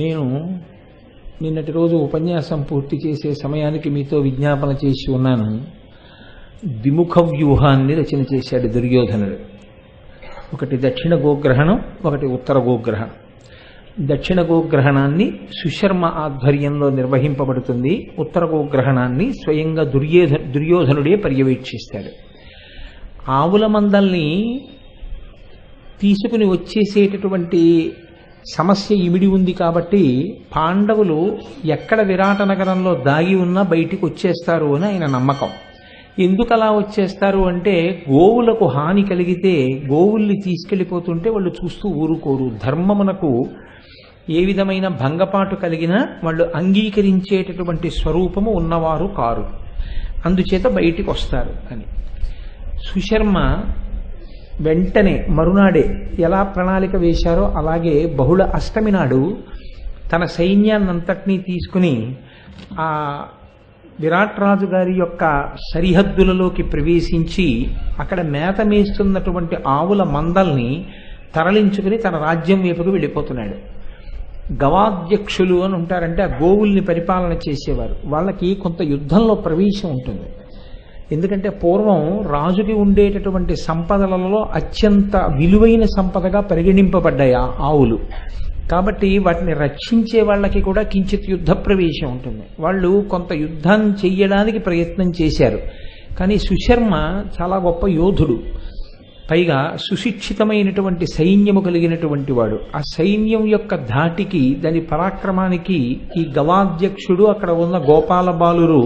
నేను నిన్నటి రోజు ఉపన్యాసం పూర్తి చేసే సమయానికి మీతో విజ్ఞాపన చేసి ఉన్నాను. ద్విముఖ వ్యూహాన్ని రచన చేశాడు దుర్యోధనుడు. ఒకటి దక్షిణ గోగ్రహణం, ఒకటి ఉత్తర గోగ్రహణం. దక్షిణ గోగ్రహణాన్ని సుశర్మ ఆధ్వర్యంలో నిర్వహింపబడుతుంది. ఉత్తర గోగ్రహణాన్ని స్వయంగా దుర్యోధనుడే పర్యవేక్షిస్తాడు. ఆవుల మందల్ని తీసుకుని వచ్చేసేటటువంటి సమస్య ఇమిడి ఉంది కాబట్టి పాండవులు ఎక్కడ విరాట నగరంలో దాగి ఉన్నా బయటికి వచ్చేస్తారు అని ఆయన నమ్మకం. ఎందుకు అలా వచ్చేస్తారు అంటే, గోవులకు హాని కలిగితే గోవుల్ని తీసుకెళ్ళిపోతుంటే వాళ్ళు చూస్తూ ఊరుకోరు. ధర్మమునకు ఏ విధమైన భంగపాటు కలిగినా వాళ్ళు అంగీకరించేటటువంటి స్వరూపము ఉన్నవారు కారు, అందుచేత బయటికి వస్తారు అని. సుశర్మ వెంటనే మరునాడే ఎలా ప్రణాళిక వేశారో అలాగే బహుళ అష్టమి నాడు తన సైన్యాన్నంతటినీ తీసుకుని ఆ విరాట్ రాజు గారి యొక్క సరిహద్దులలోకి ప్రవేశించి అక్కడ మేత మేస్తున్నటువంటి ఆవుల మందల్ని తరలించుకుని తన రాజ్యం వైపుకు వెళ్ళిపోతున్నాడు. గవాధ్యక్షులు అని ఉంటారంటే ఆ గోవుల్ని పరిపాలన చేసేవారు. వాళ్ళకి కొంత యుద్ధంలో ప్రవేశం ఉంటుంది. ఎందుకంటే పూర్వం రాజుకి ఉండేటటువంటి సంపదలలో అత్యంత విలువైన సంపదగా పరిగణింపబడ్డాయి ఆవులు. కాబట్టి వాటిని రక్షించే వాళ్ళకి కూడా కించిత్ యుద్ధ ప్రవేశం ఉంటుంది. వాళ్ళు కొంత యుద్ధం చెయ్యడానికి ప్రయత్నం చేశారు. కానీ సుశర్మ చాలా గొప్ప యోధుడు, పైగా సుశిక్షితమైనటువంటి సైన్యము కలిగినటువంటి వాడు. ఆ సైన్యం యొక్క ధాటికి, దాని పరాక్రమానికి ఈ గవాధ్యక్షుడు అక్కడ ఉన్న గోపాల బాలురు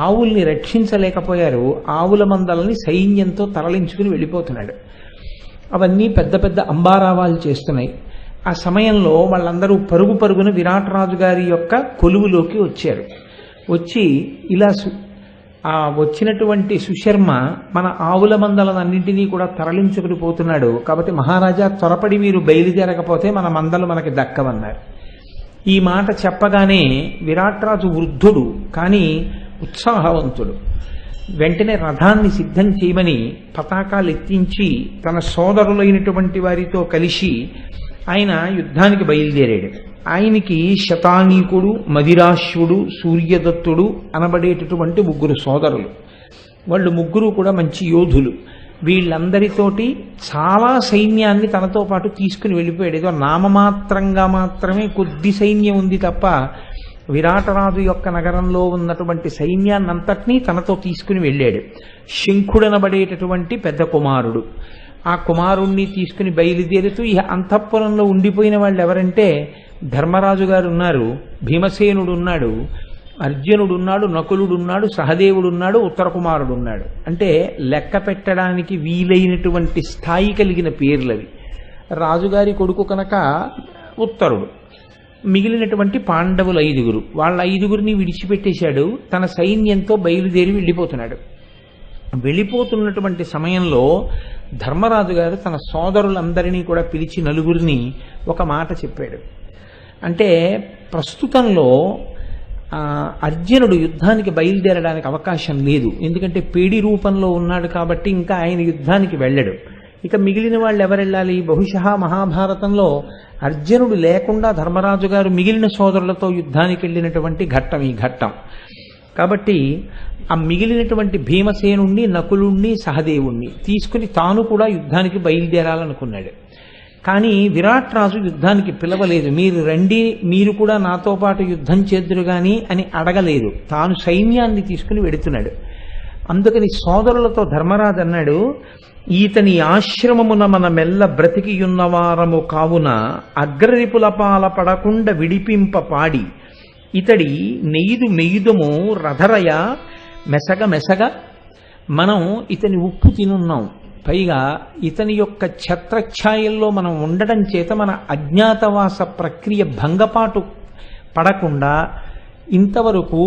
ఆవుల్ని రక్షించలేకపోయారు. ఆవుల మందలని సైన్యంతో తరలించుకుని వెళ్ళిపోతున్నాడు. అవన్నీ పెద్ద పెద్ద అంబారావాలు చేస్తున్నాయి. ఆ సమయంలో వాళ్ళందరూ పరుగు పరుగున విరాట్ రాజు గారి యొక్క కొలువులోకి వచ్చారు. వచ్చి ఇలా ఆ వచ్చినటువంటి సుశర్మ మన ఆవుల మందలన్నింటినీ కూడా తరలించుకుని పోతున్నాడు కాబట్టి మహారాజా త్వరపడి మీరు బయలుదేరకపోతే మన మందలు మనకి దక్కవన్నారు. ఈ మాట చెప్పగానే విరాట్ రాజు వృద్ధుడు కానీ ఉత్సాహవంతుడు. వెంటనే రథాన్ని సిద్ధం చేయమని పతాకాలు ఎత్తించి తన సోదరులైనటువంటి వారితో కలిసి ఆయన యుద్ధానికి బయలుదేరాడు. ఆయనకి శతానీకుడు, మదిరాశ్వుడు, సూర్యదత్తుడు అనబడేటటువంటి ముగ్గురు సోదరులు. వాళ్ళు ముగ్గురు కూడా మంచి యోధులు. వీళ్ళందరితోటి చాలా సైన్యాన్ని తనతో పాటు తీసుకుని వెళ్ళిపోయాడు. ఏదో నామమాత్రంగా మాత్రమే కొద్ది సైన్యం ఉంది తప్ప విరాటరాజు యొక్క నగరంలో ఉన్నటువంటి సైన్యాన్నంతటినీ తనతో తీసుకుని వెళ్ళాడు. శంఖుడనబడేటటువంటి పెద్ద కుమారుడు. ఆ కుమారుణ్ణి తీసుకుని బయలుదేరుతూ ఈ అంతఃపురంలో ఉండిపోయిన వాళ్ళు ఎవరంటే ధర్మరాజు గారు ఉన్నారు, భీమసేనుడు ఉన్నాడు, అర్జునుడున్నాడు, నకులుడున్నాడు, సహదేవుడున్నాడు, ఉత్తర కుమారుడు ఉన్నాడు. అంటే లెక్క పెట్టడానికి వీలైనటువంటి స్థాయి కలిగిన పేర్లవి. రాజుగారి కొడుకు కనుక ఉత్తరుడు. మిగిలినటువంటి పాండవులు 5. వాళ్ళ 5 విడిచిపెట్టేశాడు. తన సైన్యంతో బయలుదేరి వెళ్ళిపోతున్నాడు. వెళ్ళిపోతున్నటువంటి సమయంలో ధర్మరాజు గారు తన సోదరులందరినీ కూడా పిలిచి 4 ఒక మాట చెప్పాడు. అంటే ప్రస్తుతంలో అర్జునుడు యుద్ధానికి బయలుదేరడానికి అవకాశం లేదు. ఎందుకంటే పేడి రూపంలో ఉన్నాడు కాబట్టి ఇంకా ఆయన యుద్ధానికి వెళ్ళడు. ఇక మిగిలిన వాళ్ళు ఎవరెళ్ళాలి? బహుశಃ మహాభారతంలో అర్జునుడు లేకుండా ధర్మరాజు గారు మిగిలిన సోదరులతో యుద్ధానికి వెళ్ళినటువంటి ఘట్టం ఈ ఘట్టం. కాబట్టి ఆ మిగిలినటువంటి భీమసేనుణ్ణి, నకులుణ్ణి, సహదేవుణ్ణి తీసుకుని తాను కూడా యుద్ధానికి బయలుదేరాలనుకున్నాడు. కానీ విరాట్ రాజు యుద్ధానికి పిలవలేదు. మీరు రండి, మీరు కూడా నాతో పాటు యుద్ధం చేద్దురు గాని అని అడగలేదు. తాను సైన్యాన్ని తీసుకుని వెడుతున్నాడు. అందుకని సోదరులతో ధర్మరాజు అన్నాడు, ఈతని ఆశ్రమమున మన మెల్ల బ్రతికియున్నవారము కావున అగ్రరిపుల పాల పడకుండా విడిపింప పాడి ఇతడి మెయుదుము రథరయ మెసగ మెసగ. మనం ఇతని ఉప్పు తినున్నాం, పైగా ఇతని యొక్క ఛత్రఛాయల్లో మనం ఉండడం చేత మన అజ్ఞాతవాస ప్రక్రియ భంగపాటు పడకుండా ఇంతవరకు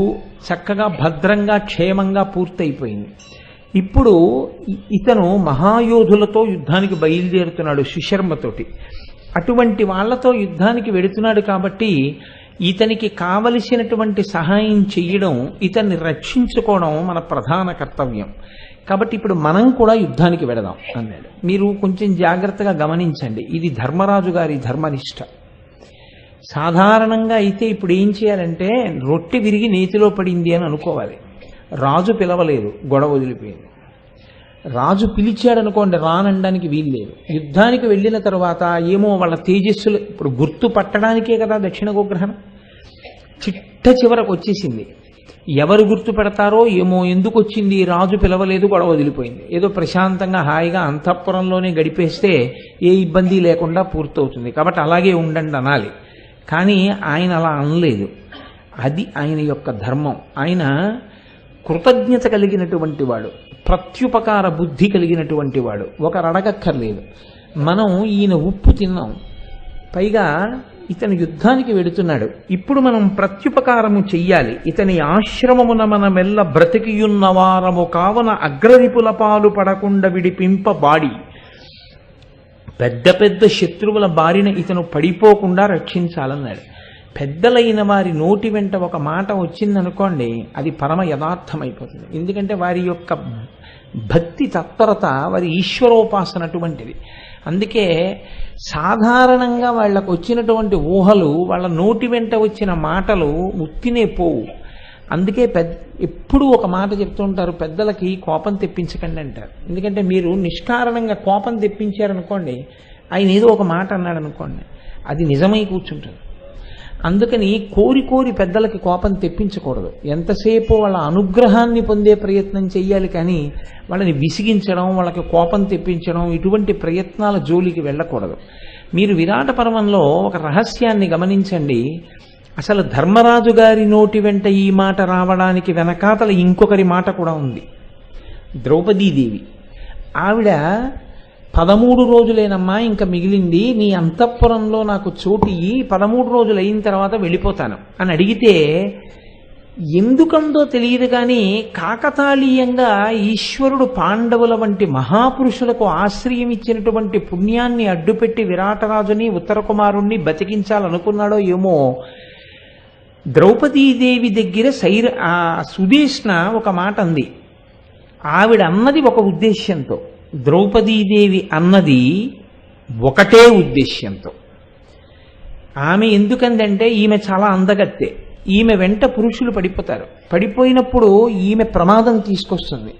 చక్కగా భద్రంగా క్షేమంగా పూర్తయిపోయింది. ఇప్పుడు ఇతను మహాయోధులతో యుద్ధానికి బయలుదేరుతున్నాడు సుశర్మతోటి. అటువంటి వాళ్లతో యుద్ధానికి వెడుతున్నాడు కాబట్టి ఇతనికి కావలసినటువంటి సహాయం చెయ్యడం, ఇతన్ని రక్షించుకోవడం మన ప్రధాన కర్తవ్యం. కాబట్టి ఇప్పుడు మనం కూడా యుద్ధానికి వెడదాం అన్నాడు. మీరు కొంచెం జాగ్రత్తగా గమనించండి, ఇది ధర్మరాజు గారి ధర్మనిష్ట. సాధారణంగా అయితే ఇప్పుడు ఏం చేయాలంటే రొట్టె విరిగి నేతిలో పడింది అని అనుకోవాలి. రాజు పిలవలేదు, గొడవ వదిలిపోయింది. రాజు పిలిచాడు అనుకోండి, రానడానికి వీల్లేదు. యుద్ధానికి వెళ్ళిన తర్వాత ఏమో వాళ్ళ తేజస్సులు ఇప్పుడు గుర్తు పట్టడానికే కదా దక్షిణ గోగ్రహణం. చిట్ట చివరకు వచ్చేసింది. ఎవరు గుర్తు పెడతారో ఏమో, ఎందుకు వచ్చింది, రాజు పిలవలేదు, గొడవ వదిలిపోయింది. ఏదో ప్రశాంతంగా హాయిగా అంతఃపురంలోనే గడిపేస్తే ఏ ఇబ్బంది లేకుండా పూర్తవుతుంది. కాబట్టి అలాగే ఉండండి అనాలి. కానీ ఆయన అలా అనలేదు. అది ఆయన యొక్క ధర్మం. ఆయన కృతజ్ఞత కలిగినటువంటి వాడు, ప్రత్యుపకార బుద్ధి కలిగినటువంటి వాడు. ఒకరు అడగక్కర్లేదు. మనం ఈయన ఉప్పు తిన్నాం, పైగా ఇతను యుద్ధానికి వెడుతున్నాడు, ఇప్పుడు మనం ప్రత్యుపకారము చెయ్యాలి. ఇతని ఆశ్రమమున మనమెల్ల బ్రతికియున్నవారము కావున అగ్రరిపుల పాలు పడకుండా విడిపింపబాడి పెద్ద పెద్ద శత్రువుల బారిన ఇతను పడిపోకుండా రక్షించాలన్నాడు. పెద్దలైన వారి నోటి వెంట ఒక మాట వచ్చిందనుకోండి, అది పరమ యథార్థమైపోతుంది. ఎందుకంటే వారి యొక్క భక్తి తత్పరత, వారి ఈశ్వరోపాసన అటువంటిది. అందుకే సాధారణంగా వాళ్ళకు వచ్చినటువంటి ఊహలు, వాళ్ళ నోటి వెంట వచ్చిన మాటలు ఉత్తినే పోవు. అందుకే ఎప్పుడు ఒక మాట చెప్తూ ఉంటారు, పెద్దలకి కోపం తెప్పించకండి అంటారు. ఎందుకంటే మీరు నిష్కారణంగా కోపం తెప్పించారనుకోండి, ఆయన ఏదో ఒక మాట అన్నాడు అనుకోండి, అది నిజమై కూర్చుంటుంది. అందుకని కోరి కోరి పెద్దలకి కోపం తెప్పించకూడదు. ఎంతసేపు వాళ్ళ అనుగ్రహాన్ని పొందే ప్రయత్నం చెయ్యాలి, కానీ వాళ్ళని విసిగించడం, వాళ్ళకి కోపం తెప్పించడం, ఇటువంటి ప్రయత్నాల జోలికి వెళ్ళకూడదు. మీరు విరాట పర్వంలో ఒక రహస్యాన్ని గమనించండి. అసలు ధర్మరాజు గారి నోటి వెంట ఈ మాట రావడానికి వెనకాతల ఇంకొకరి మాట కూడా ఉంది. ద్రౌపదీదేవి, ఆవిడ 13 రోజులేనమ్మా ఇంకా మిగిలింది, నీ అంతఃపురంలో నాకు చోటు 13 రోజులు అయిన తర్వాత వెళ్ళిపోతాను అని అడిగితే, ఎందుకందో తెలియదు కానీ కాకతాళీయంగా ఈశ్వరుడు పాండవుల వంటి మహాపురుషులకు ఆశ్రయం ఇచ్చినటువంటి పుణ్యాన్ని అడ్డుపెట్టి విరాటరాజుని ఉత్తర కుమారుణ్ణి బతికించాలనుకున్నాడో ఏమో, ద్రౌపదీదేవి దగ్గర సుదేష్ణ ఒక మాట అంది. ఆవిడ అన్నది ఒక ఉద్దేశ్యంతో, ద్రౌపదీదేవి అన్నది ఒకటే ఉద్దేశ్యంతో. ఆమె ఎందుకందంటే ఈమె చాలా అందగత్తె, ఈమె వెంట పురుషులు పడిపోతారు, పడిపోయినప్పుడు ఈమె ప్రమాదం తీసుకొస్తుంది.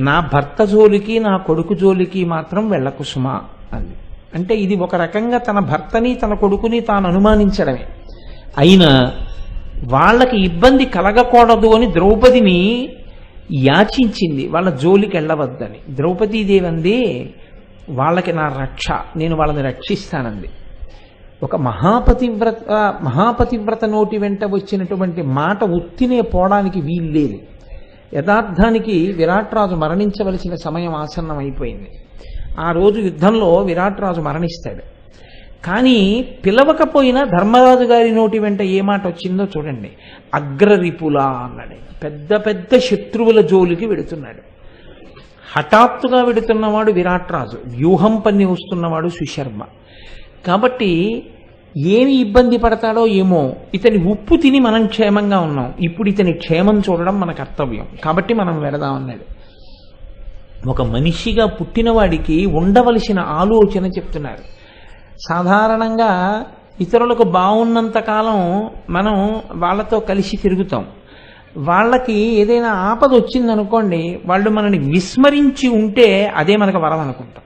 నా భర్త జోలికి నా కొడుకు జోలికి మాత్రం వెళ్ళకు సుమా అంది. అంటే ఇది ఒక రకంగా తన భర్తని తన కొడుకుని తాను అనుమానించడమే. అయినా వాళ్ళకి ఇబ్బంది కలగకూడదు అని ద్రౌపదిని యాచించింది, వాళ్ళ జోలికి వెళ్ళవద్దని. ద్రౌపదీదేవి అంది, వాళ్ళకి నా రక్ష, నేను వాళ్ళని రక్షిస్తానంది. ఒక మహాపతివ్రత నోటి వెంట వచ్చినటువంటి మాట ఉత్తినే పోవడానికి వీల్లేదు. యథార్థానికి విరాట్రాజు మరణించవలసిన సమయం ఆసన్నం అయిపోయింది. ఆ రోజు యుద్ధంలో విరాట్రాజు మరణిస్తాడు. కానీ పిలవకపోయినా ధర్మరాజు గారి నోటి వెంట ఏ మాట వచ్చిందో చూడండి. అగ్రరిపులా అన్నాడు. పెద్ద పెద్ద శత్రువుల జోలికి వెడుతున్నాడు. హఠాత్తుగా వెడుతున్నవాడు విరాట్రాజు, వ్యూహం పన్ని వస్తున్నవాడు సుశర్మ. కాబట్టి ఏమి ఇబ్బంది పడతాడో ఏమో, ఇతని ఉప్పు తిని మనం క్షేమంగా ఉన్నాం, ఇప్పుడు ఇతని క్షేమం చూడడం మన కర్తవ్యం, కాబట్టి మనం వెళదామన్నాడు. ఒక మనిషిగా పుట్టినవాడికి ఉండవలసిన ఆలోచన చెప్తున్నారు. సాధారణంగా ఇతరులకు బాగున్నంతకాలం మనం వాళ్ళతో కలిసి తిరుగుతాం. వాళ్ళకి ఏదైనా ఆపద వచ్చిందనుకోండి, వాళ్ళు మనని విస్మరించి ఉంటే అదే మనకు వరం అనుకుంటాం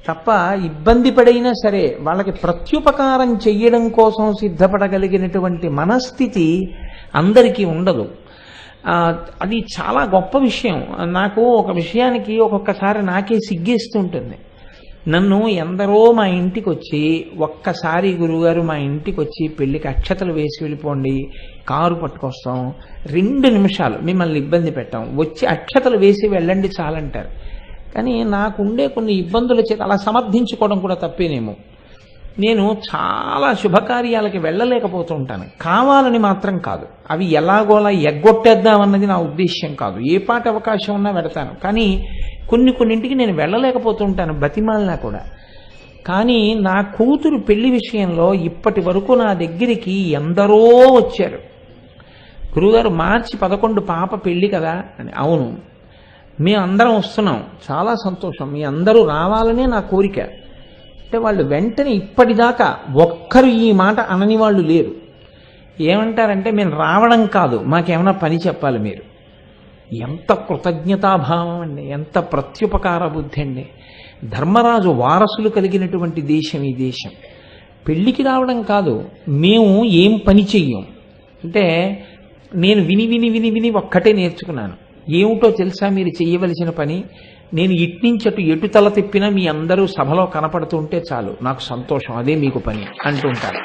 తప్ప, ఇబ్బంది పడైనా సరే వాళ్ళకి ప్రత్యుపకారం చెయ్యడం కోసం సిద్ధపడగలిగినటువంటి మనస్థితి అందరికీ ఉండదు. అది చాలా గొప్ప విషయం. నాకు ఒక విషయానికి ఒక్కొక్కసారి నాకే సిగ్గేస్తుంటుంది. నన్ను ఎందరో మా ఇంటికి వచ్చి, ఒక్కసారి గురువుగారు మా ఇంటికి వచ్చి పెళ్లికి అక్షతలు వేసి వెళ్ళిపోండి, కారు పట్టుకొస్తాం, 2 నిమిషాలు మిమ్మల్ని ఇబ్బంది పెట్టాం, వచ్చి అక్షతలు వేసి వెళ్ళండి చాలంటారు. కానీ నాకుండే కొన్ని ఇబ్బందుల చేత అలా సమర్థించుకోవడం కూడా తప్పేనేమో. నేను చాలా శుభకార్యాలకి వెళ్ళలేకపోతుంటాను, కావాలని మాత్రం కాదు. అవి ఎలాగోలా ఎగ్గొట్టేద్దామన్నది నా ఉద్దేశ్యం కాదు. ఏ పాట అవకాశం ఉన్నా వెడతాను, కానీ కొన్నింటికి నేను వెళ్ళలేకపోతుంటాను బతిమాలినా కూడా. కానీ నా కూతురు పెళ్లి విషయంలో ఇప్పటి వరకు నా దగ్గరికి ఎందరో వచ్చారు. గురువుగారు మార్చి 11 పాప పెళ్లి కదా అని. అవును, మేమందరం వస్తున్నాం, చాలా సంతోషం, మీ అందరూ రావాలనే నా కోరిక. అంటే వాళ్ళు వెంటనే ఇప్పటిదాకా ఒక్కరు ఈ మాట అనని వాళ్ళు లేరు. ఏమంటారంటే మేము రావడం కాదు, మాకేమైనా పని చెప్పాలి మీరు. ఎంత కృతజ్ఞతాభావం అండి, ఎంత ప్రత్యుపకార బుద్ధి అండి. ధర్మరాజు వారసులు కలిగినటువంటి దేశం ఈ దేశం. పెళ్లికి రావడం కాదు, మేము ఏం పని చెయ్యం అంటే, నేను విని విని విని విని ఒక్కటే నేర్చుకున్నాను. ఏమిటో తెలుసా మీరు చెయ్యవలసిన పని? నేను ఇట్నించటు ఎటు తల తిప్పినా మీ అందరూ సభలో కనపడుతుంటే చాలు, నాకు సంతోషం, అదే మీకు పని అంటుంటారు.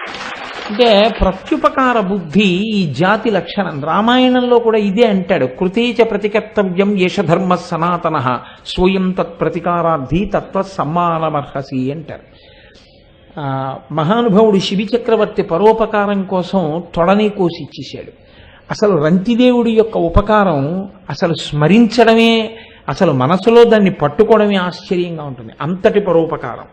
అంటే ప్రత్యుపకార బుద్ధి ఈ జాతి లక్షణం. రామాయణంలో కూడా ఇదే అంటాడు, కృతేచ ప్రతికర్తవ్యం యశధర్మ సనాతన స్వయం తత్ ప్రతికారార్థి తత్వ సమ్మానమర్హసి అంటారు. మహానుభావుడు శిబి చక్రవర్తి పరోపకారం కోసం తొడని కోసి ఇచ్చేశాడు. అసలు రంతిదేవుడి యొక్క ఉపకారం అసలు స్మరించడమే, అసలు మనసులో దాన్ని పట్టుకోవడమే ఆశ్చర్యంగా ఉంటుంది, అంతటి పరోపకారం.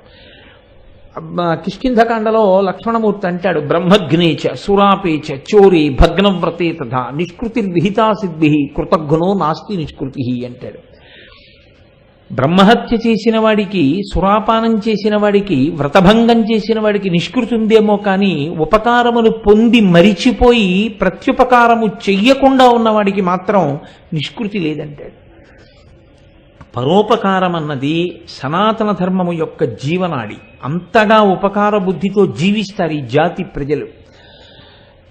కిష్కింధకాండలో లక్ష్మణమూర్తి అంటాడు, బ్రహ్మగ్నేచ సురాపేచ చోరీ భగ్నవ్రతే తథా నిష్కృతిర్విహితా సిద్ధి కృతజ్ఞో నాస్తి నిష్కృతి అంటాడు. బ్రహ్మహత్య చేసిన వాడికి, సురాపానం చేసిన వాడికి, వ్రతభంగం చేసిన వాడికి నిష్కృతి ఉందేమో కానీ ఉపకారమును పొంది మరిచిపోయి ప్రత్యుపకారము చెయ్యకుండా ఉన్నవాడికి మాత్రం నిష్కృతి లేదంటాడు. పరోపకారం అన్నది సనాతన ధర్మము యొక్క జీవనాడి. అంతగా ఉపకార బుద్ధితో జీవిస్తారు ఈ జాతి ప్రజలు.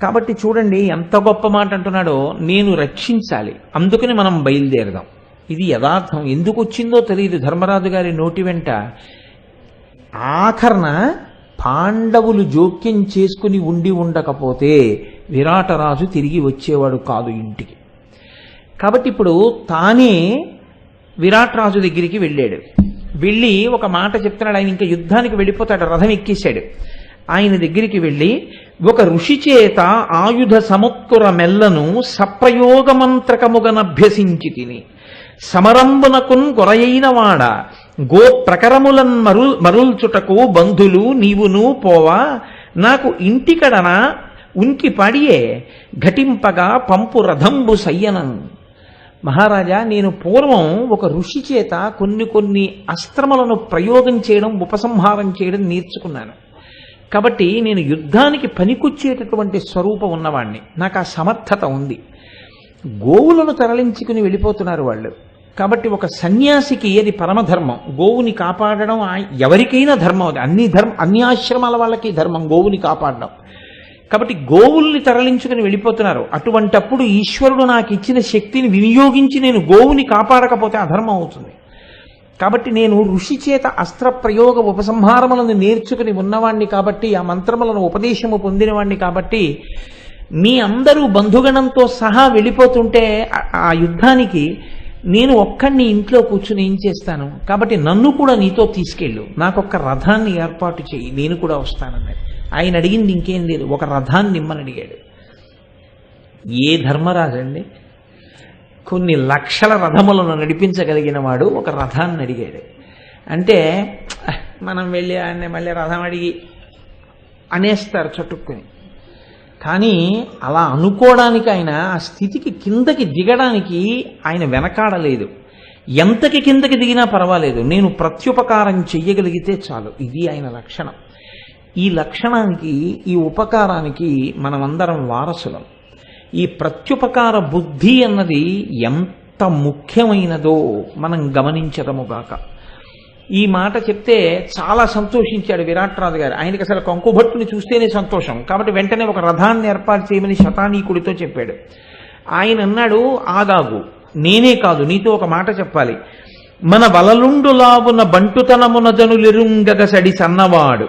కాబట్టి చూడండి ఎంత గొప్ప మాట అంటున్నాడో, నేను రక్షించాలి, అందుకని మనం బయలుదేరదాం. ఇది యథార్థం. ఎందుకు వచ్చిందో తెలియదు ధర్మరాజు గారి నోటి వెంట. ఆఖరణ పాండవులు జోక్యం చేసుకుని ఉండకపోతే విరాటరాజు తిరిగి వచ్చేవాడు కాదు ఇంటికి. కాబట్టి ఇప్పుడు తానే విరాట్ రాజు దగ్గరికి వెళ్ళాడు. వెళ్ళి ఒక మాట చెప్తున్నాడు. ఆయన ఇంకా యుద్ధానికి వెళ్ళిపోతాడు, రథం ఎక్కేశాడు. ఆయన దగ్గరికి వెళ్ళి, ఒక ఋషి చేత ఆయుధ సముత్కుర మెల్లను సప్రయోగమంత్రకముగనభ్యసించి తిని సమరంబునకున్ గొరయైన వాడ గో ప్రకరములన్ మరుల్చుటకు బంధులు నీవును పోవా నాకు ఇంటికడన ఉనికి పడియే ఘటింపగా పంపు రథంబు సయ్యనం. మహారాజా, నేను పూర్వం ఒక ఋషి చేత కొన్ని అస్త్రములను ప్రయోగం చేయడం, ఉపసంహారం చేయడం నేర్చుకున్నాను. కాబట్టి నేను యుద్ధానికి పనికొచ్చేటటువంటి స్వరూపం ఉన్నవాణ్ణి, నాకు ఆ సమర్థత ఉంది. గోవులను తరలించుకుని వెళ్ళిపోతున్నారు వాళ్ళు. కాబట్టి ఒక సన్యాసికి అది పరమధర్మం. గోవుని కాపాడడం ఎవరికైనా ధర్మం. అది అన్ని ఆశ్రమాల వాళ్ళకి ధర్మం గోవుని కాపాడడం. కాబట్టి గోవుల్ని తరలించుకుని వెళ్ళిపోతున్నారు. అటువంటప్పుడు ఈశ్వరుడు నాకు ఇచ్చిన శక్తిని వినియోగించి నేను గోవుని కాపాడకపోతే అధర్మం అవుతుంది. కాబట్టి నేను ఋషి చేత అస్త్ర ప్రయోగ ఉపసంహారములను నేర్చుకుని ఉన్నవాణ్ణి కాబట్టి, ఆ మంత్రములను ఉపదేశము పొందినవాణ్ణి కాబట్టి, మీ అందరూ బంధుగణంతో సహా వెళ్ళిపోతుంటే ఆ యుద్ధానికి నేను ఒక్కడిని ఇంట్లో కూర్చుని ఏం చేస్తాను? కాబట్టి నన్ను కూడా నీతో తీసుకెళ్ళు, నాకొక్క రథాన్ని ఏర్పాటు చేయి, నేను కూడా వస్తానన్నాడు. ఆయన అడిగింది ఇంకేం లేదు, ఒక రథాన్ని ఇమ్మని అడిగాడు. ఏ ధర్మరాజు అండి, కొన్ని లక్షల రథములను నడిపించగలిగిన వాడు ఒక రథాన్ని అడిగాడు. అంటే మనం వెళ్ళి ఆయన మళ్ళీ రథం అడిగి అనేస్తారు చటుక్కుని. కానీ అలా అనుకోవడానికి, ఆయన ఆ స్థితికి కిందకి దిగడానికి ఆయన వెనకాడలేదు. ఎంతకి కిందకి దిగినా పర్వాలేదు, నేను ప్రత్యుపకారం చెయ్యగలిగితే చాలు. ఇది ఆయన లక్షణం. ఈ లక్షణానికి, ఈ ఉపకారానికి మనమందరం వారసులం. ఈ ప్రత్యుపకార బుద్ధి అన్నది ఎంత ముఖ్యమైనదో మనం గమనించదముగాక. ఈ మాట చెప్తే చాలా సంతోషించాడు విరాట్రాజు గారు. ఆయనకి అసలు కంకుభట్టుని చూస్తేనే సంతోషం. కాబట్టి వెంటనే ఒక రథాన్ని ఏర్పాటు చేయమని శతానీకుడితో చెప్పాడు. ఆయన అన్నాడు, ఆగాగు, నేనే కాదు నీతో ఒక మాట చెప్పాలి. మన వలలుండులావున బంటుతనమున జనులిరుంగగసడి సన్నవాడు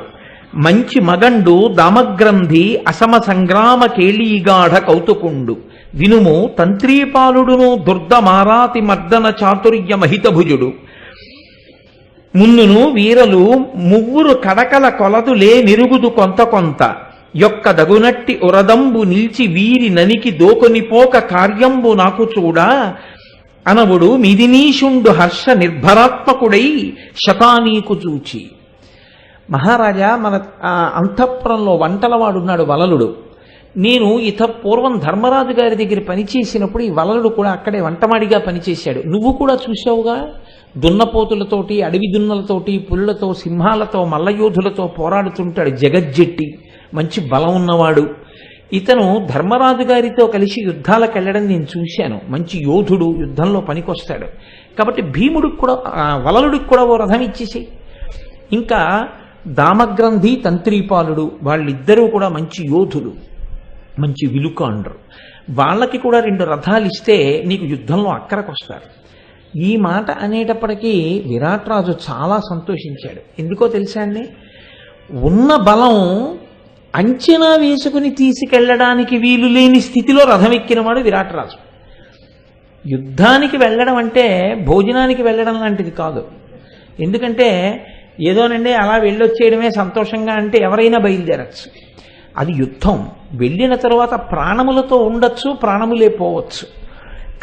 మంచి మగండు దామగ్రంథి అసమ సంగ్రామ కేళీగాఢ కౌతుకుండు వినుము తంత్రీపాలుడును దుర్ద మారాతి మర్దన చాతుర్య మహితభుజుడు మున్నును వీరలు మువ్వురు కడకల కొలదులే నిరుగుదు కొంత కొంత యొక్క దగునట్టి ఉరదంబు నిల్చి వీరి ననికి దోకొనిపోక కార్యంబు నాకు చూడా అనవుడు మిదినీషుండు హర్ష నిర్భరాత్మకుడై శతానీకు చూచి. మహారాజా, మన అంతఃపురంలో వంటలవాడున్నాడు వలలుడు. నేను పూర్వం ధర్మరాజు గారి దగ్గర పనిచేసినప్పుడు ఈ వలలుడు కూడా అక్కడే వంటమాడిగా పనిచేశాడు. నువ్వు కూడా చూసావుగా, దున్నపోతులతోటి, అడవి దున్నలతోటి, పులులతో, సింహాలతో, మల్లయోధులతో పోరాడుతుంటాడు. జగజ్జెట్టి, మంచి బలం ఉన్నవాడు. ఇతను ధర్మరాజు గారితో కలిసి యుద్ధాలకు వెళ్ళడం నేను చూశాను. మంచి యోధుడు, యుద్ధంలో పనికొస్తాడు. కాబట్టి భీముడికి కూడా, వలలుడికి కూడా ఓ రథం ఇచ్చేసి, ఇంకా దామగ్రంథి, తంత్రీపాలుడు, వాళ్ళిద్దరూ కూడా మంచి యోధులు, మంచి విలుకాండ్రు. వాళ్ళకి కూడా 2 రథాలు ఇస్తే నీకు యుద్ధంలో అక్కరకొస్తారు. ఈ మాట అనేటప్పటికీ విరాట్రాజు చాలా సంతోషించాడు. ఎందుకో తెలుసా అండి, ఉన్న బలం అంచనా వేసుకుని తీసుకెళ్లడానికి వీలు లేని స్థితిలో రథం ఎక్కినవాడు విరాట్రాజు. యుద్ధానికి వెళ్ళడం అంటే భోజనానికి వెళ్ళడం లాంటిది కాదు. ఎందుకంటే ఏదోనండి అలా వెళ్ళొచ్చేయడమే సంతోషంగా అంటే ఎవరైనా బయలుదేరచ్చు. అది యుద్ధం. వెళ్ళిన తర్వాత ప్రాణములతో ఉండొచ్చు, ప్రాణములే పోవచ్చు.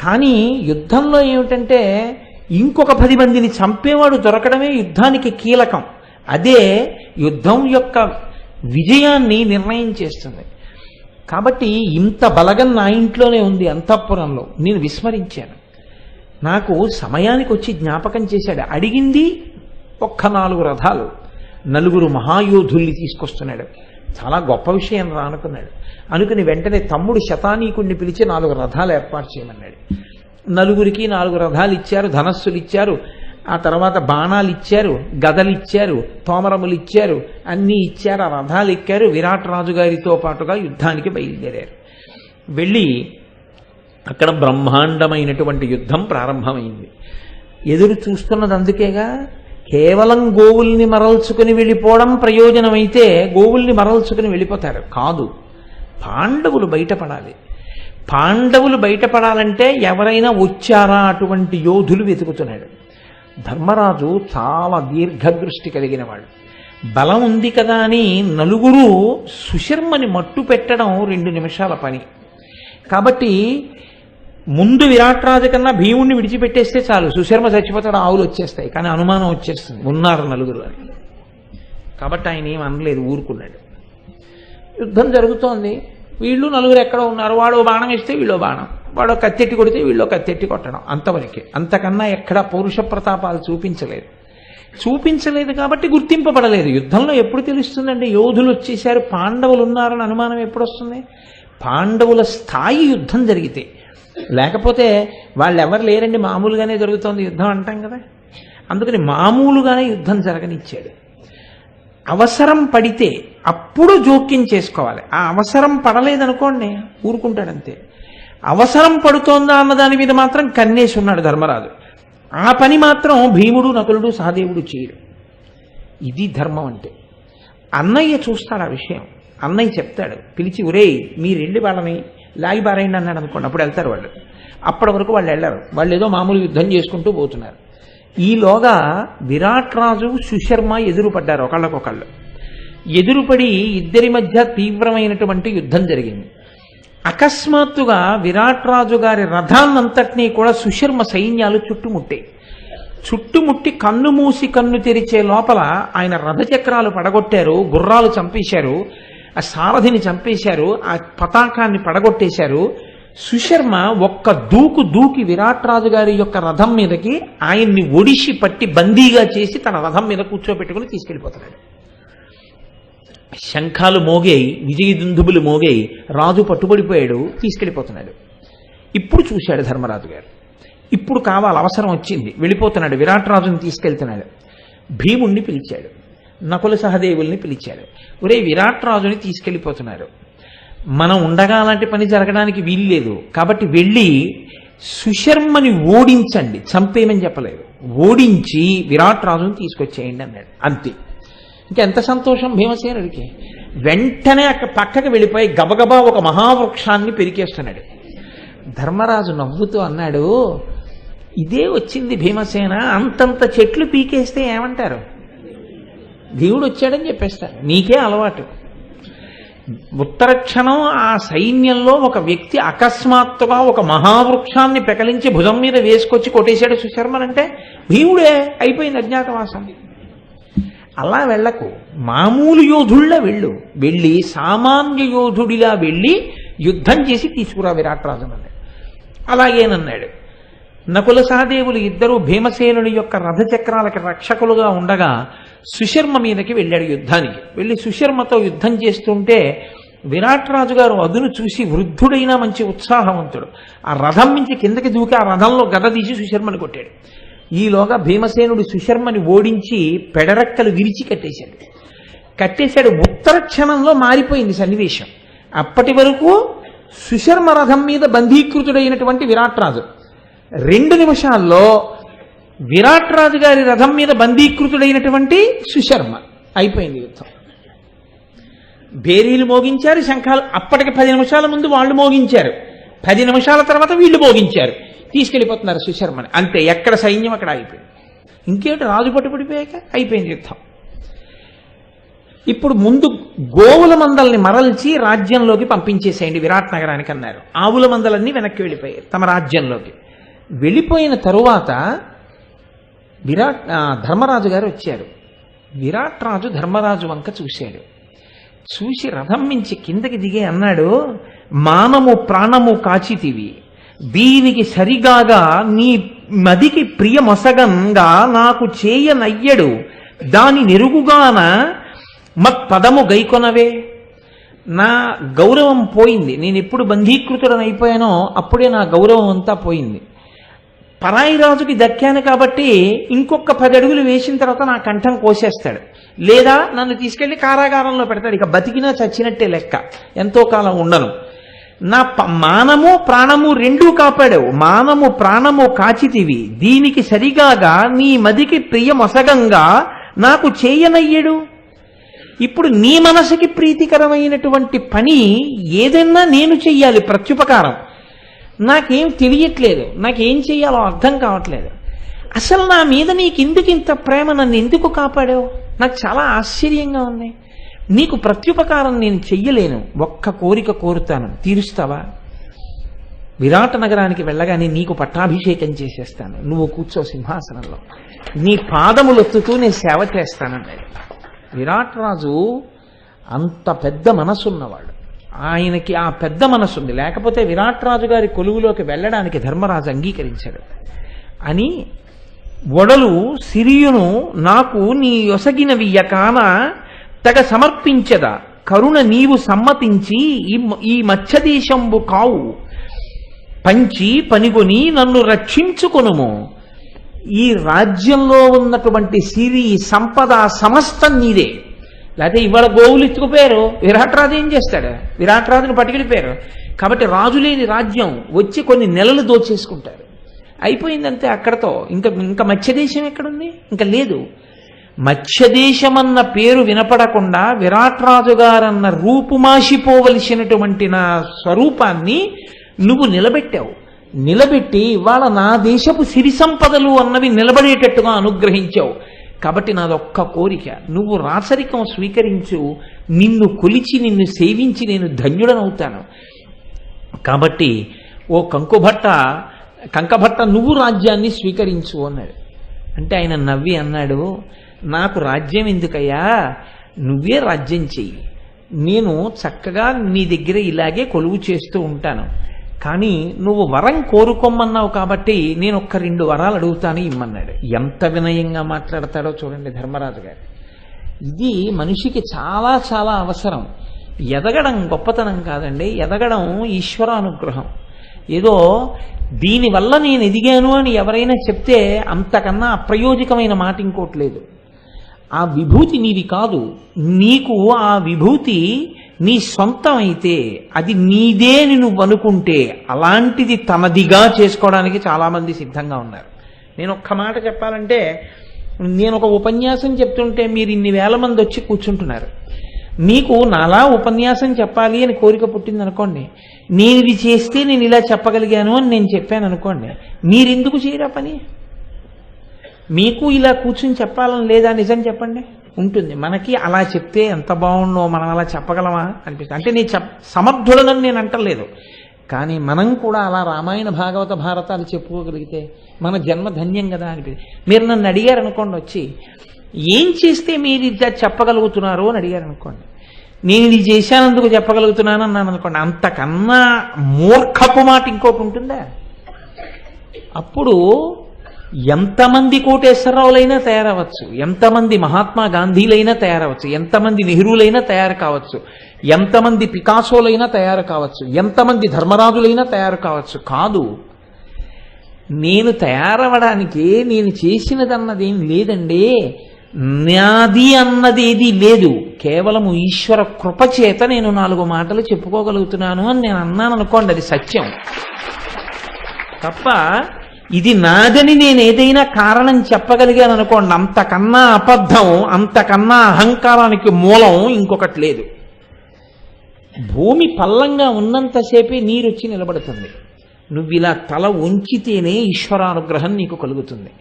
కానీ యుద్ధంలో ఏమిటంటే ఇంకొక 10 మందిని చంపేవాడు దొరకడమే యుద్ధానికి కీలకం. అదే యుద్ధం యొక్క విజయాన్ని నిర్ణయం చేస్తుంది. కాబట్టి ఇంత బలగం నా ఇంట్లోనే ఉంది, అంతఃపురంలో. నేను విస్మరించాను. నాకు సమయానికి వచ్చి జ్ఞాపకం చేశాడు. అడిగింది ఒక్క 4 రథాలు, 4 మహాయోధుల్ని తీసుకొస్తున్నాడు. చాలా గొప్ప విషయం రా అనుకున్నాడు. అనుకుని వెంటనే తమ్ముడు శతానీకుడిని పిలిచి 4 రథాలు ఏర్పాటు చేయమన్నాడు. 4కి 4 రథాలు ఇచ్చారు, ధనస్సులు ఇచ్చారు, ఆ తర్వాత బాణాలు ఇచ్చారు, గదలు ఇచ్చారు, తోమరములు ఇచ్చారు, అన్నీ ఇచ్చారు. ఆ రథాలు ఎక్కారు. విరాట్ రాజు గారితో పాటుగా యుద్ధానికి బయలుదేరారు. వెళ్ళి అక్కడ బ్రహ్మాండమైనటువంటి యుద్ధం ప్రారంభమైంది. ఎదురు చూస్తున్నది అందుకేగా. కేవలం గోవుల్ని మరల్చుకుని వెళ్ళిపోవడం ప్రయోజనమైతే గోవుల్ని మరల్చుకుని వెళ్ళిపోతారు కాదు. పాండవులు బయటపడాలి. పాండవులు బయటపడాలంటే ఎవరైనా వచ్చారా అటువంటి యోధులు వెతుకుతున్నాడు. ధర్మరాజు చాలా దీర్ఘదృష్టి కలిగిన వాడు. బలం ఉంది కదా అని 4 సుశర్మని మట్టు పెట్టడం 2 నిమిషాల పని. కాబట్టి ముందు విరాట్రాజు కన్నా భీముడిని విడిచిపెట్టేస్తే చాలు, సుశర్మ చచ్చిపోతాడు, ఆవులు వచ్చేస్తాయి. కానీ అనుమానం వచ్చేస్తుంది, ఉన్నారు 4 అని. కాబట్టి ఆయన ఏం అనలేదు, ఊరుకున్నాడు. యుద్ధం జరుగుతోంది. వీళ్ళు 4 ఎక్కడో ఉన్నారు. వాడు బాణం వేస్తే వీళ్ళో బాణం, వాడు కత్తెట్టి కొడితే వీళ్ళో కత్తెట్టి కొట్టడం, అంతవరకే. అంతకన్నా ఎక్కడా పౌరుష ప్రతాపాలు చూపించలేదు కాబట్టి గుర్తింపబడలేదు. యుద్ధంలో ఎప్పుడు తెలుస్తుందండి యోధులు వచ్చేసారు, పాండవులు ఉన్నారని అనుమానం ఎప్పుడు వస్తుంది? పాండవుల స్థాయి యుద్ధం జరిగితే. లేకపోతే వాళ్ళు ఎవరు లేరండి, మామూలుగానే జరుగుతోంది యుద్ధం అంటాం కదా. అందుకని మామూలుగానే యుద్ధం జరగనిచ్చాడు. అవసరం పడితే అప్పుడు జోక్యం చేసుకోవాలి. ఆ అవసరం పడలేదనుకోండి ఊరుకుంటాడంతే. అవసరం పడుతోందా అన్న దాని మీద మాత్రం కన్నేసి ఉన్నాడు ధర్మరాజు. ఆ పని మాత్రం భీముడు, నకులుడు, సహదేవుడు చేయడు. ఇది ధర్మం అంటే. అన్నయ్య చూస్తాడు ఆ విషయం. అన్నయ్య చెప్తాడు, పిలిచి ఒరేయ్ మీరు వెళ్ళి వాళ్ళని లాగి బారేయండి అన్నాడు అనుకోండి, అప్పుడు వెళ్తారు వాళ్ళు. అప్పటి వరకు వాళ్ళు వెళ్ళరు. వాళ్ళు ఏదో మామూలు యుద్ధం చేసుకుంటూ పోతున్నారు. ఈలోగా విరాట్ రాజు, సుశర్మ ఎదురుపడ్డారు ఒకళ్ళకొకళ్ళు. ఎదురుపడి ఇద్దరి మధ్య తీవ్రమైనటువంటి యుద్ధం జరిగింది. అకస్మాత్తుగా విరాట్ రాజు గారి రథాన్నంతటినీ కూడా సుశర్మ సైన్యాలు చుట్టుముట్టి కన్ను మూసి కన్ను తెరిచే లోపల ఆయన రథచక్రాలు పడగొట్టారు, గుర్రాలు చంపేశారు, ఆ సారథిని చంపేశారు, ఆ పతాకాన్ని పడగొట్టేశారు. సుశర్మ ఒక్క దూకి విరాట్ రాజు గారి యొక్క రథం మీదకి ఆయన్ని ఒడిసి పట్టి బందీగా చేసి తన రథం మీద కూర్చోబెట్టుకుని తీసుకెళ్ళిపోతున్నాడు. శంఖాలు మోగాయి, విజయదుందుబులు మోగాయి, రాజు పట్టుబడిపోయాడు, తీసుకెళ్ళిపోతున్నాడు. ఇప్పుడు చూశాడు ధర్మరాజు గారు. ఇప్పుడు కావాలి, అవసరం వచ్చింది, వెళ్ళిపోతున్నాడు. విరాట్ రాజుని తీసుకెళ్తున్నాడు. భీముణ్ణి పిలిచాడు, నకుల సహదేవుల్ని పిలిచాడు. ఒరే విరాట్ రాజుని తీసుకెళ్ళిపోతున్నారు, మనం ఉండగా అలాంటి పని జరగడానికి వీలు లేదు. కాబట్టి వెళ్ళి సుశర్మని ఓడించండి, చంపేయమని చెప్పలేదు, ఓడించి విరాట్ రాజుని తీసుకొచ్చేయండి అన్నాడు. అంతే. ఇంకెంత సంతోషం భీమసేనుడికి. వెంటనే అక్కడ పక్కకి వెళ్ళిపోయి గబగబా ఒక మహావృక్షాన్ని పెరికేస్తున్నాడు. ధర్మరాజు నవ్వుతూ అన్నాడు, ఇదే వచ్చింది భీమసేన, అంతంత చెట్లు పీకేస్తే ఏమంటారు? దేవుడు వచ్చాడని చెప్పేస్తారు. నీకే అలవాటు. ఉత్తర క్షణం ఆ సైన్యంలో ఒక వ్యక్తి అకస్మాత్తుగా ఒక మహావృక్షాన్ని పెకలించి భుజం మీద వేసుకొచ్చి కొట్టేశాడు సుశర్మనంటే భీముడే, అయిపోయింది అజ్ఞాతవాసం. అలా వెళ్ళకు, మామూలు యోధుల్లా వెళ్ళి సామాన్య యోధుడిలా వెళ్ళి యుద్ధం చేసి తీసుకురా విరాట్ రాజునన్నాడు. అలాగేనన్నాడు. నకుల సహదేవులు ఇద్దరూ భీమసేనుని యొక్క రథచక్రాలకి రక్షకులుగా ఉండగా సుశర్మ మీదకి వెళ్ళాడు యుద్ధానికి. వెళ్ళి సుశర్మతో యుద్ధం చేస్తుంటే విరాట్ రాజు గారు అదును చూసి వృద్ధుడైన మంచి ఉత్సాహవంతుడు ఆ రథం నుంచి కిందకి దూకి ఆ రథంలో గద తీసి సుశర్మని కొట్టాడు. ఈలోగా భీమసేనుడు సుశర్మని ఓడించి పెడరెక్కలు విరిచి కట్టేశాడు. ఉత్తర క్షణంలో మారిపోయింది సన్నివేశం. అప్పటి వరకు సుశర్మ రథం మీద బంధీకృతుడైనటువంటి విరాట్ రాజు 2 నిమిషాల్లో విరాట్ రాజు గారి రథం మీద బంధీకృతుడైనటువంటి సుశర్మ. అయిపోయింది యుద్ధం. భేరీలు మోగించారు, శంఖాలు. అప్పటికి 10 నిమిషాల ముందు వాళ్ళు మోగించారు, 10 నిమిషాల తర్వాత వీళ్ళు మోగించారు, తీసుకెళ్ళిపోతున్నారు సుశర్మని. అంతే, ఎక్కడ సైన్యం అక్కడ అయిపోయింది. ఇంకేమిటి, రాజు పట్టుబడిపోయాక అయిపోయింది యుద్ధం. ఇప్పుడు ముందు గోవుల మందల్ని మరల్చి రాజ్యంలోకి పంపించేసేయండి విరాట్ నగరానికి అన్నారు. ఆవుల మందలన్నీ వెనక్కి వెళ్ళిపోయాయి తమ రాజ్యంలోకి. వెళ్ళిపోయిన తరువాత ధర్మరాజు గారు వచ్చారు. విరాట్ రాజు ధర్మరాజు వంక చూశాడు. చూసి రథం మించి కిందకి దిగే అన్నాడు, మానము ప్రాణము కాచితివి, దీనికి సరిగాగా నీ మదికి ప్రియమొసగంగా నాకు చేయనయ్యడు, దాని నెరుగుగాన మత్పదము గైకొనవే. నా గౌరవం పోయింది. నేను ఎప్పుడు బంధీకృతుడని అయిపోయానో అప్పుడే నా గౌరవం అంతా పోయింది. పరాయి రాజుకి దక్కాను కాబట్టి ఇంకొక 10 అడుగులు వేసిన తర్వాత నా కంఠం కోసేస్తాడు, లేదా నన్ను తీసుకెళ్లి కారాగారంలో పెడతాడు. ఇక బతికినా చచ్చినట్టే లెక్క, ఎంతో కాలం ఉండను. నా మానము ప్రాణము 2 కాపాడావు. మానము ప్రాణము కాచితివి, దీనికి సరిగాగా నీ మదికి ప్రియమొసగంగా నాకు చేయనయ్యడు. ఇప్పుడు నీ మనసుకి ప్రీతికరమైనటువంటి పని ఏదైనా నేను చెయ్యాలి, ప్రత్యుపకారం. నాకేం తెలియట్లేదు, నాకేం చెయ్యాలో అర్థం కావట్లేదు. అసలు నా మీద నీకెందుకు ఇంత ప్రేమ, నన్ను ఎందుకు కాపాడావు? నాకు చాలా ఆశ్చర్యంగా ఉంది. నీకు ప్రత్యుపకారం నేను చెయ్యలేను, ఒక్క కోరిక కోరుతాను, తీరుస్తావా? విరాట నగరానికి వెళ్ళగానే నీకు పట్టాభిషేకం చేసేస్తాను, నువ్వు కూర్చో సింహాసనంలో, నీ పాదములొత్తుతూ నేను సేవ చేస్తానన్నాడు. విరాట్ రాజు అంత పెద్ద మనసున్నవాడు, ఆయనకి ఆ పెద్ద మనసుంది. లేకపోతే విరాట్ రాజు గారి కొలువులోకి వెళ్ళడానికి ధర్మరాజు అంగీకరించాడు. అని ఒడలు సిరియును నాకు నీ యొసగినవి యకాన తెగ సమర్పించదా, కరుణ నీవు సమ్మతించి ఈ మత్స్యదేశంబు కావు, పంచి పనిగొని నన్ను రక్షించుకొనుము. ఈ రాజ్యంలో ఉన్నటువంటి సిరి సంపద సమస్తం నీదే. లేకపోతే ఇవాళ గోవులు ఎత్తుకుపోయారు, విరాట్ రాజు ఏం చేస్తాడు? విరాట్ రాజును పట్టుకెళ్ళిపోయారు. కాబట్టి రాజు లేని రాజ్యం వచ్చి కొన్ని నెలలు దోచేసుకుంటారు. అయిపోయిందంతే అక్కడతో. ఇంకా మత్స్యదేశం ఎక్కడుంది? ఇంకా లేదు. మత్స్యదేశమన్న పేరు వినపడకుండా విరాట్ రాజు గారన్న రూపుమాసిపోవలసినటువంటి నా స్వరూపాన్ని నువ్వు నిలబెట్టావు. నిలబెట్టి ఇవాళ నా దేశపు సిరి సంపదలు అన్నవి నిలబడేటట్టుగా అనుగ్రహించావు. కాబట్టి నాదొక్క కోరిక, నువ్వు రాచరికం స్వీకరించు, నిన్ను కొలిచి నిన్ను సేవించి నేను ధన్యుడనవుతాను. కాబట్టి ఓ కంకభట్ట నువ్వు రాజ్యాన్ని స్వీకరించు అన్నాడు. అంటే ఆయన నవ్వి అన్నాడు, నాకు రాజ్యం ఎందుకయ్యా, నువ్వే రాజ్యం చెయ్యి, నేను చక్కగా నీ దగ్గర ఇలాగే కొలువు చేస్తూ ఉంటాను. కానీ నువ్వు వరం కోరుకోమన్నావు కాబట్టి నేను ఒక్క 2 వరాలు అడుగుతాను ఇమ్మన్నాడు. ఎంత వినయంగా మాట్లాడతాడో చూడండి ధర్మరాజు గారు. ఇది మనిషికి చాలా చాలా అవసరం. ఎదగడం గొప్పతనం కాదండి, ఎదగడం ఈశ్వరానుగ్రహం. ఏదో దీనివల్ల నేను ఎదిగాను అని ఎవరైనా చెప్తే అంతకన్నా అప్రయోజకమైన మాట ఇంకోటి లేదు. ఆ విభూతి నీది కాదు, నీకు ఆ విభూతి నీ సొంతం అయితే, అది నీదే అని నువ్వు అనుకుంటే అలాంటిది తనదిగా చేసుకోవడానికి చాలామంది సిద్ధంగా ఉన్నారు. నేను ఒక్క మాట చెప్పాలంటే, నేను ఒక ఉపన్యాసం చెప్తుంటే మీరు ఇన్ని వేల మంది వచ్చి కూర్చుంటున్నారు. మీకు నాలా ఉపన్యాసం చెప్పాలి అని కోరిక పుట్టింది అనుకోండి, నేను ఇది చేస్తే నేను ఇలా చెప్పగలిగాను అని నేను చెప్పాను అనుకోండి, మీరెందుకు చేయరా పని? మీకు ఇలా కూర్చుని చెప్పాలని లేదా? నిజం చెప్పండి. ఉంటుంది. మనకి అలా చెప్తే ఎంత బాగుండో, మనం అలా చెప్పగలమా అనిపిస్తుంది. అంటే నేను సమర్థుడనని నేను అంటలేదు, కానీ మనం కూడా అలా రామాయణ భాగవత భారతాలు చెప్పుకోగలిగితే మన జన్మ ధన్యం కదా అనిపిస్తుంది. మీరు నన్ను అడిగారు అనుకోండి, వచ్చి ఏం చేస్తే మీరు ఇది చెప్పగలుగుతున్నారు అని అడిగారు అనుకోండి, నేను ఇది చేశానందుకు చెప్పగలుగుతున్నాను అన్నాను అనుకోండి, అంతకన్నా మూర్ఖపు మాట ఇంకోటి ఉంటుందా? అప్పుడు ఎంతమంది కోటేశ్వరరావులైనా తయారవచ్చు, ఎంతమంది మహాత్మా గాంధీలైనా తయారవచ్చు, ఎంతమంది నెహ్రూలైనా తయారు కావచ్చు, ఎంతమంది పికాసోలైనా తయారు కావచ్చు, ఎంతమంది ధర్మరాజులైనా తయారు కావచ్చు. కాదు, నేను తయారవడానికి నేను చేసినదన్నదేం లేదండి. నాది అన్నది ఏది లేదు, కేవలము ఈశ్వర కృప చేత నేను 4 మాటలు చెప్పుకోగలుగుతున్నాను అని నేను అన్నాను అనుకోండి, అది సత్యం తప్ప ఇది నాదని నేను ఏదైనా కారణం చెప్పగలిగాను అనుకోండి, అంతకన్నా అబద్ధం, అంతకన్నా అహంకారానికి మూలం ఇంకొకటి లేదు. భూమి పల్లంగా ఉన్నంతసేపే నీరు వచ్చి నిలబడుతుంది. నువ్వు ఇలా తల ఉంచితేనే ఈశ్వరానుగ్రహం నీకు కలుగుతుంది.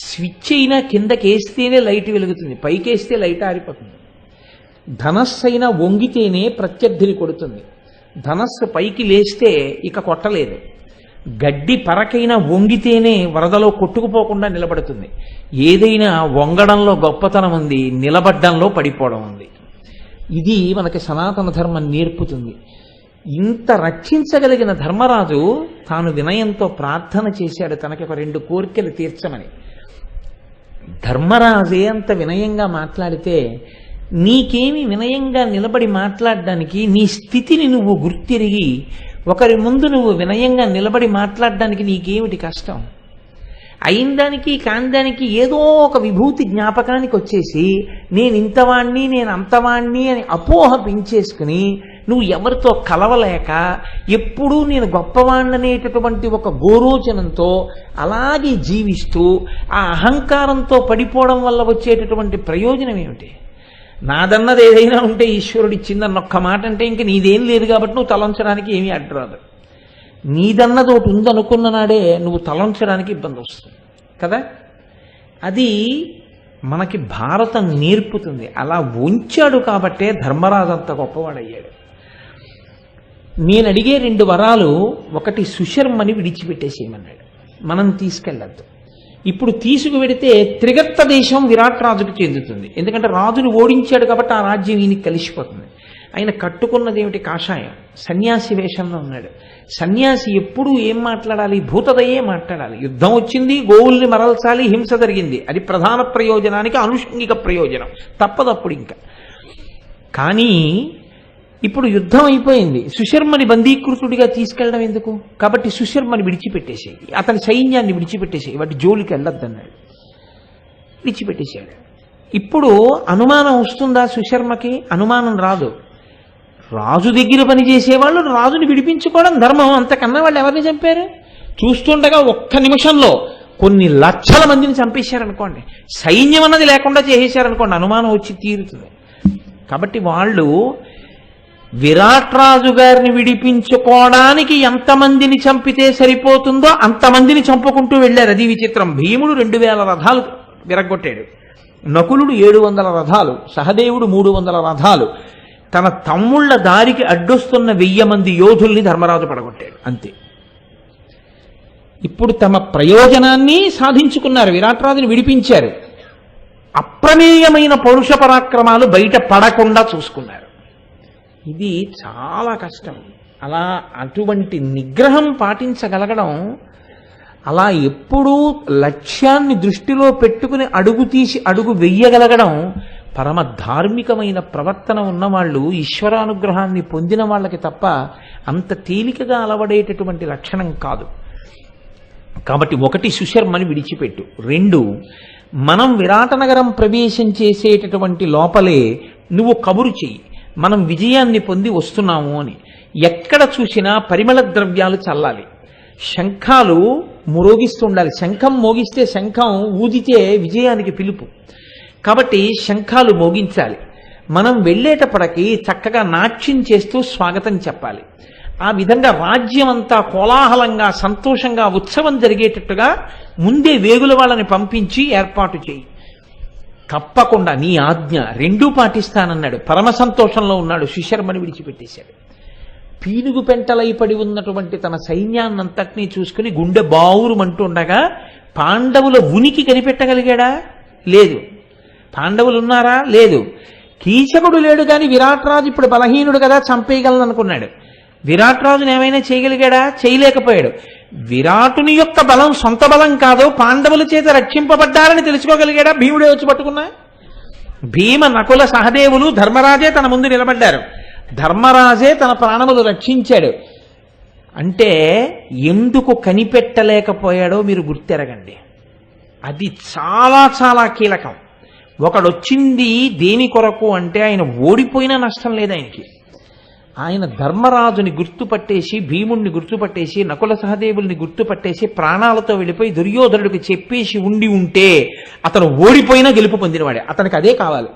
స్విచ్ అయినా కిందకేస్తేనే లైట్ వెలుగుతుంది, పైకేస్తే లైట్ ఆరిపోతుంది. ధనస్సు అయినా వంగితేనే ప్రత్యర్థిని కొడుతుంది, ధనస్సు పైకి లేస్తే ఇక కొట్టలేదు. గడ్డి పరకైనా వంగితేనే వరదలో కొట్టుకుపోకుండా నిలబడుతుంది. ఏదైనా వంగడంలో గొప్పతనం ఉంది, నిలబడ్డంలో పడిపోవడం ఉంది. ఇది మనకి సనాతన ధర్మం నేర్పుతుంది. ఇంత రక్షించగలిగిన ధర్మరాజు తాను వినయంతో ప్రార్థన చేశాడు తనకి ఒక 2 కోరికలు తీర్చమని. ధర్మరాజే అంత వినయంగా మాట్లాడితే నీకేమి వినయంగా నిలబడి మాట్లాడడానికి, నీ స్థితిని నువ్వు గుర్తిరిగి ఒకరి ముందు నువ్వు వినయంగా నిలబడి మాట్లాడడానికి నీకేమిటి కష్టం? అయిందానికి కాందానికి ఏదో ఒక విభూతి జ్ఞాపకానికి వచ్చేసి నేను ఇంతవాణ్ణి నేను అంతవాణ్ణి అని అపోహ పెంచేసుకుని నువ్వు ఎవరితో కలవలేక ఎప్పుడూ నేను గొప్పవాణ్ణనేటటువంటి ఒక గోరోచనంతో అలాగే జీవిస్తూ ఆ అహంకారంతో పడిపోవడం వల్ల వచ్చేటటువంటి ప్రయోజనం ఏమిటి? నాదన్నది ఏదైనా ఉంటే ఈశ్వరుడు ఇచ్చిందన్న ఒక్క మాట అంటే ఇంక నీదేం లేదు కాబట్టి నువ్వు తలంచడానికి ఏమీ అడ్డురాదు. నీదన్నది ఒకటి ఉందనుకున్న నాడే నువ్వు తలంచడానికి ఇబ్బంది వస్తుంది కదా. అది మనకి భారతం నేర్పుతుంది. అలా ఉంచాడు కాబట్టే ధర్మరాజు అంత గొప్పవాడయ్యాడు. నేను అడిగే 2 వరాలు, ఒకటి సుశర్మని విడిచిపెట్టేసేయమన్నాడు, మనం తీసుకెళ్ళద్దు. ఇప్పుడు తీసుకువెడితే త్రిగర్త దేశం విరాట్ రాజుకు చెందుతుంది. ఎందుకంటే రాజుని ఓడించాడు కాబట్టి ఆ రాజ్యం ఈయనకి కలిసిపోతుంది. ఆయన కట్టుకున్నది ఏమిటి? కాషాయం, సన్యాసి వేషంలో ఉన్నాడు. సన్యాసి ఎప్పుడూ ఏం మాట్లాడాలి? భూతదయే మాట్లాడాలి. యుద్ధం వచ్చింది, గోవుల్ని మరల్చాలి, హింస జరిగింది, అది ప్రధాన ప్రయోజనానికి అనుషంగిక ప్రయోజనం, తప్పదప్పుడు ఇంకా. కానీ ఇప్పుడు యుద్ధం అయిపోయింది, సుశర్మని బందీకృతుడిగా తీసుకెళ్ళడం ఎందుకు? కాబట్టి సుశర్మని విడిచిపెట్టేసేయి, అతని సైన్యాన్ని విడిచిపెట్టేసేయి, వాటి జోలికి వెళ్ళొద్దన్నాడు. విడిచిపెట్టేశాడు. ఇప్పుడు అనుమానం వస్తుందా సుశర్మకి? అనుమానం రాదు. రాజు దగ్గర పనిచేసేవాళ్ళు రాజుని విడిపించుకోవడం ధర్మం, అంతకన్నా వాళ్ళు ఎవరిని చంపారు? చూస్తుండగా ఒక్క నిమిషంలో కొన్ని లక్షల మందిని చంపేశారనుకోండి, సైన్యం అన్నది లేకుండా చేసేశారనుకోండి, అనుమానం వచ్చి తీరుతుంది. కాబట్టి వాళ్ళు విరాట్ రాజు గారిని విడిపించుకోవడానికి ఎంతమందిని చంపితే సరిపోతుందో అంతమందిని చంపుకుంటూ వెళ్ళారు. అది విచిత్రం. భీముడు 2000 రథాలు విరగొట్టాడు, నకులుడు 700 రథాలు, సహదేవుడు 300 రథాలు, తన తమ్ముళ్ల దారికి అడ్డొస్తున్న 1000 మంది యోధుల్ని ధర్మరాజు పడగొట్టాడు. అంతే. ఇప్పుడు తమ ప్రయోజనాన్ని సాధించుకున్నారు, విరాట్ రాజుని విడిపించారు. అప్రమేయమైన పౌరుష పరాక్రమాలు బయట పడకుండా చూసుకున్నారు. ఇది చాలా కష్టం. అలా అటువంటి నిగ్రహం పాటించగలగడం, అలా ఎప్పుడూ లక్ష్యాన్ని దృష్టిలో పెట్టుకుని అడుగు తీసి అడుగు వెయ్యగలగడం పరమ ధార్మికమైన ప్రవర్తన ఉన్నవాళ్ళు, ఈశ్వరానుగ్రహాన్ని పొందిన వాళ్ళకి తప్ప అంత తేలికగా అలవడేటటువంటి లక్షణం కాదు. కాబట్టి 1 సుశర్మని విడిచిపెట్టు. 2 మనం విరాటనగరం ప్రవేశం చేసేటటువంటి లోపలే నువ్వు కబురు చెయ్యి, మనం విజయాన్ని పొంది వస్తున్నాము అని. ఎక్కడ చూసినా పరిమళ ద్రవ్యాలు చల్లాలి, శంఖాలు మ్రోగిస్తుండాలి. శంఖం మోగిస్తే, శంఖం ఊదితే విజయానికి పిలుపు. కాబట్టి శంఖాలు మోగించాలి. మనం వెళ్ళేటప్పటికి చక్కగా నాట్యం చేస్తూ స్వాగతం చెప్పాలి. ఆ విధంగా రాజ్యం అంతా కోలాహలంగా సంతోషంగా ఉత్సవం జరిగేటట్టుగా ముందే వేగుల వాళ్ళని పంపించి ఏర్పాటు చేయి. తప్పకుండా నీ ఆజ్ఞ 2 పాటిస్తానన్నాడు. పరమ సంతోషంలో ఉన్నాడు. సుశర్మని విడిచిపెట్టేశాడు. పీనుగు పెంటలై పడి ఉన్నటువంటి తన సైన్యాన్నంతటినీ చూసుకుని గుండె బావురుమంటుండగా పాండవుల ఉనికి కనిపెట్టగలిగాడా? లేదు. పాండవులు ఉన్నారా? లేదు. కీచకుడు లేడు కానీ విరాట్ రాజు ఇప్పుడు బలహీనుడు కదా, చంపేయగలను అనుకున్నాడు. విరాట్ రాజుని ఏమైనా చేయగలిగాడా? చేయలేకపోయాడు. విరాటుని యొక్క బలం సొంత బలం కాదు, పాండవుల చేత రక్షింపబడ్డారని తెలుసుకోగలిగాడా? భీముడే వచ్చి పట్టుకున్నా. భీమ, నకుల, సహదేవులు, ధర్మరాజే తన ముందు నిలబడ్డారు. ధర్మరాజే తన ప్రాణములు రక్షించాడు. అంటే ఎందుకు కనిపెట్టలేకపోయాడో మీరు గుర్తెరగండి. అది చాలా చాలా కీలకం. ఒకడొచ్చింది దేని కొరకు అంటే ఆయన ఓడిపోయినా నష్టం లేదు ఆయనకి. ఆయన ధర్మరాజుని గుర్తుపట్టేసి, భీముణ్ణి గుర్తుపట్టేసి, నకుల సహదేవుల్ని గుర్తుపట్టేసి ప్రాణాలతో వెళ్ళిపోయి దుర్యోధనుడికి చెప్పేసి ఉంటే అతను ఓడిపోయినా గెలుపు పొందినవాడే. అతనికి అదే కావాలి.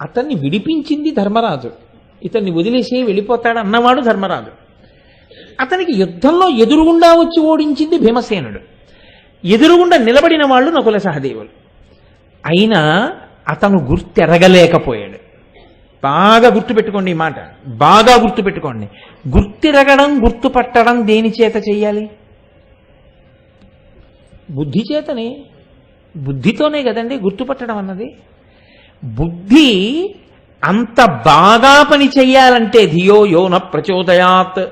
అతన్ని విడిపించింది ధర్మరాజు. ఇతన్ని వదిలేసి వెళ్ళిపోతాడు అన్నవాడు ధర్మరాజు. అతనికి యుద్ధంలో ఎదురుగుండా వచ్చి ఓడించింది భీమసేనుడు. ఎదురుగుండా నిలబడిన వాళ్ళు నకుల సహదేవులు. అయినా అతను గుర్తెరగలేకపోయాడు. బాగా గుర్తుపెట్టుకోండి ఈ మాట, బాగా గుర్తుపెట్టుకోండి. గుర్తిరగడం, గుర్తుపట్టడం దేని చేత చెయ్యాలి? బుద్ధి చేతనే. బుద్ధితోనే కదండి గుర్తుపట్టడం అన్నది. బుద్ధి అంత బాగా పని చెయ్యాలంటే ధియో యోన ప్రచోదయాత్,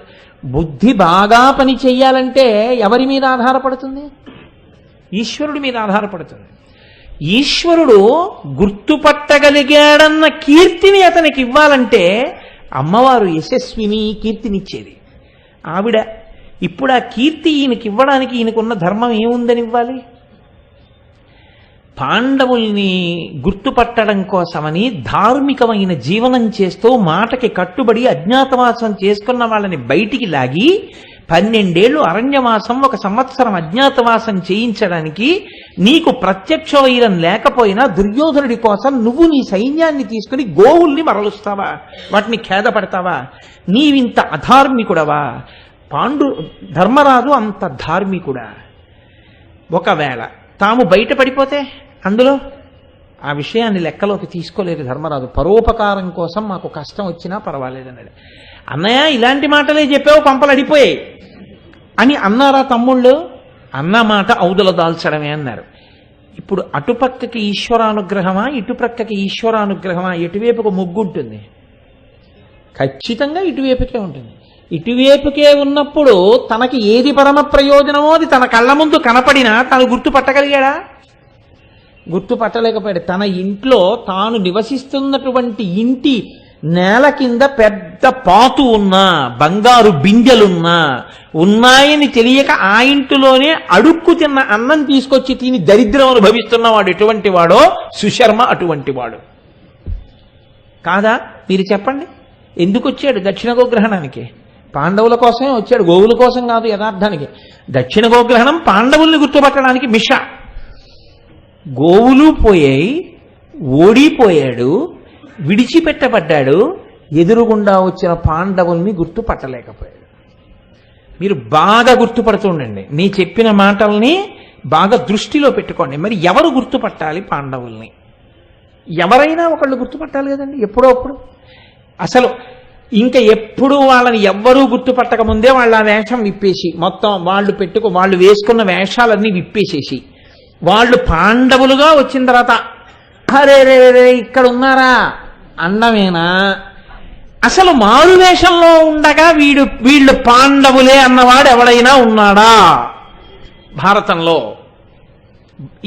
బుద్ధి బాగా పని చెయ్యాలంటే ఎవరి మీద ఆధారపడుతుంది? ఈశ్వరుడి మీద ఆధారపడుతుంది. ఈశ్వరుడు గుర్తుపట్టగలిగాడన్న కీర్తిని అతనికి ఇవ్వాలంటే అమ్మవారు యశస్విని కీర్తినిచ్చేది ఆవిడ. ఇప్పుడు ఆ కీర్తి ఈయనకి ఇవ్వడానికి ఈయనకున్న ధర్మం ఏముందని ఇవ్వాలి? పాండవుల్ని గుర్తుపట్టడం కోసమని ధార్మికమైన జీవనం చేస్తూ మాటకి కట్టుబడి అజ్ఞాతవాసం చేసుకున్న వాళ్ళని బయటికి లాగి 12 ఏళ్ళు అరణ్యవాసం, 1 సంవత్సరం అజ్ఞాతవాసం చేయించడానికి నీకు ప్రత్యక్ష వైరం లేకపోయినా దుర్యోధనుడి కోసం నువ్వు నీ సైన్యాన్ని తీసుకుని గోవుల్ని మరలుస్తావా? వాటిని ఖేదపడతావా? నీవింత అధార్మికుడవా? ధర్మరాజు అంత ధార్మికుడా? ఒకవేళ తాము బయటపడిపోతే అందులో ఆ విషయాన్ని లెక్కలోకి తీసుకోలేదు ధర్మరాజు. పరోపకారం కోసం మాకు కష్టం వచ్చినా పర్వాలేదన్నాడు. అన్నయ్య ఇలాంటి మాటలే చెప్పావు, పంపలు అడిపోయాయి అని అన్నారా తమ్ముళ్ళు? అన్న మాట ఔదుల దాల్చడమే అన్నారు. ఇప్పుడు అటుపక్కకి ఈశ్వరానుగ్రహమా, ఇటుపక్కకి ఈశ్వరానుగ్రహమా? ఎటువైపుకు మొగ్గు ఉంటుంది? ఖచ్చితంగా ఇటువైపుకే ఉంటుంది. ఇటువైపుకే ఉన్నప్పుడు తనకి ఏది పరమ ప్రయోజనమో అది తన కళ్ళ ముందు కనపడినా తను గుర్తుపట్టగలిగాడా? గుర్తుపట్టలేకపోయాడు. తన ఇంట్లో తాను నివసిస్తున్నటువంటి ఇంటి నేల కింద పెద్ద పాతు ఉన్నా, బంగారు బిందెలున్నా ఉన్నాయని తెలియక ఆ ఇంటిలోనే అడుక్కు తిన్న అన్నం తీసుకొచ్చి తిని దరిద్రం అనుభవిస్తున్నవాడు ఎటువంటి వాడో సుశర్మ అటువంటి వాడు కాదా? మీరు చెప్పండి. ఎందుకు వచ్చాడు దక్షిణ గోగ్రహణానికి? పాండవుల కోసమే వచ్చాడు, గోవుల కోసం కాదు. యథార్థానికి దక్షిణ గోగ్రహణం పాండవుల్ని గుర్తుపట్టడానికి మిష. గోవులు పోయాయి, ఓడిపోయాడు, విడిచిపెట్టబడ్డాడు, ఎదురుగుండా వచ్చిన పాండవుల్ని గుర్తుపట్టలేకపోయాడు. మీరు బాగా గుర్తుపడుతుండండి. నీ చెప్పిన మాటల్ని బాగా దృష్టిలో పెట్టుకోండి. మరి ఎవరు గుర్తుపట్టాలి పాండవుల్ని? ఎవరైనా ఒకళ్ళు గుర్తుపట్టాలి కదండి ఎప్పుడో అప్పుడు. అసలు ఇంకా ఎప్పుడు వాళ్ళని ఎవ్వరూ గుర్తుపట్టక ముందే వాళ్ళ ఆ వేషం విప్పేసి, మొత్తం వాళ్ళు వేసుకున్న వేషాలన్నీ విప్పేసేసి, వాళ్ళు పాండవులుగా వచ్చిన తర్వాత అరే రే రే ఇక్కడ ఉన్నారా అన్నమేనా? అసలు మారు వేషంలో ఉండగా వీళ్ళు పాండవులే అన్నవాడు ఎవడైనా ఉన్నాడా భారతంలో?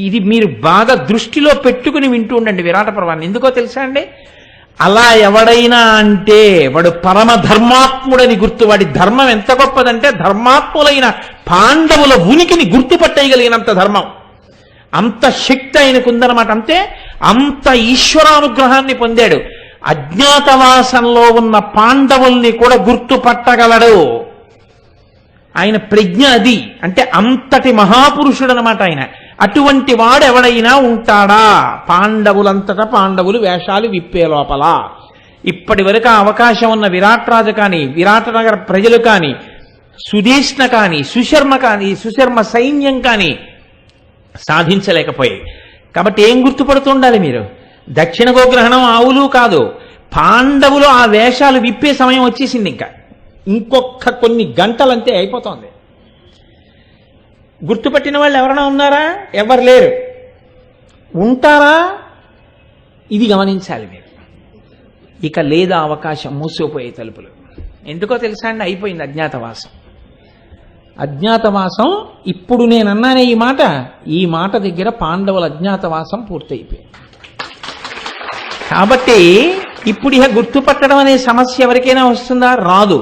ఇది మీరు బాగా దృష్టిలో పెట్టుకుని వింటూ ఉండండి విరాట పర్వాన్ని. ఎందుకో తెలుసా అండి? అలా ఎవడైనా అంటే వాడు పరమ ధర్మాత్ముడని గుర్తు. వాడి ధర్మం ఎంత గొప్పదంటే ధర్మాత్ములైన పాండవుల ఉనికిని గుర్తుపట్టేయగలిగినంత ధర్మం, అంత శక్తి ఆయనకు ఉందన్నమాట. అంతే, అంత ఈశ్వరానుగ్రహాన్ని పొందాడు. అజ్ఞాతవాసంలో ఉన్న పాండవుల్ని కూడా గుర్తుపట్టగలడు. ఆయన ప్రజ్ఞ అది. అంటే అంతటి మహాపురుషుడు అనమాట ఆయన. అటువంటి వాడు ఎవడైనా ఉంటాడా? పాండవులంతటా పాండవులు వేషాలు విప్పే లోపల ఇప్పటి వరకు అవకాశం ఉన్న విరాట్రాజు కానీ, విరాటనగర ప్రజలు కానీ, సుదేష్ణ కానీ, సుశర్మ సైన్యం కానీ సాధించలేకపోయాయి. కాబట్టి ఏం గుర్తుపడుతుండాలి మీరు? దక్షిణ గోగ్రహణం ఆవులు కాదు, పాండవులు ఆ వేషాలు విప్పే సమయం వచ్చేసింది. ఇంకొక కొన్ని గంటలంతే అయిపోతుంది. గుర్తుపట్టిన వాళ్ళు ఎవరైనా ఉన్నారా? ఎవరు లేరు. ఉంటారా? ఇది గమనించాలి మీరు. ఇక లేదా అవకాశం, మూసిపోయే తలుపులు. ఎందుకో తెలుసా అండి? అయిపోయింది అజ్ఞాతవాసం. అజ్ఞాతవాసం ఇప్పుడు నేనన్నానే ఈ మాట దగ్గర పాండవుల అజ్ఞాతవాసం పూర్తయిపోయింది. కాబట్టి ఇప్పుడు ఇక గుర్తుపట్టడం అనే సమస్య ఎవరికైనా వస్తుందా? రాదు.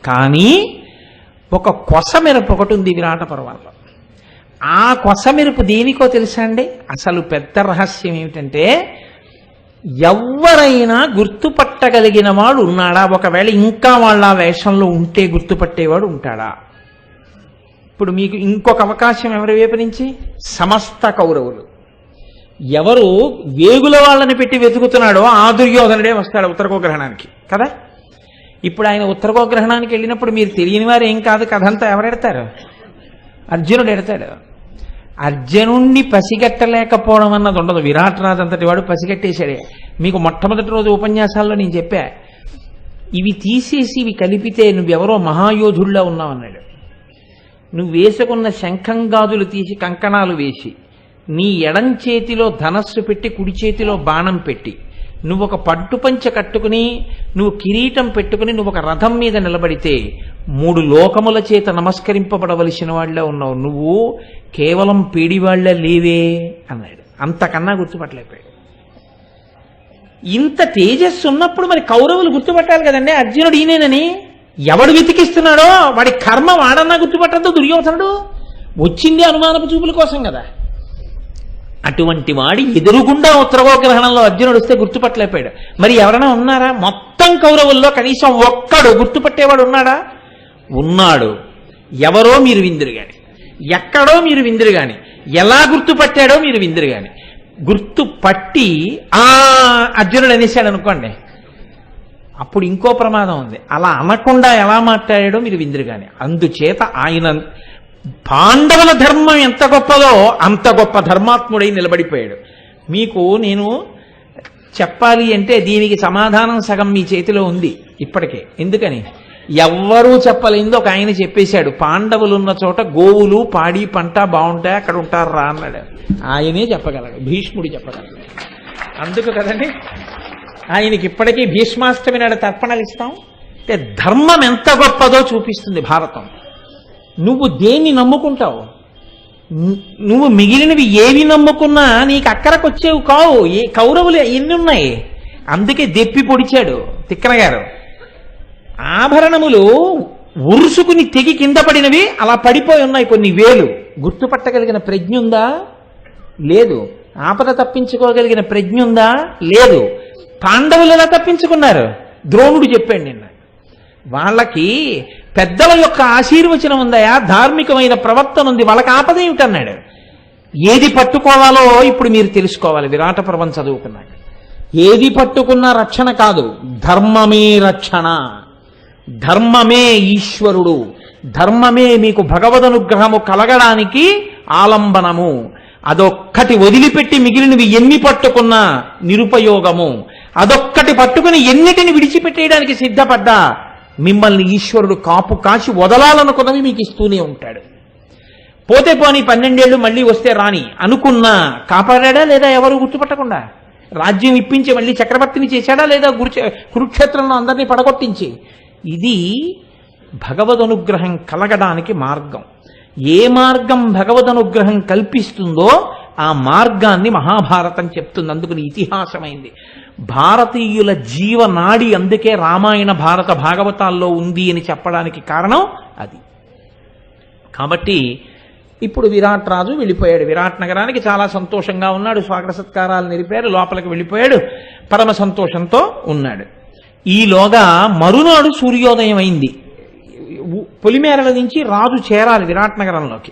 కానీ ఒక కొసమెరుపు ఒకటి ఉంది విరాట పర్వంలో. ఆ కొసమెరుపు దేనికో తెలుసా అండి? అసలు పెద్ద రహస్యం ఏమిటంటే, ఎవరైనా గుర్తుపట్టగలిగిన వాడు ఉన్నాడా? ఒకవేళ ఇంకా వాళ్ళ వేషంలో ఉంటే గుర్తుపట్టేవాడు ఉంటాడా? ఇప్పుడు మీకు ఇంకొక అవకాశం ఎవరి వైపు నుంచి? సమస్త కౌరవులు. ఎవరు వేగుల వాళ్ళని పెట్టి వెతుకుతున్నాడో ఆ దుర్యోధనుడే వస్తాడు ఉత్తరగోగ్రహణానికి కదా. ఇప్పుడు ఆయన ఉత్తరగోగ్రహణానికి వెళ్ళినప్పుడు మీరు తెలియని వారు ఏం కాదు, కథంతా ఎవరెడతారు? అర్జునుడు ఎడతాడు. అర్జునుణ్ణి పసిగట్టలేకపోవడం అన్నది ఉండదు. విరాట్ రాజు అంతటి వాడు పసిగట్టేశాడే. మీకు మొట్టమొదటి రోజు ఉపన్యాసాల్లో నేను చెప్పా, ఇవి తీసేసి ఇవి కలిపితే నువ్వెవరో మహాయోధుల్లా ఉన్నావు అన్నాడు. నువ్వు వేసుకున్న శంఖం గాజులు తీసి కంకణాలు వేసి, నీ ఎడం చేతిలో ధనస్సు పెట్టి కుడి చేతిలో బాణం పెట్టి, నువ్వు ఒక పట్టుపంచ కట్టుకుని, నువ్వు కిరీటం పెట్టుకుని, నువ్వు ఒక రథం మీద నిలబడితే 3 లోకముల చేత నమస్కరింపబడవలసిన వాళ్ళ ఉన్నావు. నువ్వు కేవలం పేడివాళ్ల లేవే అన్నాడు. అంతకన్నా గుర్తుపట్టలేకపోయాడు. ఇంత తేజస్సు ఉన్నప్పుడు మరి కౌరవులు గుర్తుపట్టాలి కదండి అర్జునుడు ఈయనేనని. ఎవడు వెతికిస్తున్నాడో వాడి కర్మ వాడన్నా గుర్తుపట్టద్దు దుర్యోధనుడు. వచ్చింది అనుమానపు చూపుల కోసం కదా. అటువంటి వాడి ఎదురుగుండా ఉత్తరగోగ్రహణంలో అర్జునుడు వస్తే గుర్తుపట్టలేకపోయాడు. మరి ఎవరైనా ఉన్నారా? మొత్తం కౌరవుల్లో కనీసం ఒక్కడు గుర్తుపట్టేవాడు ఉన్నాడా? ఉన్నాడు. ఎవరో మీరు విందురు గాని, ఎక్కడో మీరు విందురు గాని, ఎలా గుర్తుపట్టాడో మీరు విందురు గాని. గుర్తుపట్టి అర్జునుడు అనేశాడు అనుకోండి, అప్పుడు ఇంకో ప్రమాదం ఉంది. అలా అనకుండా ఎలా మాట్లాడాడో మీరు విందురు గాని. అందుచేత ఆయన పాండవుల ధర్మం ఎంత గొప్పదో అంత గొప్ప ధర్మాత్ముడై నిలబడిపోయాడు. మీకు నేను చెప్పాలి అంటే దీనికి సమాధానం సగం మీ చేతిలో ఉంది ఇప్పటికే. ఎందుకని? ఎవ్వరూ చెప్పలేంది ఒక ఆయన చెప్పేశాడు, పాండవులు ఉన్న చోట గోవులు పాడి పంట బాగుంటాయి, అక్కడ ఉంటారు రా అన్నాడు. ఆయనే చెప్పగలడు, భీష్ముడు చెప్పగలడు. అందుకు కదండి ఆయనకి ఇప్పటికీ భీష్మాష్టమి నాడు తర్పణలు ఇస్తాం. అంటే ధర్మం ఎంత గొప్పదో చూపిస్తుంది భారతం. నువ్వు దేన్ని నమ్ముకుంటావు? నువ్వు మిగిలినవి ఏవి నమ్ముకున్నా నీకు అక్కడికొచ్చేవి కావు. కౌరవులు ఎన్ని ఉన్నాయి? అందుకే దెప్పి పొడిచాడు తిక్కన గారు. ఆభరణములు ఉరుసుకుని తెగి కింద పడినవి అలా పడిపోయి ఉన్నాయి కొన్ని వేలు. గుర్తుపట్టగలిగిన ప్రజ్ఞ ఉందా? లేదు. ఆపద తప్పించుకోగలిగిన ప్రజ్ఞ ఉందా? లేదు. పాండవులు ఎలా తప్పించుకున్నారు? ద్రోణుడు చెప్పాడు నిన్న. వాళ్ళకి పెద్దల యొక్క ఆశీర్వచనం ఉందయా, ధార్మికమైన ప్రవర్తన ఉంది, వాళ్ళకి ఆపద ఏమిటన్నాడు. ఏది పట్టుకోవాలో ఇప్పుడు మీరు తెలుసుకోవాలి. విరాట పర్వం చదువుకున్నాక ఏది పట్టుకున్నా రక్షణ కాదు, ధర్మమే రక్షణ. ధర్మమే ఈశ్వరుడు. ధర్మమే మీకు భగవదనుగ్రహము కలగడానికి ఆలంబనము. అదొక్కటి వదిలిపెట్టి మిగిలినవి ఎన్ని పట్టుకున్నా నిరుపయోగము. అదొక్కటి పట్టుకుని ఎన్నిటిని విడిచిపెట్టేయడానికి సిద్ధపడ్డా మిమ్మల్ని ఈశ్వరుడు కాపు కాచి వదలాలనుకున్నవి మీకు ఇస్తూనే ఉంటాడు. పోతే పోని 12 ఏళ్ళు మళ్ళీ వస్తే రాని అనుకున్నా కాపాడా లేదా? ఎవరు గుర్తుపట్టకుండా రాజ్యం ఇప్పించి మళ్ళీ చక్రవర్తిని చేశాడా లేదా? కురుక్షేత్రంలో అందరినీ పడగొట్టించి. ఇది భగవదనుగ్రహం కలగడానికి మార్గం. ఏ మార్గం భగవదనుగ్రహం కల్పిస్తుందో ఆ మార్గాన్ని మహాభారతం చెప్తుంది. అందుకని ఇతిహాసమైంది. భారతీయుల జీవనాడి అందుకే రామాయణ భారత భాగవతాల్లో ఉంది అని చెప్పడానికి కారణం అది. కాబట్టి ఇప్పుడు విరాట్ రాజు వెళ్ళిపోయాడు విరాట్ నగరానికి. చాలా సంతోషంగా ఉన్నాడు. స్వాగత సత్కారాలు నిలిపారు. లోపలికి వెళ్ళిపోయాడు. పరమ సంతోషంతో ఉన్నాడు. ఈలోగా మరునాడు సూర్యోదయం అయింది. పొలిమేరల నుంచి రాజు చేరాలి విరాట్ నగరంలోకి.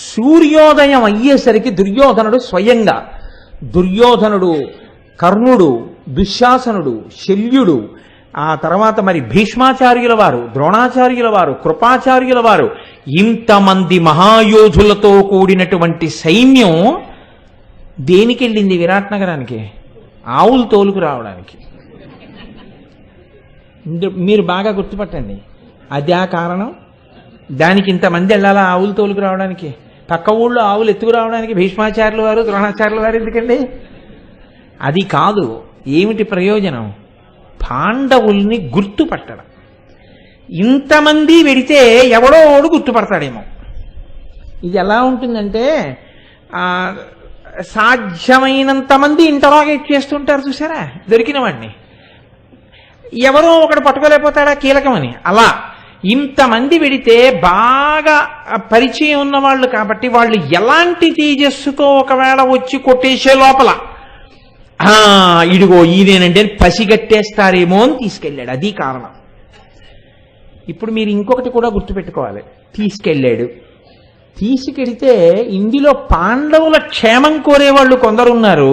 సూర్యోదయం అయ్యేసరికి దుర్యోధనుడు స్వయంగా, దుర్యోధనుడు, కర్ణుడు, దుశ్శాసనుడు, శల్యుడు, ఆ తర్వాత మరి భీష్మాచార్యుల వారు, ద్రోణాచార్యుల వారు, కృపాచార్యుల వారు, ఇంతమంది మహాయోధులతో కూడినటువంటి సైన్యం దేనికి వెళ్ళింది విరాట్ నగరానికి? ఆవులు తోలుకు రావడానికి. మీరు బాగా గుర్తుపట్టండి, అదే కారణం. దానికి ఇంతమంది వెళ్ళాలా ఆవులు తోలుకు రావడానికి? పక్క ఊళ్ళో ఆవులు ఎత్తుకు రావడానికి భీష్మాచార్యుల వారు, ద్రోణాచార్యుల వారు ఎందుకండి? అది కాదు. ఏమిటి ప్రయోజనం? పాండవుల్ని గుర్తుపట్టడం. ఇంతమంది వెడితే ఎవడో ఓడు గుర్తుపడతాడేమో. ఇది ఎలా ఉంటుందంటే సాధ్యమైనంత మంది ఇంటరాగేట్ చేస్తుంటారు చూసారా దొరికిన వాడిని, ఎవరో ఒకడు పట్టుకోలేకపోతాడా కీలకమని. అలా ఇంతమంది వెడితే బాగా పరిచయం ఉన్న వాళ్ళు కాబట్టి వాళ్ళు ఎలాంటి తేజస్సుతో ఒకవేళ వచ్చి కొట్టేసే లోపల ఇడిగో ఈయనేనంటే పసిగట్టేస్తారేమో అని తీసుకెళ్ళాడు. అది కారణం. ఇప్పుడు మీరు ఇంకొకటి కూడా గుర్తుపెట్టుకోవాలి. తీసుకెడితే ఇందులో పాండవుల క్షేమం కోరేవాళ్ళు కొందరున్నారు,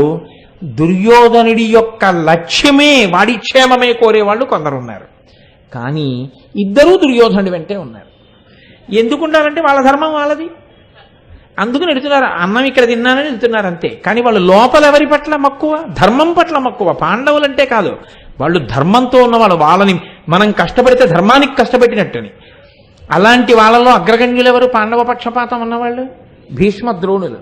దుర్యోధనుడి యొక్క లక్ష్యమే వాడి క్షేమమే కోరేవాళ్ళు కొందరున్నారు. కానీ ఇద్దరూ దుర్యోధనుడి వెంటే ఉన్నారు. ఎందుకుంటారంటే వాళ్ళ ధర్మం వాళ్ళది, అందుకని ఎడుతున్నారు. అన్నం ఇక్కడ తిన్నానని వెళ్తున్నారు అంతే. కానీ వాళ్ళు లోపల ఎవరి పట్ల మక్కువ? ధర్మం పట్ల మక్కువ. పాండవులంటే కాదు, వాళ్ళు ధర్మంతో ఉన్నవాళ్ళు. వాళ్ళని మనం కష్టపడితే ధర్మానికి కష్టపెట్టినట్టుని. అలాంటి వాళ్ళలో అగ్రగణ్యులు ఎవరు? పాండవ పక్షపాతం ఉన్నవాళ్ళు భీష్మ ద్రోణులు.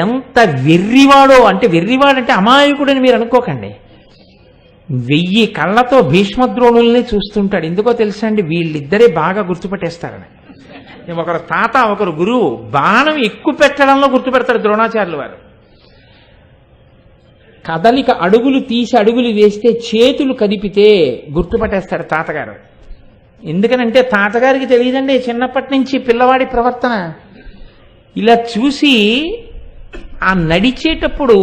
ఎంత వెర్రివాడో అంటే, వెర్రివాడంటే అమాయకుడని మీరు అనుకోకండి. 1000 కళ్ళతో భీష్మద్రోణుల్ని చూస్తుంటాడు. ఎందుకో తెలుసా అండి? వీళ్ళిద్దరే బాగా గుర్తుపెట్టేస్తారని. ఒకరు తాత, ఒకరు గురువు. బాణం ఎక్కువ పెట్టడంలో గుర్తుపెడతారు ద్రోణాచార్యులు వారు. కదలిక అడుగులు తీసి అడుగులు వేస్తే చేతులు కదిపితే గుర్తుపట్టేస్తాడు తాతగారు. ఎందుకనంటే తాతగారికి తెలియదండి చిన్నప్పటి నుంచి పిల్లవాడి ప్రవర్తన. ఇలా చూసి ఆ నడిచేటప్పుడు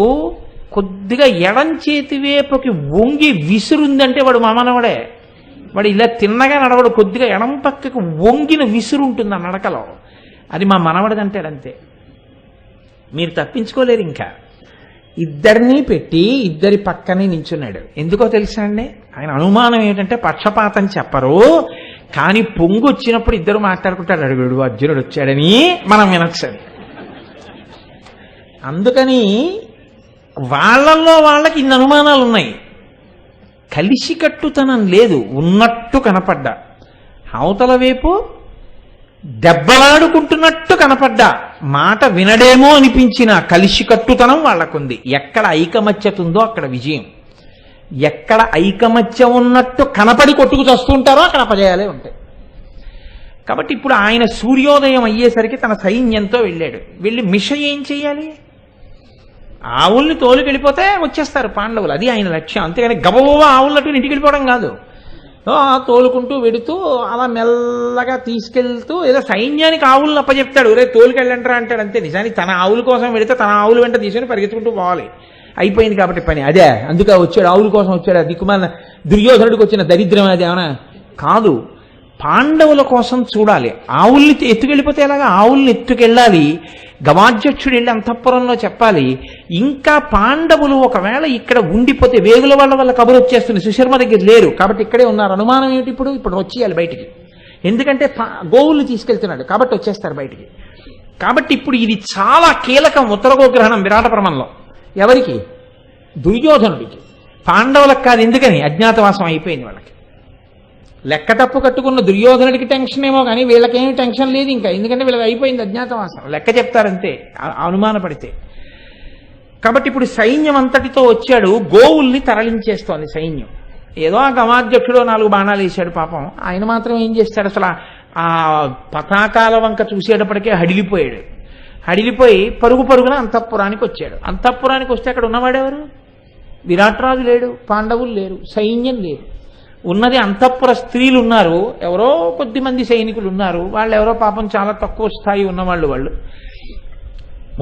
కొద్దిగా ఎడం చేతి వైపుకి వంగి విసురుందంటే వాడు మామనవాడే. వాడు ఇలా తిన్నగా నడవడు, కొద్దిగా ఎడం పక్కకు వంగిన విసురు ఉంటుంది ఆ నడకలో. అది మా మనవడదంటాడంతే. మీరు తప్పించుకోలేరు. ఇంకా ఇద్దరినీ పెట్టి ఇద్దరి పక్కనే నించున్నాడు. ఎందుకో తెలుసా అండి? ఆయన అనుమానం ఏమిటంటే పక్షపాతం చెప్పరు, కానీ పొంగు వచ్చినప్పుడు ఇద్దరు మాట్లాడుకుంటాడు. అడుగుడు అర్జునుడు వచ్చాడని మనం వినొచ్చని. అందుకని వాళ్ళల్లో వాళ్ళకి ఇన్ని అనుమానాలు ఉన్నాయి. కలిసికట్టుతనం లేదు, ఉన్నట్టు కనపడ్డా. అవతల వైపు దెబ్బలాడుకుంటున్నట్టు కనపడ్డా, మాట వినడేమో అనిపించిన కలిసికట్టుతనం వాళ్ళకుంది. ఎక్కడ ఐకమత్యత ఉందో అక్కడ విజయం. ఎక్కడ ఐకమత్యం ఉన్నట్టు కనపడి కొట్టుకు చస్తుంటారో అక్కడ అపజయాలే ఉంటాయి. కాబట్టి ఇప్పుడు ఆయన సూర్యోదయం అయ్యేసరికి తన సైన్యంతో వెళ్ళాడు. వెళ్ళి మిష ఏం చేయాలి? ఆవుల్ని తోలుకెళ్ళిపోతే వచ్చేస్తారు పాండవులు. అది ఆయన లక్ష్యం. అంతేగాని గబగబా ఆవులట్టు ఇంటికి వెళ్ళిపోవడం కాదు. తోలుకుంటూ వెడుతూ అలా మెల్లగా తీసుకెళ్తూ ఏదో సైన్యానికి ఆవులను అప్పచెప్తాడు. రే తోలుకెళ్ళంటారా అంటాడు అంతే. నిజానికి తన ఆవుల కోసం వెళితే తన ఆవుల వెంట తీసుకొని పరిగెత్తుకుంటూ పోవాలి. అయిపోయింది కాబట్టి పని అదే. అందుకే వచ్చాడు, ఆవుల కోసం వచ్చాడు. దిక్కుమాల దుర్యోధనుడికి వచ్చిన దరిద్రం అది ఏమన్నా కాదు. పాండవుల కోసం చూడాలి. ఆవుల్ని ఎత్తుకెళ్ళిపోతే ఎలాగా? ఆవుల్ని ఎత్తుకెళ్ళాలి. గవాధ్యక్షుడు వెళ్ళి అంతఃపురంలో చెప్పాలి. ఇంకా పాండవులు ఒకవేళ ఇక్కడ ఉండిపోతే వేగుల వల్ల కబురు వచ్చేస్తుంది. సుశర్మ దగ్గర లేరు కాబట్టి ఇక్కడే ఉన్నారు. అనుమానం ఏమిటి? ఇప్పుడు వచ్చేయాలి బయటికి. ఎందుకంటే గోవుల్ని తీసుకెళ్తున్నాడు కాబట్టి వచ్చేస్తారు బయటికి. కాబట్టి ఇప్పుడు ఇది చాలా కీలకం. ఉత్తర గోగ్రహణం విరాట పర్వంలో ఎవరికి? దుర్యోధనుడికి. పాండవులకు కాదు. ఎందుకని? అజ్ఞాతవాసం అయిపోయింది వాళ్ళకి. లెక్క తప్పు కట్టుకున్న దుర్యోధనుడికి టెన్షన్ ఏమో కానీ వీళ్ళకేమీ టెన్షన్ లేదు ఇంకా. ఎందుకంటే వీళ్ళకి అయిపోయింది అజ్ఞాతవాసం. లెక్క చెప్తారంతే అనుమానపడితే. కాబట్టి ఇప్పుడు సైన్యం అంతటితో వచ్చాడు. గోవుల్ని తరలించేస్తోంది సైన్యం. ఏదో ఆ గవాధ్యక్షుడు 4 బాణాలు వేశాడు పాపం. ఆయన మాత్రం ఏం చేస్తాడు? అసలు ఆ పతాకాల వంక చూసేటప్పటికే హడిలిపోయాడు. హడిలిపోయి పరుగున అంతఃపురానికి వచ్చాడు. అంతఃపురానికి వస్తే అక్కడ ఉన్నవాడెవరు? విరాట్రాజు లేడు, పాండవులు లేరు, సైన్యం లేదు. ఉన్నది అంతఃపుర స్త్రీలు ఉన్నారు, ఎవరో కొద్దిమంది సైనికులు ఉన్నారు. వాళ్ళు ఎవరో పాపం చాలా తక్కువ స్థాయి ఉన్నవాళ్ళు. వాళ్ళు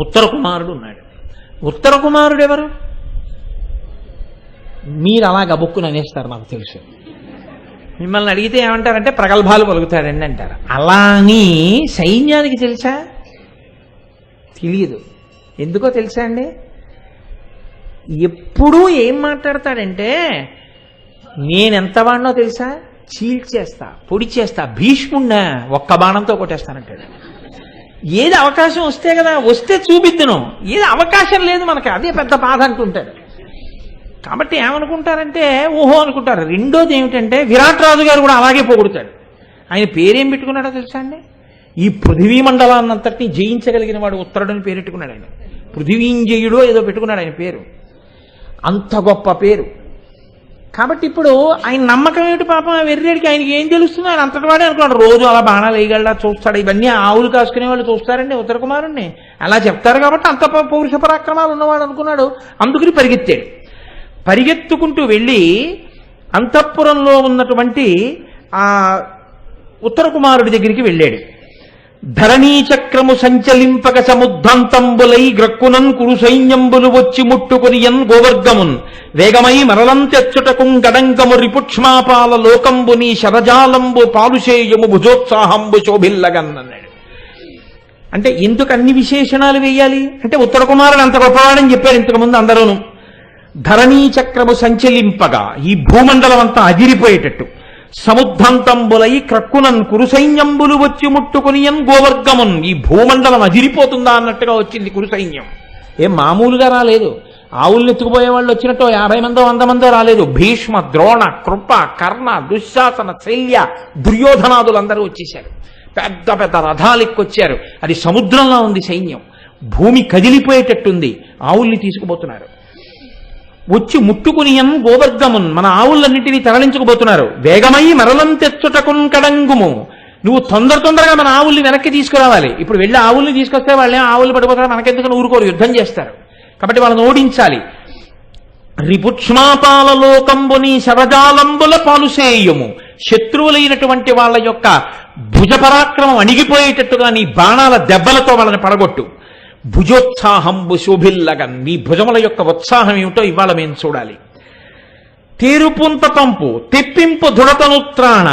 ఉత్తర కుమారుడు ఉన్నాడు. ఉత్తర కుమారుడు ఎవరు? మీరు అలా గబుక్కుని అనేస్తారు నాకు తెలుసు. మిమ్మల్ని అడిగితే ఏమంటారంటే ప్రగల్భాలు పలుకుతాడండి అంటారు. అలా అని సైన్యానికి తెలుసా? తెలియదు. ఎందుకో తెలుసా అండి? ఎప్పుడూ ఏం మాట్లాడతాడంటే నేనెంత వాడినో తెలుసా? చీల్చేస్తా, పొడి చేస్తా, భీష్ముణ్ణా ఒక్క బాణంతో కొట్టేస్తానంటాడు. ఏది అవకాశం వస్తే కదా, వస్తే చూపిద్దును. ఏది అవకాశం లేదు మనకి, అదే పెద్ద బాధ అంటుంటాడు. కాబట్టి ఏమనుకుంటారంటే ఓహో అనుకుంటారు. రెండోది ఏమిటంటే విరాట్ రాజు గారు కూడా అలాగే పొగుడుతాడు. ఆయన పేరేం పెట్టుకున్నాడో తెలుసా అండి? ఈ పృథివీ మండలాన్నంతటినీ జయించగలిగిన వాడు ఉత్తరుడని పేరెట్టుకున్నాడు ఆయన. పృథివీంజయుడో ఏదో పెట్టుకున్నాడు ఆయన పేరు. అంత గొప్ప పేరు. కాబట్టి ఇప్పుడు ఆయన నమ్మకం ఏమిటి పాపం ఆ వెర్రేడికి? ఆయనకి ఏం తెలుస్తుంది? ఆయన అంతటి వాడే అనుకున్నాడు. రోజు అలా బాణాలు వేయగలడా చూస్తాడు. ఇవన్నీ ఆవులు కాసుకునే వాళ్ళు చూస్తారండి ఉత్తర కుమారుణ్ణి. అలా చెప్తారు కాబట్టి అంత పౌరుష పరాక్రమాలు ఉన్నవాడు అనుకున్నాడు. అందుకని పరిగెత్తాడు. పరిగెత్తుకుంటూ వెళ్ళి అంతఃపురంలో ఉన్నటువంటి ఆ ఉత్తర కుమారుడి దగ్గరికి వెళ్ళాడు. ధరణీ చక్రము సంచలింపక సముద్దంతంబులై గ్రక్కునన్ కురు సైన్యంబులు వచ్చి ముట్టుకునియన్ గోవర్గమున్ వేగమై మరలం తెచ్చుటకుం గడంగము రిపుక్ష్మాపాల లోకంబుని శరజాలంబు పాలుషేయము భుజోత్సాహంబు శోభిల్లగన్నన్నాడు. అంటే ఎందుకు అన్ని విశేషణాలు వేయాలి అంటే ఉత్తర కుమారుడు అంత గొప్పవాడని చెప్పారు ఇంతకుముందు అందరూను. ధరణీ చక్రము సంచలింపగా ఈ భూమండలం అంతా అదిరిపోయేటట్టు, సముద్దంతంబులై క్రక్కునన్ కురుసైన్యంబులు వచ్చి ముట్టుకునియన్ గోవర్గమున్ ఈ భూమండలం అదిరిపోతుందా అన్నట్టుగా వచ్చింది కురుసైన్యం. ఏం మామూలుగా రాలేదు. ఆవుల్ని ఎత్తుకుపోయే వాళ్ళు వచ్చినట్టు 50 మందో 100 మందో రాలేదు. భీష్మ, ద్రోణ, కృప, కర్ణ, దుశ్శాసన, శల్య, దుర్యోధనాదులందరూ వచ్చేశారు. పెద్ద పెద్ద రథాలు ఎక్కొచ్చారు. అది సముద్రంలో ఉంది సైన్యం. భూమి కదిలిపోయేటట్టుంది. ఆవుల్ని తీసుకుపోతున్నారు. వచ్చి ముట్టుకునియన్ గోవర్గమున్ మన ఆవులన్నింటినీ తరలించుకుపోతున్నారు. వేగమై మరలం తెచ్చుటకున్ కడంగుము నువ్వు తొందరగా మన ఆవుల్ని వెనక్కి తీసుకురావాలి. ఇప్పుడు వెళ్ళి ఆవుల్ని తీసుకొస్తే వాళ్ళే ఆవులు పడిపోతారు, మనకెందుకు ఊరుకోరు, యుద్ధం చేస్తారు. కాబట్టి వాళ్ళని ఓడించాలి. రిపుక్ష్మాపాల లోకంబుని శరజాలంబుల పాలుసేయము శత్రువులైనటువంటి వాళ్ళ యొక్క భుజ పరాక్రమం అణిగిపోయేటట్టుగా నీ బాణాల దెబ్బలతో వాళ్ళని పడగొట్టు. భుజోత్సాహంబు శోభిల్లగన్ నీ భుజముల యొక్క ఉత్సాహం ఏమిటో ఇవాళ మేము చూడాలి. తేరుపుంత పంపు తెప్పింపు ధృడతనుత్రాణ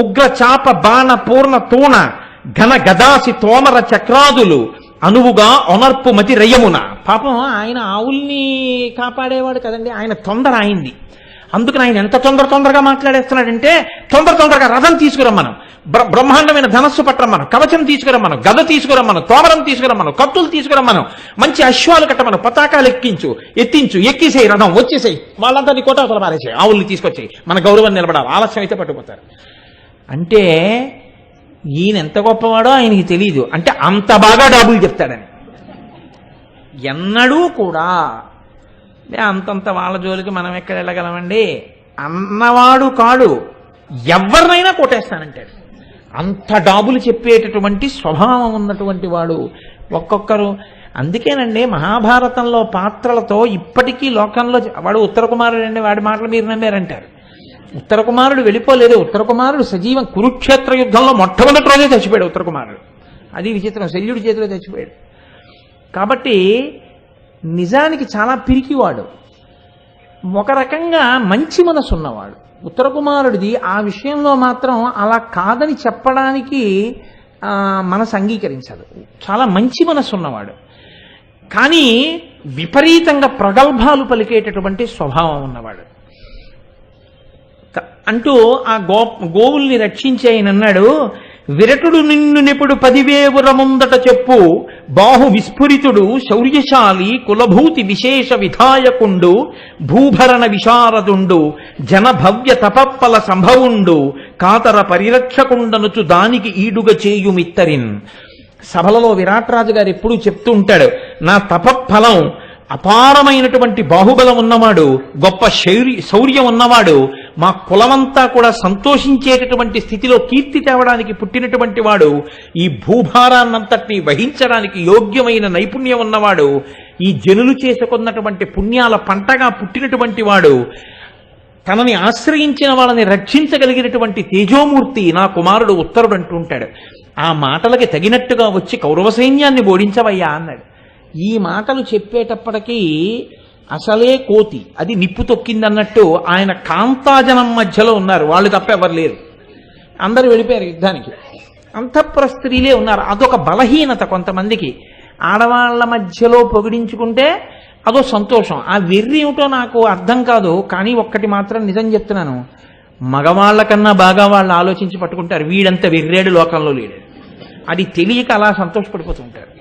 ఉగ్ర చాప బాణ పూర్ణ తూణ ఘన గదాసి తోమర చక్రాదులు అనువుగా ఒనర్పు మతి రయమున. పాపం ఆయన ఆవుల్ని కాపాడేవాడు కదండి, ఆయన తొందర అయింది. అందుకని ఆయన ఎంత తొందరగా మాట్లాడేస్తున్నాడంటే తొందరగా రథం తీసుకురమ్మను, బ్రహ్మాండమైన ధనస్సు పట్టరమ్మను, కవచం తీసుకురమ్మను, గద తీసుకురమ్మను, తోమరం తీసుకురమ్మను, కత్తులు తీసుకురమ్మను, మంచి అశ్వాలు కట్టమను, పతాకాలు ఎత్తించు, ఎక్కిసేయి, రథం వచ్చేసేయి, వాళ్ళంతా నీ కోటాకులు పారేసేయి, ఆవుల్ని తీసుకొచ్చేయి, మన గౌరవం నిలబడాలి, ఆలస్యం అయితే పట్టుకుపోతారు. అంటే ఈయన ఎంత గొప్పవాడో ఆయనకి తెలియదు. అంటే అంత బాగా డబ్బులు చెప్తాడని ఎన్నడూ కూడా అంతంత వాళ్ళ జోలికి మనం ఎక్కడ వెళ్ళగలమండి అన్నవాడు కాడు. ఎవరినైనా కొట్టేస్తానంటాడు. అంత డాబులు చెప్పేటటువంటి స్వభావం ఉన్నటువంటి వాడు ఒక్కొక్కరు. అందుకేనండి మహాభారతంలో పాత్రలతో ఇప్పటికీ లోకంలో వాడు ఉత్తర కుమారుడు అండి, వాడి మాటలు మీరు నమ్మారంటారు. ఉత్తర కుమారుడు వెళ్ళిపోలేదు. ఉత్తర కుమారుడు సజీవం. కురుక్షేత్ర యుద్ధంలో మొట్టమొదటి రోజే చచ్చిపోయాడు ఉత్తర కుమారుడు. అది విచిత్రం, శల్యుడి చేతిలో చచ్చిపోయాడు. కాబట్టి నిజానికి చాలా పిరికివాడు, ఒక రకంగా మంచి మనసు ఉన్నవాడు. ఉత్తర కుమారుడిది ఆ విషయంలో మాత్రం అలా కాదని చెప్పడానికి మనసు అంగీకరించదు. చాలా మంచి మనసు ఉన్నవాడు, కానీ విపరీతంగా ప్రగల్భాలు పలికేటటువంటి స్వభావం ఉన్నవాడు. అంటూ ఆ గోవుల్ని రక్షించి ఆయన అన్నాడు, విరటుడు నిన్ను నెప్పుడు 10,000 ముందట చెప్పు, బాహు విస్ఫురితుడు శౌర్యశాలి కులభూతి విశేష విధాయకుండు భూభరణ విశారదుండు జనభవ్య తపప్పల సంభవుండు కాతర పరిరక్షకుండనుచు దానికి ఈడుగ చేయుమిత్తరిన్. సభలలో విరాట్రాజు గారు ఎప్పుడూ చెప్తూ ఉంటాడు, నా తపఫలం అపారమైనటువంటి బాహుబలం ఉన్నవాడు, గొప్ప శౌర్యం ఉన్నవాడు, మా కులమంతా కూడా సంతోషించేటటువంటి స్థితిలో కీర్తి తేవడానికి పుట్టినటువంటి వాడు, ఈ భూభారాన్నంతటినీ వహించడానికి యోగ్యమైన నైపుణ్యం ఉన్నవాడు, ఈ జనులు చేసుకున్నటువంటి పుణ్యాల పంటగా పుట్టినటువంటి వాడు, తనని ఆశ్రయించిన వాళ్ళని రక్షించగలిగినటువంటి తేజోమూర్తి నా కుమారుడు ఉత్తరుడు అంటూ ఉంటాడు. ఆ మాటలకి తగినట్టుగా వచ్చి కౌరవ సైన్యాన్ని ఓడించవయ్యా అన్నాడు. ఈ మాటలు చెప్పేటప్పటికీ అసలే కోతి అది నిప్పు తొక్కిందన్నట్టు ఆయన కాంతాజనం మధ్యలో ఉన్నారు. వాళ్ళు తప్ప ఎవరు లేరు, అందరూ వెళ్ళిపోయారు యుద్ధానికి. అంతఃపుర స్త్రీలే ఉన్నారు. అదొక బలహీనత కొంతమందికి. ఆడవాళ్ల మధ్యలో పొగిడించుకుంటే అదో సంతోషం. ఆ వెర్రి ఏమిటో నాకు అర్థం కాదు. కానీ ఒక్కటి మాత్రం నిజం చెప్తున్నాను, మగవాళ్ల కన్నా బాగా వాళ్ళు ఆలోచించి పట్టుకుంటారు. వీడంత వెర్రేడు లోకంలో లేడు. అది తెలియక అలా సంతోషపడిపోతుంటారు.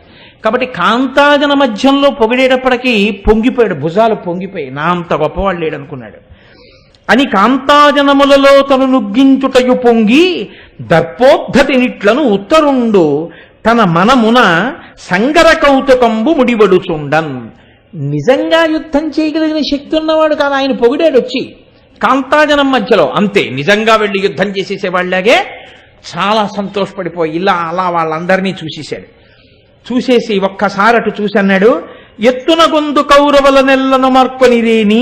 కాబట్టి కాంతాజన మధ్యంలో పొగిడేటప్పటికీ పొంగిపోయాడు, భుజాలు పొంగిపోయి, నా అంత గొప్పవాళ్ళు లేడనుకున్నాడు అని. కాంతాజనములలో తను నుగ్గించుటయు పొంగి దర్పోద్ధతినిట్లను ఉత్తరుండు తన మనమున సంగర కౌతుకంబు ముడివడుచుండన్. నిజంగా యుద్ధం చేయగలిగిన శక్తి ఉన్నవాడు కాదు, ఆయన పొగిడాడు వచ్చి. కాంతాజనం మధ్యలో అంతే, నిజంగా వెళ్ళి యుద్ధం చేసేసేవాళ్ళలాగే చాలా సంతోషపడిపోయి ఇలా అలా వాళ్ళందరినీ చూసేశాడు. చూసేసి ఒక్కసారి అటు చూసి అన్నాడు, ఎత్తున గొందు కౌరవుల నెల్లను మార్కొనిరేని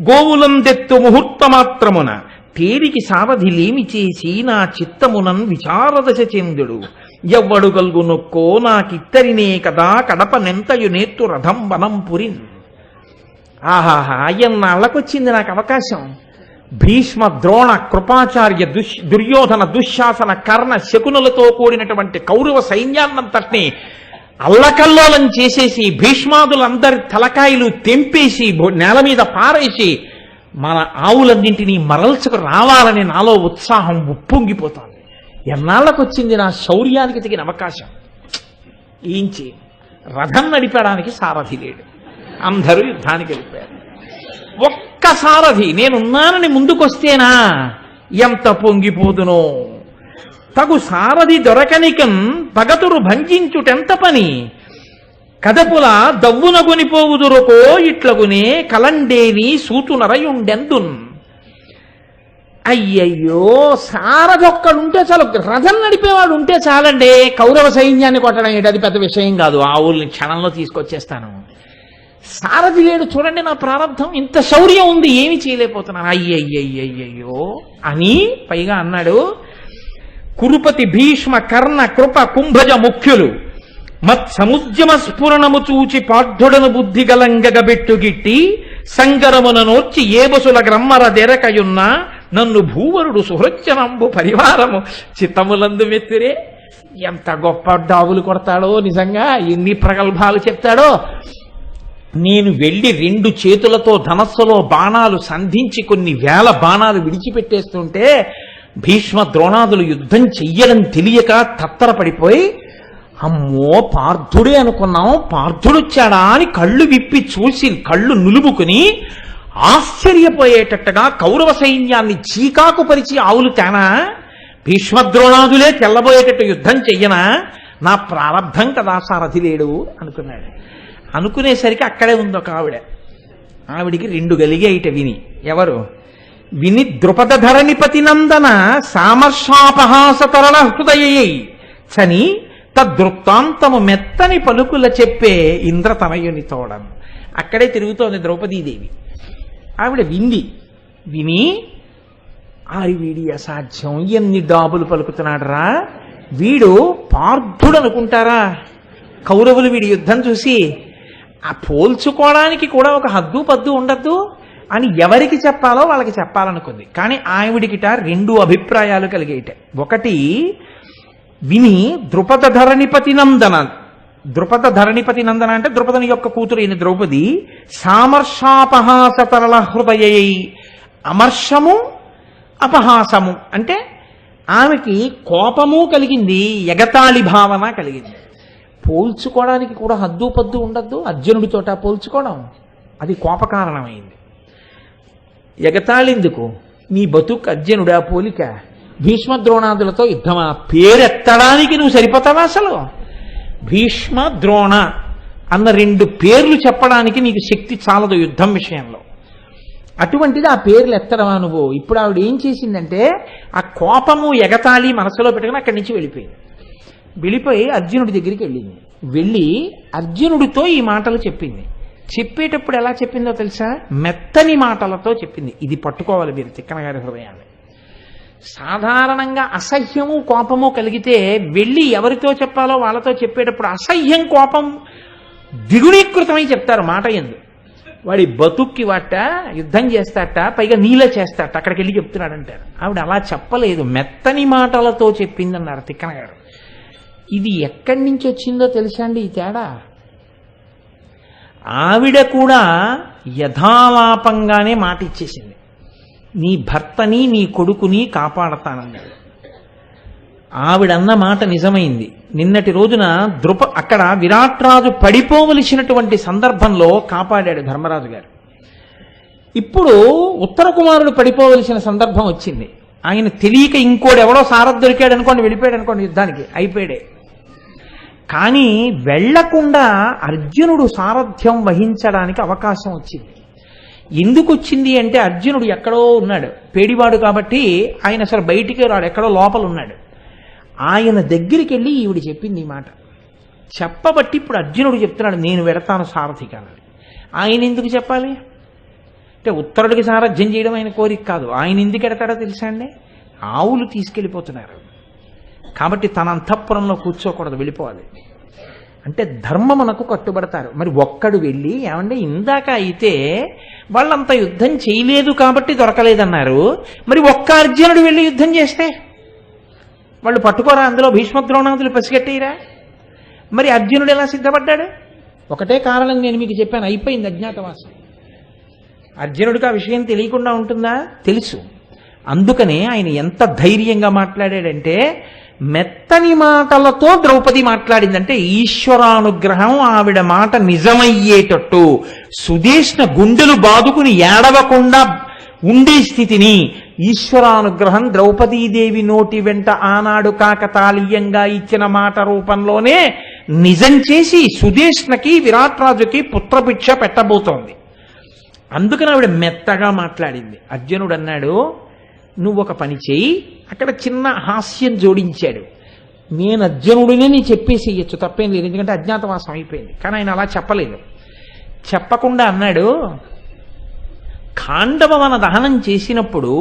గోవులందెత్తు ముహూర్త మాత్రమున తేరికి సారథిలేమి చేసి నా చిత్తమునన్ విచారదశ చెందుడు ఎవ్వడు గల్గు నొక్కో నాకిత్తరినే కదా కడప నెంతయు నేత్తు రథం వనం పురిన్. ఆహాహా, ఎన్నాళ్ళకొచ్చింది నాకు అవకాశం. భీష్మ, ద్రోణ, కృపాచార్య, దుర్యోధన, దుశ్శాసన, కర్ణ, శకునులతో కూడినటువంటి కౌరవ సైన్యాన్నంతటినీ అల్లకల్లోలం చేసేసి భీష్మాదులందరి తలకాయలు తెంపేసి నేల మీద పారేసి మన ఆవులన్నింటినీ మరల్చుకు రావాలని నాలో ఉత్సాహం ఉప్పొంగిపోతోంది. ఎన్నాళ్ళకొచ్చింది నా శౌర్యానికి తగిన అవకాశం. ఏంచి రథం నడిపడానికి సారథి లేడు, అందరూ యుద్ధానికి వెళ్ళిపోయారు. ఒక్క సారథి నేనున్నానని ముందుకొస్తేనా ఎంత పొంగిపోదునో. తగు సారథి దొరకనికన్ పగతురు భంజించుటెంత పని కదపుల దవ్వునగొనిపోవుదురుకో ఇట్లగునే కలండేని సూతునరయుండెందున్. అయ్యయ్యో, సారథి ఒక్కడుంటే చాలు, రథం నడిపేవాడు ఉంటే చాలండి. కౌరవ సైన్యాన్ని కొట్టడం ఏంటి, అది పెద్ద విషయం కాదు. ఆవుల్ని క్షణంలో తీసుకొచ్చేస్తాను. సారథి లేడు, చూడండి నా ప్రారంభం, ఇంత శౌర్యం ఉంది, ఏమి చేయలేకపోతున్నాను. అయ్యయ్యయ్యయ్యో అని పైగా అన్నాడు, కురుపతి, భీష్మ, కర్ణ, కృప, కుంభజ ముఖ్యులు మత్ సముద్యమ స్ఫురణము చూచి పార్థుడను బుద్ధి గలంగగబెట్టుగిట్టి సంగరమున నోర్చి ఏబసుల గ్రమ్మర దెరకయున్న నన్ను భూవరుడు సుహృత్యనంబు పరివారము చిత్తములందు మెత్తిరే. ఎంత గొప్ప డాబులు కొడతాడో, నిజంగా ఎన్ని ప్రగల్భాలు చెప్తాడో. నేను వెళ్ళి 2 చేతులతో ధనస్సులో బాణాలు సంధించి కొన్ని వేల బాణాలు విడిచిపెట్టేస్తుంటే భీష్మ ద్రోణాదులు యుద్ధం చెయ్యడం తెలియక తత్తరపడిపోయి, అమ్మో పార్థుడే అనుకున్నాం, పార్థుడొచ్చాడా అని కళ్ళు విప్పి చూసి కళ్ళు నులుముకుని ఆశ్చర్యపోయేటట్టుగా కౌరవ సైన్యాన్ని చీకాకు పరిచి ఆవులు తేనా, భీష్మద్రోణాదులే తెల్లబోయేటట్టు యుద్ధం చెయ్యనా, నా ప్రారంభం కదా సారథి లేడు అనుకున్నాడు. అనుకునేసరికి అక్కడే ఉంది ఒక ఆవిడికి 2 గలిగేయిట విని. ఎవరు విని? ద్రుపద ధరణిపతి నందన సామర్షాపహాస తరళ హృదయై చని తదృత్తాంతము మెత్తని పలుకుల చెప్పే ఇంద్రతనయుని తోడను. అక్కడే తిరుగుతోంది ద్రౌపదీదేవి. ఆవిడ విని వీడి అసాధ్యం, ఎన్ని డాబులు పలుకుతున్నాడు రా, వీడు పార్థుడు అనుకుంటారా కౌరవులు వీడి యుద్ధం చూసి? ఆ పోల్చుకోవడానికి కూడా ఒక హద్దు పద్దు ఉండద్దు అని ఎవరికి చెప్పాలో వాళ్ళకి చెప్పాలనుకుంది. కానీ ఆవిడికిట 2 అభిప్రాయాలు కలిగేట. ఒకటి విని ద్రుపద ధరణిపతి నందన, ద్రుపద ధరణిపతి నందన అంటే ద్రుపదని యొక్క కూతురు అయిన ద్రౌపది, సామర్షాపహాస తరళ హృదయై, అమర్షము అపహాసము అంటే ఆమెకి కోపము కలిగింది, ఎగతాళి భావన కలిగింది. పోల్చుకోవడానికి కూడా హద్దు పద్దు ఉండద్దు. అర్జునుడితోట పోల్చుకోవడం అది కోపకారణమైంది. ఎగతాళిందుకు? నీ బతుకు అర్జునుడా పోలిక? భీష్మద్రోణాదులతో యుద్ధమా? పేరెత్తడానికి నువ్వు సరిపోతావా అసలు? భీష్మ ద్రోణ అన్న 2 పేర్లు చెప్పడానికి నీకు శక్తి చాలదు యుద్ధం విషయంలో. అటువంటిది ఆ పేర్లు ఎత్తడమా నువ్వు? ఇప్పుడు ఆవిడ ఏం చేసిందంటే ఆ కోపము ఎగతాళి మనసులో పెట్టుకుని అక్కడి నుంచి వెళ్ళిపోయి అర్జునుడి దగ్గరికి వెళ్ళి అర్జునుడితో ఈ మాటలు చెప్పింది. చెప్పేటప్పుడు ఎలా చెప్పిందో తెలుసా? మెత్తని మాటలతో చెప్పింది. ఇది పట్టుకోవాలి మీరు తిక్కన గారి హృదయాన్ని. సాధారణంగా అసహ్యము కోపము కలిగితే వెళ్ళి ఎవరితో చెప్పాలో వాళ్ళతో చెప్పేటప్పుడు అసహ్యం కోపం ద్విగుణీకృతమై చెప్తారు మాట ఎందు. వాడి బతుక్కి వాట యుద్ధం చేస్తాట, పైగా నీళ్ళ చేస్తాట, అక్కడికి వెళ్ళి చెప్తున్నాడంటారు. ఆవిడ అలా చెప్పలేదు, మెత్తని మాటలతో చెప్పిందన్నారు తిక్కన గారు. ఇది ఎక్కడి నుంచి వచ్చిందో తెలుసా అండి ఈ తేడా? ఆవిడ కూడా యథాలాపంగానే మాట ఇచ్చేసింది. నీ భర్తని నీ కొడుకుని కాపాడతానన్నాడు. ఆవిడన్న మాట నిజమైంది. నిన్నటి రోజున అక్కడ విరాట్రాజు పడిపోవలసినటువంటి సందర్భంలో కాపాడాడు ధర్మరాజు గారు. ఇప్పుడు ఉత్తర కుమారుడు పడిపోవలసిన సందర్భం వచ్చింది. ఆయన తెలియక ఇంకోడెవడో సారథి దొరికాడు అనుకోండి, వెళ్ళిపోయాడు అనుకోండి, యుద్ధానికి అయిపోయాడే. కానీ వెళ్లకుండా అర్జునుడు సారథ్యం వహించడానికి అవకాశం వచ్చింది. ఎందుకు వచ్చింది అంటే అర్జునుడు ఎక్కడో ఉన్నాడు, పేడివాడు కాబట్టి ఆయన అసలు బయటికి రాడు, ఎక్కడో లోపల ఉన్నాడు. ఆయన దగ్గరికి వెళ్ళి ఈవిడ చెప్పింది ఈ మాట. చెప్పబట్టి ఇప్పుడు అర్జునుడు చెప్తున్నాడు, నేను వెడతాను సారథికాలని. ఆయన ఎందుకు చెప్పాలి అంటే ఉత్తరుడికి సారథ్యం చేయడం ఆయన కోరిక కాదు. ఆయన ఎందుకు ఎడతాడో తెలుసా అండి? ఆవులు తీసుకెళ్ళిపోతున్నారు కాబట్టి తన అంతఃపురంలో కూర్చోకూడదు, వెళ్ళిపోవాలి. అంటే ధర్మమునకు కట్టుబడతారు. మరి ఒక్కడు వెళ్ళి ఏమంటే ఇందాక అయితే వాళ్ళంత యుద్ధం చేయలేదు కాబట్టి దొరకలేదన్నారు, మరి ఒక్క అర్జునుడు వెళ్ళి యుద్ధం చేస్తే వాళ్ళు పట్టుకోరా, అందులో భీష్మద్రోణాదులు పసిగట్టేయరా? మరి అర్జునుడు ఎలా సిద్ధపడ్డాడు? ఒకటే కారణం నేను మీకు చెప్పాను, అయిపోయింది అజ్ఞాతవాసం. అర్జునుడికి ఆ విషయం తెలియకుండా ఉంటుందా? తెలుసు. అందుకనే ఆయన ఎంత ధైర్యంగా మాట్లాడాడంటే, మెత్తని మాటలతో ద్రౌపది మాట్లాడిందంటే ఈశ్వరానుగ్రహం ఆవిడ మాట నిజమయ్యేటట్టు సుదేష్ణ గుండెలు బాదుకుని ఏడవకుండా ఉండే స్థితిని ఈశ్వరానుగ్రహం ద్రౌపదీదేవి నోటి వెంట ఆనాడు కాకతాళీయంగా ఇచ్చిన మాట రూపంలోనే నిజం చేసి సుదేష్ణకి విరాట్ రాజుకి పుత్రభిక్ష పెట్టబోతోంది. అందుకని ఆవిడ మెత్తగా మాట్లాడింది. అర్జునుడు అన్నాడు, నువ్వు ఒక పని చేయి. అక్కడ చిన్న హాస్యం జోడించాడు. నేను అర్జునుడినే నీ చెప్పేసేయచ్చు, తప్పేం లేదు, ఎందుకంటే అజ్ఞాతవాసం అయిపోయింది. కానీ ఆయన అలా చెప్పలేదు. చెప్పకుండా అన్నాడు, ఖాండవవన దహనం చేసినప్పుడు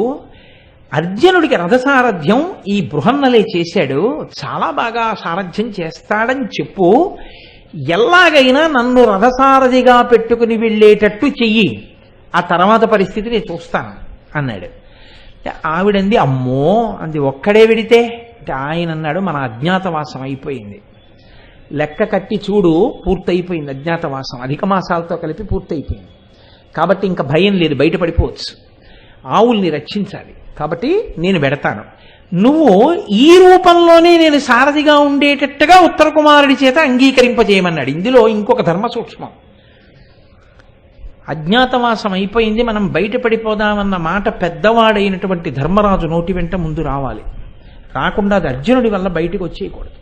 అర్జునుడికి రథసారథ్యం ఈ బృహన్నలే చేశాడు, చాలా బాగా సారథ్యం చేస్తాడని చెప్పు, ఎలాగైనా నన్ను రథసారథిగా పెట్టుకుని వెళ్ళేటట్టు చెయ్యి, ఆ తర్వాత పరిస్థితి నేను చూస్తాను అన్నాడు. ఆవిడంది అమ్మో అంది, ఒక్కడే వెడితే అంటే ఆయన అన్నాడు, మన అజ్ఞాతవాసం అయిపోయింది, లెక్క కట్టి చూడు పూర్తయిపోయింది అజ్ఞాతవాసం, అధిక మాసాలతో కలిపి పూర్తయిపోయింది, కాబట్టి ఇంకా భయం లేదు, బయటపడిపోవచ్చు, ఆవుల్ని రక్షించాలి, కాబట్టి నేను వెడతాను, నువ్వు ఈ రూపంలోనే నేను సారథిగా ఉండేటట్టుగా ఉత్తర కుమారుడి చేత అంగీకరింపజేయమన్నాడు. ఇందులో ఇంకొక ధర్మ సూక్ష్మం. అజ్ఞాతవాసం అయిపోయింది, మనం బయటపడిపోదామన్న మాట పెద్దవాడైనటువంటి ధర్మరాజు నోటి వెంట ముందు రావాలి, రాకుండా అది అర్జునుడి వల్ల బయటకు వచ్చేయకూడదు.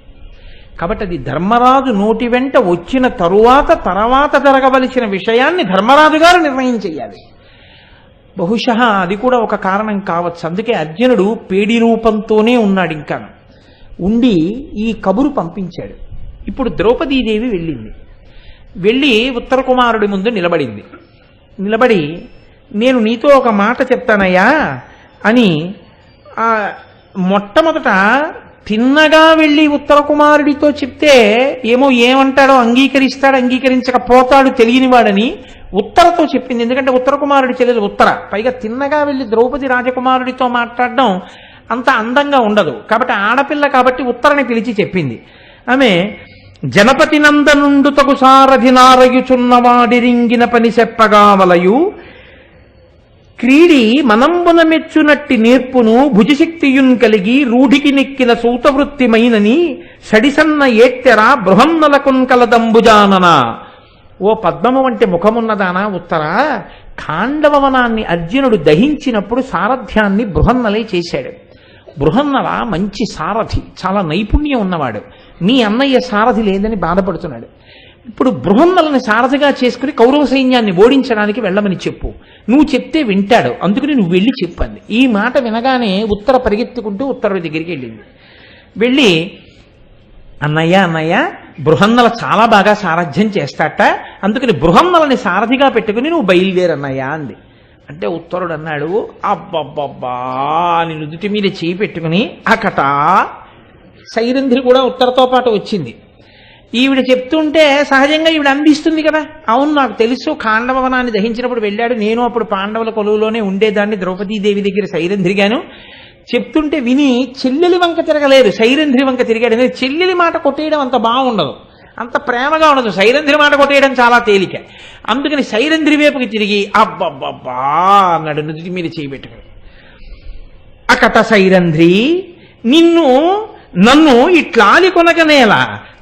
కాబట్టి అది ధర్మరాజు నోటి వెంట వచ్చిన తర్వాత జరగవలసిన విషయాన్ని ధర్మరాజు గారు నిర్ణయం చేయాలి. బహుశः అది కూడా ఒక కారణం కావచ్చు. అందుకే అర్జునుడు పేడి రూపంతోనే ఉన్నాడు, ఇంకా ఉండి ఈ కబురు పంపించాడు. ఇప్పుడు ద్రౌపదీదేవి వెళ్ళి ఉత్తర కుమారుడి ముందు నిలబడి నేను నీతో ఒక మాట చెప్తానయ్యా అని మొట్టమొదట తిన్నగా వెళ్ళి ఉత్తర కుమారుడితో చెప్తే ఏమంటాడో, అంగీకరించకపోతాడు తెలియనివాడని ఉత్తరతో చెప్పింది. ఎందుకంటే ఉత్తర కుమారుడి చెల్లెలు ఉత్తర, పైగా తిన్నగా వెళ్ళి ద్రౌపది రాజకుమారుడితో మాట్లాడడం అంత అందంగా ఉండదు, కాబట్టి ఆడపిల్ల కాబట్టి ఉత్తరని పిలిచి చెప్పింది. ఆమె జనపతి నందనుండు తగు సారథి నారయుచున్నవాడిరింగిన పని చెప్పగా వలయు క్రీడి మనంబున మెచ్చునట్టి నేర్పును భుజశక్తియున్ కలిగి రూఢికి నెక్కిన సూతవృత్తిమైనని సడిసన్న ఏత్తెర బృహన్నలకున్ కలదంబుజానన. ఓ పద్మము వంటి ముఖమున్నదానా ఉత్తర, ఖాండవవనాన్ని అర్జునుడు దహించినప్పుడు సారథ్యాన్ని బృహన్నలే చేశాడు. బృహన్నల మంచి సారథి, చాలా నైపుణ్యం ఉన్నవాడు. మీ అన్నయ్య సారథి లేదని బాధపడుతున్నాడు. ఇప్పుడు బృహన్నలని సారథిగా చేసుకుని కౌరవ సైన్యాన్ని ఓడించడానికి వెళ్ళమని చెప్పు, నువ్వు చెప్తే వింటాడు, అందుకని నువ్వు వెళ్ళి చెప్పండి. ఈ మాట వినగానే ఉత్తర పరిగెత్తుకుంటూ ఉత్తరుడి దగ్గరికి వెళ్ళి అన్నయ్య బృహన్నల చాలా బాగా సారథ్యం చేస్తాట, అందుకని బృహన్నలని సారథిగా పెట్టుకుని నువ్వు బయలుదేరన్నయ్యా అంది. అంటే ఉత్తరుడు అన్నాడు, అబ్బబ్బబ్బా అని నుదుటి మీద చేయి పెట్టుకుని అకట. సైరంధ్రి కూడా ఉత్తరతో పాటు వచ్చింది. ఈవిడ చెప్తుంటే సహజంగా ఈవిడ అందిస్తుంది కదా, అవును నాకు తెలుసు, ఖాండవనాన్ని దహించినప్పుడు వెళ్ళాడు, నేను అప్పుడు పాండవుల కొలువులోనే ఉండేదాన్ని ద్రౌపదీదేవి దగ్గర సైరంధ్రిగాను. చెప్తుంటే విని చెల్లెలి వంక తిరగలేదు, సైరంధ్రి వంక తిరిగాడు. చెల్లెలి మాట కొట్టేయడం అంత బాగుండదు, అంత ప్రేమగా ఉండదు, సైరంధ్రి మాట కొట్టేయడం చాలా తేలిక. అందుకని సైరంధ్రి వైపుకి తిరిగి అబ్బబ్బబ్బా అన్నాడు నుదుటి మీద చేయబెట్టుకుని. అకట సైరంధ్రి నన్ను ఇట్లాలి కొనగనేలా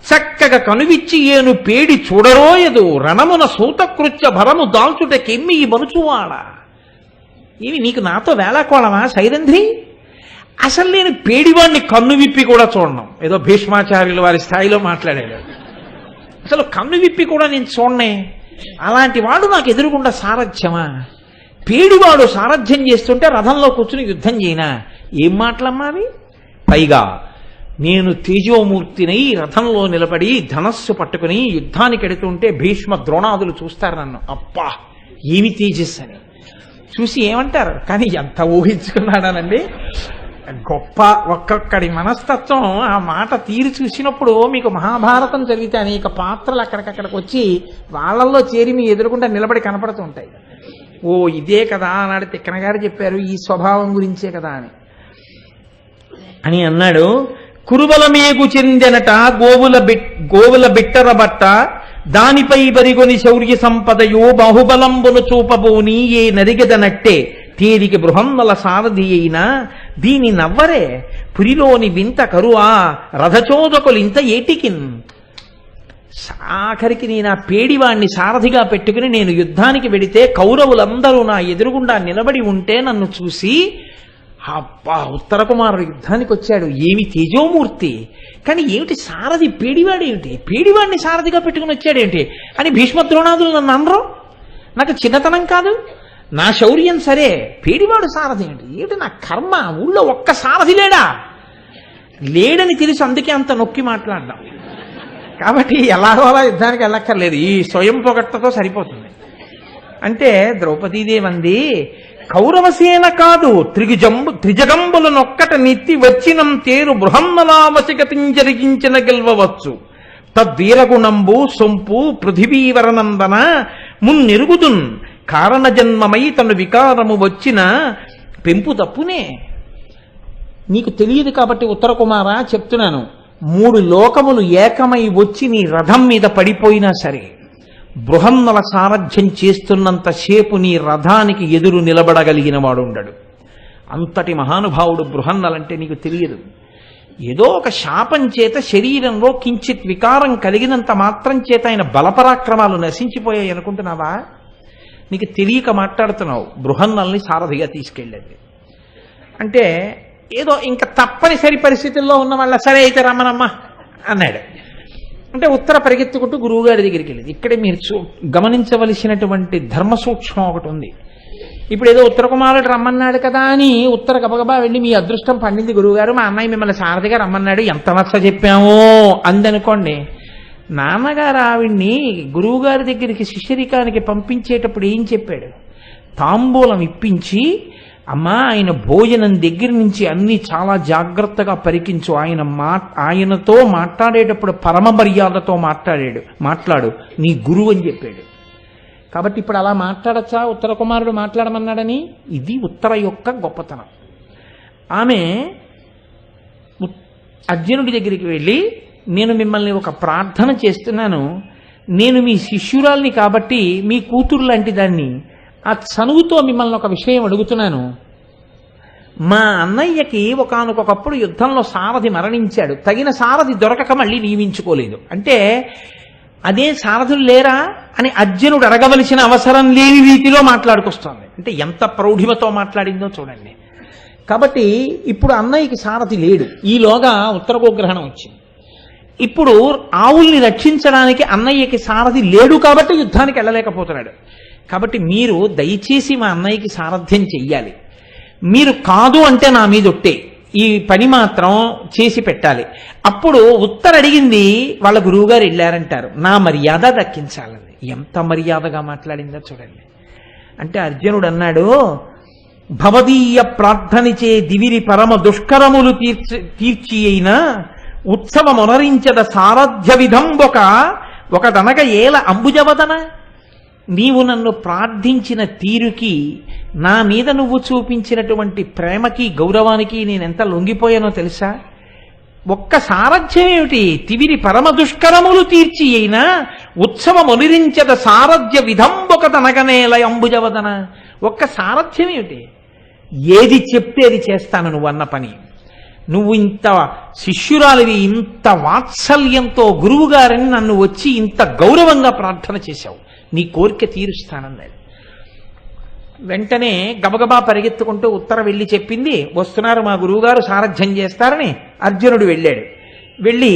చక్కగా కనువిచ్చి ఏను పేడి చూడరోయదు రణమున సూతకృత్య భరము దాల్చుటకెమ్మి ఈ మనుచువాడ. ఇవి నీకు నాతో వేళాకోళమా సైరంధ్రి? అసలు నేను పేడివాడిని కన్ను విప్పి కూడా చూడను, ఏదో భీష్మాచార్యుల వారి స్థాయిలో మాట్లాడాడు. అసలు కన్ను విప్పి కూడా నేను చూడనే, అలాంటి వాడు నాకు ఎదురుగుండా సారథ్యమా? పేడివాడు సారథ్యం చేస్తుంటే రథంలో కూర్చుని యుద్ధం చేయనా? ఏం మాటలమ్మా అవి? పైగా నేను తేజోమూర్తినై రథంలో నిలబడి ధనస్సు పట్టుకుని యుద్ధానికి ఎడుతుంటే భీష్మ ద్రోణాదులు చూస్తారు నన్ను. అబ్బా ఏమి తేజస్సు అని చూసి ఏమంటారు? కానీ ఎంత ఊహించుకున్నాడానండి. గొప్ప ఒక్కొక్కడి మనస్తత్వం. ఆ మాట తీరు చూసినప్పుడు మీకు మహాభారతం చదివితే అనేక పాత్రలు అక్కడికక్కడికి వచ్చి వాళ్ళల్లో చేరి మీ ఎదురుకుండా నిలబడి కనపడుతూ ఉంటాయి. ఓ ఇదే కదా అన్నాడు తిక్కన గారు చెప్పారు, ఈ స్వభావం గురించే కదా అని అన్నాడు. కురుబలమేగు చెందెనట గోవుల బిట్టర బట్ట, దానిపై బరిగొని శౌర్య సంపదయో బాహుబలంబును చూపబోని ఏ నరిగెదనట్టే తేరికి బృహన్నల సారథి అయినా దీని నవ్వరే పురిలోని వింత కరువా రథచోదకులింత ఏటికిన్. ఆఖరికి నేను ఆ పేడివాణ్ణి సారథిగా పెట్టుకుని నేను యుద్ధానికి వెడితే కౌరవులందరూ నా ఎదురుగుండా నిలబడి ఉంటే నన్ను చూసి అబ్బా ఉత్తర కుమారుడు యుద్ధానికి వచ్చాడు, ఏమి తేజోమూర్తి, కానీ ఏమిటి సారథి పేడివాడు ఏమిటి, పేడివాడిని సారథిగా పెట్టుకుని వచ్చాడేమిటి అని భీష్మద్రోణాదులు నన్ను అనరు. నాకు చిన్నతనం కాదు, నా శౌర్యం సరే, పేడివాడు సారథి ఏంటి, ఏమిటి నా కర్మ, ఊళ్ళో ఒక్క సారథి లేడని తెలిసి అందుకే అంత నొక్కి మాట్లాడడం. కాబట్టి ఎలాగో అలా యుద్ధానికి వెళ్ళక్కర్లేదు, ఈ స్వయం పొగట్టతో సరిపోతుంది. అంటే ద్రౌపదీదేవి అంది, కౌరవసేన కాదు త్రిజగంబులనొక్కట నెత్తి వచ్చినం తేరు బృహన్నలావశిగతిం జరిగించిన గెల్వవచ్చు. తద్వీరగుణంబు సొంపు పృథివీవరనందన మున్నెరుగుదున్ కారణ జన్మమై తను వికారము వచ్చిన పెంపు తప్పునే. నీకు తెలియదు కాబట్టి ఉత్తర కుమార చెప్తున్నాను, 3 లోకములు ఏకమై వచ్చి నీ రథం మీద పడిపోయినా సరే బృహన్నల సారథ్యం చేస్తున్నంతసేపు నీ రథానికి ఎదురు నిలబడగలిగిన వాడు ఉండడు. అంతటి మహానుభావుడు బృహన్నలంటే నీకు తెలియదు. ఏదో ఒక శాపం చేత శరీరంలో కించిత్ వికారం కలిగినంత మాత్రం చేత ఆయన బలపరాక్రమాలు నశించిపోయాయి అనుకుంటున్నావా? నీకు తెలియక మాట్లాడుతున్నావు. బృహన్నల్ని సారథిగా తీసుకెళ్ళేది అంటే ఏదో ఇంకా తప్పనిసరి పరిస్థితుల్లో ఉన్న వాళ్ళ సరే అయితే రమ్మనమ్మా అన్నాడు. అంటే ఉత్తర పరిగెత్తుకుంటూ గురువుగారి దగ్గరికి వెళ్ళింది. ఇక్కడే మీరు గమనించవలసినటువంటి ధర్మ సూక్ష్మం ఒకటి ఉంది. ఇప్పుడు ఏదో ఉత్తర కుమారుడు రమ్మన్నాడు కదా అని ఉత్తర గబగబా వెళ్ళి మీ అదృష్టం పండింది గురువుగారు, మా అన్నయ్య మిమ్మల్ని సారథిగా రమ్మన్నాడు, ఎంత నచ్చ చెప్పామో అందనుకోండి. నాన్నగారు ఆవిడ్ని గురువుగారి దగ్గరికి శిష్యరికానికి పంపించేటప్పుడు ఏం చెప్పాడు? తాంబూలం ఇప్పించి, అమ్మా ఆయన భోజనం దగ్గర నుంచి అన్ని చాలా జాగ్రత్తగా పరికించు, ఆయనతో మాట్లాడేటప్పుడు పరమ మర్యాదతో మాట్లాడు, నీ గురువు అని చెప్పాడు. కాబట్టి ఇప్పుడు అలా మాట్లాడచ్చా ఉత్తర కుమారుడు మాట్లాడమన్నాడని? ఇది ఉత్తర యొక్క గొప్పతనం. ఆమె అర్జునుడి దగ్గరికి వెళ్ళి, నేను మిమ్మల్ని ఒక ప్రార్థన చేస్తున్నాను, నేను మీ శిష్యురాల్ని కాబట్టి మీ కూతురు లాంటి దాన్ని, ఆ చనువుతో మిమ్మల్ని ఒక విషయం అడుగుతున్నాను. మా అన్నయ్యకి ఒకానొకప్పుడు యుద్ధంలో సారథి మరణించాడు, తగిన సారథి దొరకక మళ్ళీ నియమించుకోలేదు, అంటే అదే సారథులు లేరా అని అర్జునుడు అడగవలసిన అవసరం లేని రీతిలో మాట్లాడుకొస్తోంది. అంటే ఎంత ప్రౌఢిమతో మాట్లాడిందో చూడండి. కాబట్టి ఇప్పుడు అన్నయ్యకి సారథి లేడు, ఈలోగా ఉత్తర గోగ్రహణం వచ్చింది. ఇప్పుడు ఆవుల్ని రక్షించడానికి అన్నయ్యకి సారథి లేడు కాబట్టి యుద్ధానికి వెళ్ళలేకపోతున్నాడు. కాబట్టి మీరు దయచేసి మా అన్నయ్యకి సారథ్యం చెయ్యాలి, మీరు కాదు అంటే నా మీద ఒట్టే, ఈ పని మాత్రం చేసి పెట్టాలి. అప్పుడు ఉత్తర అడిగింది వాళ్ళ గురువుగారు వెళ్ళారంటారు, నా మర్యాద దక్కించాలని. ఎంత మర్యాదగా మాట్లాడిందో చూడండి. అంటే అర్జునుడు అన్నాడు, భవదీయ ప్రార్థనిచే దివిరి పరమ దుష్కరములు తీర్చి అయినా ఉత్సవమునరించద సారథ్య ఒకదనగ ఏల అంబుజవదన. నీవు నన్ను ప్రార్థించిన తీరుకి, నా మీద నువ్వు చూపించినటువంటి ప్రేమకి గౌరవానికి నేనెంత లొంగిపోయానో తెలుసా? ఒక్క సారథ్యం ఏమిటి, తివిరి పరమ దుష్కరములు తీర్చి అయినా ఉత్సవమునిరించద సారథ్య విధంబొకదనగనేల అంబుజవదన. ఒక్క సారథ్యం ఏమిటి, ఏది చెప్తే అది చేస్తాను నువ్వు అన్న పని. నువ్వు ఇంత శిష్యురాలివి, ఇంత వాత్సల్యంతో గురువుగారని నన్ను వచ్చి ఇంత గౌరవంగా ప్రార్థన చేశావు, నీ కోరిక తీరుస్తానన్నాడు. వెంటనే గబగబా పరిగెత్తుకుంటూ ఉత్తర వెళ్ళి చెప్పింది, వస్తున్నారు మా గురువుగారు సారథ్యం చేస్తారని. అర్జునుడు వెళ్ళాడు. వెళ్ళి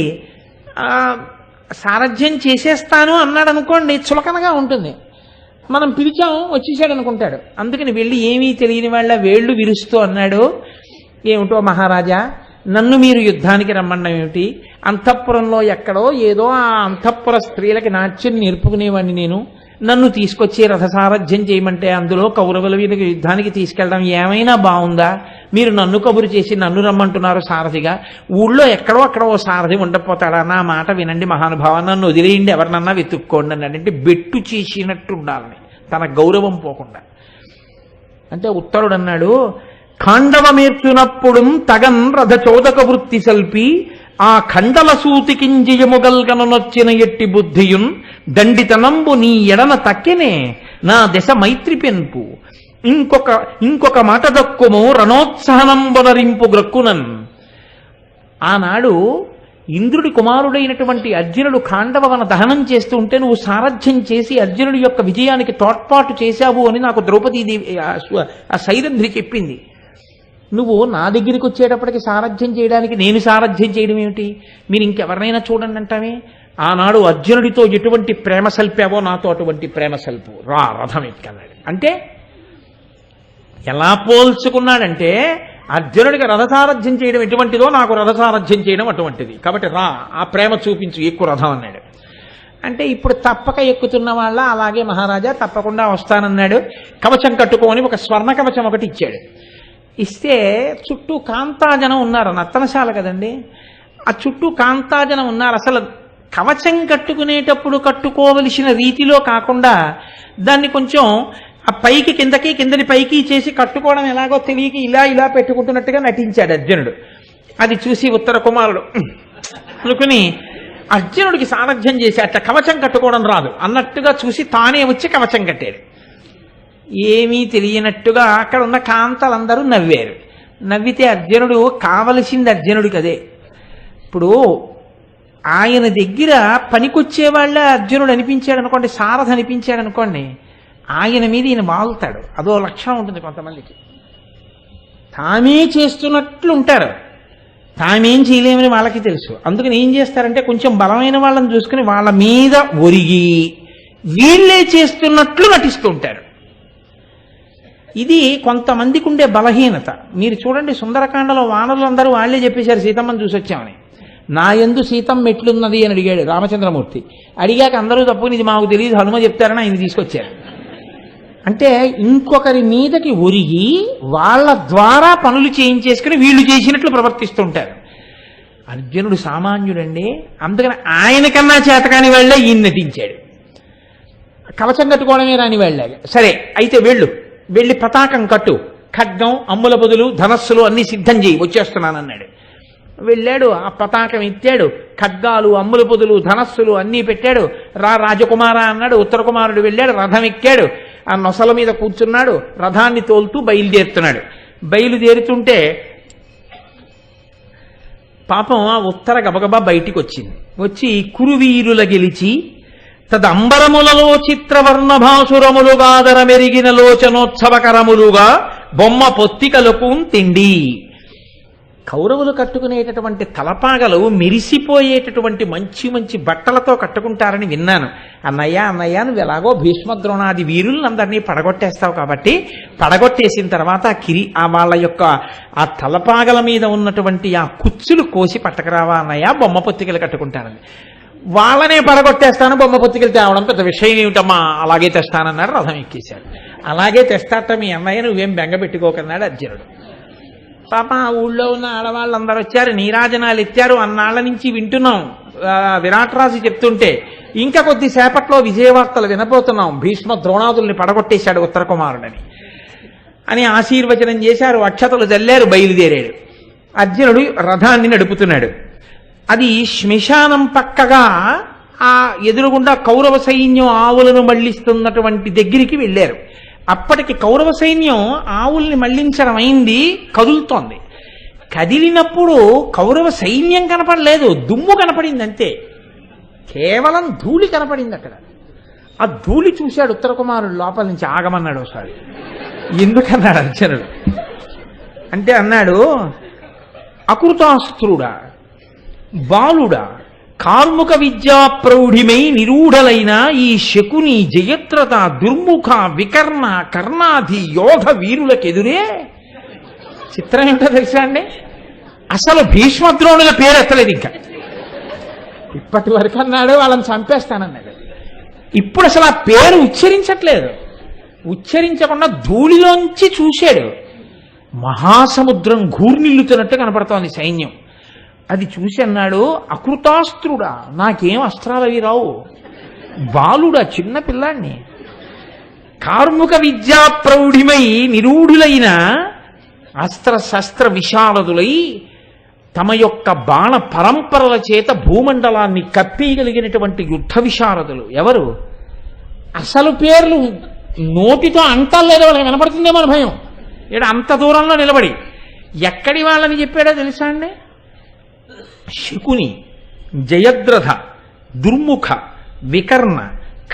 సారథ్యం చేసేస్తాను అన్నాడు అనుకోండి, చులకనగా ఉంటుంది. మనం పిలిచాం వచ్చేసాడు అనుకుంటాడు. అందుకని వెళ్ళి ఏమీ తెలియని వాళ్ళ వేళ్లు విరుస్తూ అన్నాడు, ఏమిటో మహారాజా, నన్ను మీరు యుద్ధానికి రమ్మడం ఏమిటి? అంతఃపురంలో ఎక్కడో ఏదో ఆ అంతఃపుర స్త్రీలకి నాట్యం నేర్పుకునేవాడిని నేను. నన్ను తీసుకొచ్చి రథసారథ్యం చేయమంటే అందులో కౌరవుల మీద యుద్ధానికి తీసుకెళ్ళడం ఏమైనా బాగుందా? మీరు నన్ను కబురు చేసి నన్ను రమ్మంటున్నారు సారథిగా. ఊళ్ళో ఎక్కడో అక్కడ ఓ సారథి ఉండకపోతాడా? నా మాట వినండి మహానుభావ, నన్ను వదిలేయండి, ఎవరినన్నా వెతుక్కోండి అన్నాడు. అంటే బెట్టు చేసినట్టు ఉండాలని, తన గౌరవం పోకుండా. అంటే ఉత్తరుడు అన్నాడు, ఖాండవమేర్చునప్పుడు తగన్ రథచోదక వృత్తి సల్పి ఆ ఖండల సూతికింజియముగల్గనొచ్చిన ఎట్టి బుద్ధియున్ దండితనంబు నీ ఎడన తక్కెనే నా దశ మైత్రి పెన్పు ఇంకొక మాట దక్కుము రణోత్సాహనంబనరింపు గ్రక్కునన్. ఆనాడు ఇంద్రుడి కుమారుడైనటువంటి అర్జునుడు ఖాండవవన దహనం చేస్తూ ఉంటే నువ్వు సారథ్యం చేసి అర్జునుడి యొక్క విజయానికి తోడ్పాటు చేశావు అని నాకు ద్రౌపదీదేవి ఆ సైరంధ్రి చెప్పింది. నువ్వు నా దగ్గరికి వచ్చేటప్పటికి సారథ్యం చేయడానికి నేను సారథ్యం చేయడం ఏమిటి? మీరు ఇంకెవరినైనా చూడండి అంటామే. ఆనాడు అర్జునుడితో ఎటువంటి ప్రేమ సల్పావో నాతో అటువంటి ప్రేమ సల్పు, రా రథం ఎక్కన్నాడు. అంటే ఎలా పోల్చుకున్నాడంటే అర్జునుడికి రథసారథ్యం చేయడం ఎటువంటిదో నాకు రథసారథ్యం చేయడం అటువంటిది, కాబట్టి రా ఆ ప్రేమ చూపించు, ఎక్కువ రథం అన్నాడు. అంటే ఇప్పుడు తప్పక ఎక్కుతున్న వాళ్ళ అలాగే మహారాజా తప్పకుండా వస్తానన్నాడు. కవచం కట్టుకొని ఒక స్వర్ణ కవచం ఒకటి ఇచ్చాడు. ఇస్తే చుట్టూ కాంతాజనం ఉన్నారు, నర్తనశాల కదండి, ఆ చుట్టూ కాంతాజనం ఉన్నారు. అసలు కవచం కట్టుకునేటప్పుడు కట్టుకోవలసిన రీతిలో కాకుండా దాన్ని కొంచెం ఆ పైకి కిందకి కిందని పైకి చేసి కట్టుకోవడం ఎలాగో తెలియక ఇలా ఇలా పెట్టుకుంటున్నట్టుగా నటించాడు అర్జునుడు. అది చూసి ఉత్తర కుమారుడు అనుకుని అర్జునుడికి సారథ్యం చేసి అట్లా కవచం కట్టుకోవడం రాదు అన్నట్టుగా చూసి తానే వచ్చి కవచం కట్టాడు. ఏమీ తెలియనట్టుగా అక్కడ ఉన్న కాంతలందరూ నవ్వారు. నవ్వితే అర్జునుడు కావలసింది అర్జునుడికి అదే. ఇప్పుడు ఆయన దగ్గర పనికొచ్చేవాళ్ళ అర్జునుడు అనిపించాడు అనుకోండి, సారథి అనిపించాడు అనుకోండి, ఆయన మీద ఈయన వాగుతాడు. అదో లక్షణం ఉంటుంది కొంతమందికి. తామే చేస్తున్నట్లు ఉంటారు, తామేం చేయలేమని వాళ్ళకి తెలుసు. అందుకని ఏం చేస్తారంటే కొంచెం బలమైన వాళ్ళని చూసుకుని వాళ్ళ మీద ఒరిగి వీళ్ళే చేస్తున్నట్లు నటిస్తూ ఉంటారు. ఇది కొంతమందికి ఉండే బలహీనత. మీరు చూడండి, సుందరకాండలో వానరులందరూ వాళ్లే చెప్పేశారు సీతమ్మని చూసి వచ్చామని. నా యందు సీతమ్మ ఎట్లున్నది అని అడిగాడు రామచంద్రమూర్తి. అడిగాక అందరూ తప్పుకుని ఇది మాకు తెలియదు హనుమ చెప్తారని ఆయన తీసుకొచ్చారు. అంటే ఇంకొకరి మీదకి ఒరిగి వాళ్ళ ద్వారా పనులు చేయించేసుకుని వీళ్ళు చేసినట్లు ప్రవర్తిస్తుంటారు. అర్జునుడు సామాన్యుడండి, అందుకని ఆయనకన్నా చేతకాని వాళ్ళే ఈయన నటించాడు. కవచం కట్టుకోవడమే రాని వాళ్ళగా. సరే అయితే వెళ్ళి పతాకం కట్టు, ఖడ్గం అమ్ముల పొదులు ధనస్సులు అన్ని సిద్ధం చేయి, వచ్చేస్తున్నానన్నాడు. వెళ్ళాడు, ఆ పతాకం ఎత్తాడు, ఖడ్గాలు అమ్ముల పొదులు ధనస్సులు అన్నీ పెట్టాడు. రా రాజకుమార అన్నాడు. ఉత్తర కుమారుడు వెళ్ళాడు, రథం ఎక్కాడు, ఆ నొసల మీద కూర్చున్నాడు, రథాన్ని తోలుతూ బయలుదేరుతున్నాడు. బయలుదేరుతుంటే పాపం ఆ ఉత్తర గబగబా బయటికి వచ్చింది. వచ్చి కురువీరుల గెలిచి తదంబరములలో చిత్రవర్ణభాసురములుగాదర మెరిగిన లోచనోత్సవకరములుగా బొమ్మ పొత్తికలకు తిండి. కౌరవులు కట్టుకునేటటువంటి తలపాగలు మెరిసిపోయేటటువంటి మంచి మంచి బట్టలతో కట్టుకుంటారని విన్నాను. అన్నయ్య నువ్వు ఎలాగో భీష్మద్రోణాది వీరులందరినీ పడగొట్టేస్తావు కాబట్టి పడగొట్టేసిన తర్వాత వాళ్ళ యొక్క ఆ తలపాగల మీద ఉన్నటువంటి ఆ కుచ్చులు కోసి పట్టకరావా అన్నయ్య, బొమ్మ పొత్తికలు కట్టుకుంటానని. వాళ్ళనే పడగొట్టేస్తాను, బొమ్మ పొత్తికలు తేవడం పెద్ద విషయం ఏమిటమ్మా, అలాగే తెస్తానన్నాడు. రథం ఎక్కేశాడు. అలాగే తెస్తాట మీ అన్నయ్య, నువ్వేం బెంగ పెట్టుకోకన్నాడు అర్జునుడు. పాప ఆ ఊళ్ళో ఉన్న ఆడవాళ్ళందరూ వచ్చారు, నీరాజనాలు ఎత్తారు. అన్నాళ్ల నుంచి వింటున్నాం విరాట్రాజు చెప్తుంటే. ఇంకా కొద్దిసేపట్లో విజయవార్తలు వినబోతున్నాం, భీష్మ ద్రోణాదుల్ని పడగొట్టేశాడు ఉత్తర కుమారుడని అని ఆశీర్వచనం చేశారు, అక్షతలు జల్లారు, బయలుదేరాడు. అర్జునుడు రథాన్ని నడుపుతున్నాడు. అది శ్మశానం పక్కగా ఆ ఎదురుగుండా కౌరవ సైన్యం ఆవులను మళ్లిస్తున్నటువంటి దగ్గరికి వెళ్ళారు. అప్పటికి కౌరవ సైన్యం ఆవుల్ని మళ్లించడం అయింది, కదులుతోంది. కదిలినప్పుడు కౌరవ సైన్యం కనపడలేదు, దుమ్ము కనపడింది అంతే, కేవలం ధూళి కనపడింది అక్కడ. ఆ ధూళి చూశాడు ఉత్తర కుమారుడు, లోపల నుంచి ఆగమన్నాడు ఒకసారి. ఎందుకన్నాడు అర్జునుడు అంటే, అన్నాడు అకృతాస్త్రుడా, బాలుడా, కార్ముక విద్యా ప్రౌఢిమై నిరూఢలైన ఈ శకుని జయత్రత దుర్ముఖ వికర్ణ కర్ణాది యోధ వీరులకెదురే చిత్రం ఏమిటో తెలుసా అండి, అసలు భీష్మద్రోణుల పేరు ఎత్తలేదు. ఇంకా ఇప్పటి వరకు అన్నాడు వాళ్ళని చంపేస్తానన్నాడు. ఇప్పుడు అసలు ఆ పేరు ఉచ్చరించట్లేదు. ఉచ్చరించకుండా ధూళిలోంచి చూశాడు. మహాసముద్రం ఘూర్నిల్లుతున్నట్టు కనపడుతోంది సైన్యం. అది చూసి అన్నాడు, అకృతాస్త్రుడా, నాకేం అస్త్రాలు అవి రావు, బాలుడా, చిన్న పిల్లాడిని. కార్ముక విద్యా ప్రౌఢిమై నిరూఢులైన అస్త్ర శస్త్ర విశారదులై తమ యొక్క బాణ పరంపరల చేత భూమండలాన్ని కప్పేయగలిగినటువంటి యుద్ధ విశారదులు ఎవరు? అసలు పేర్లు నోటితో అంటలేదు, వాళ్ళకి వినపడుతుందేమో అని భయం. ఇక్కడ అంత దూరంలో నిలబడి ఎక్కడి వాళ్ళని చెప్పాడో తెలుసా అండి? శకుని, జయద్రథ, దుర్ముఖ, వికర్ణ,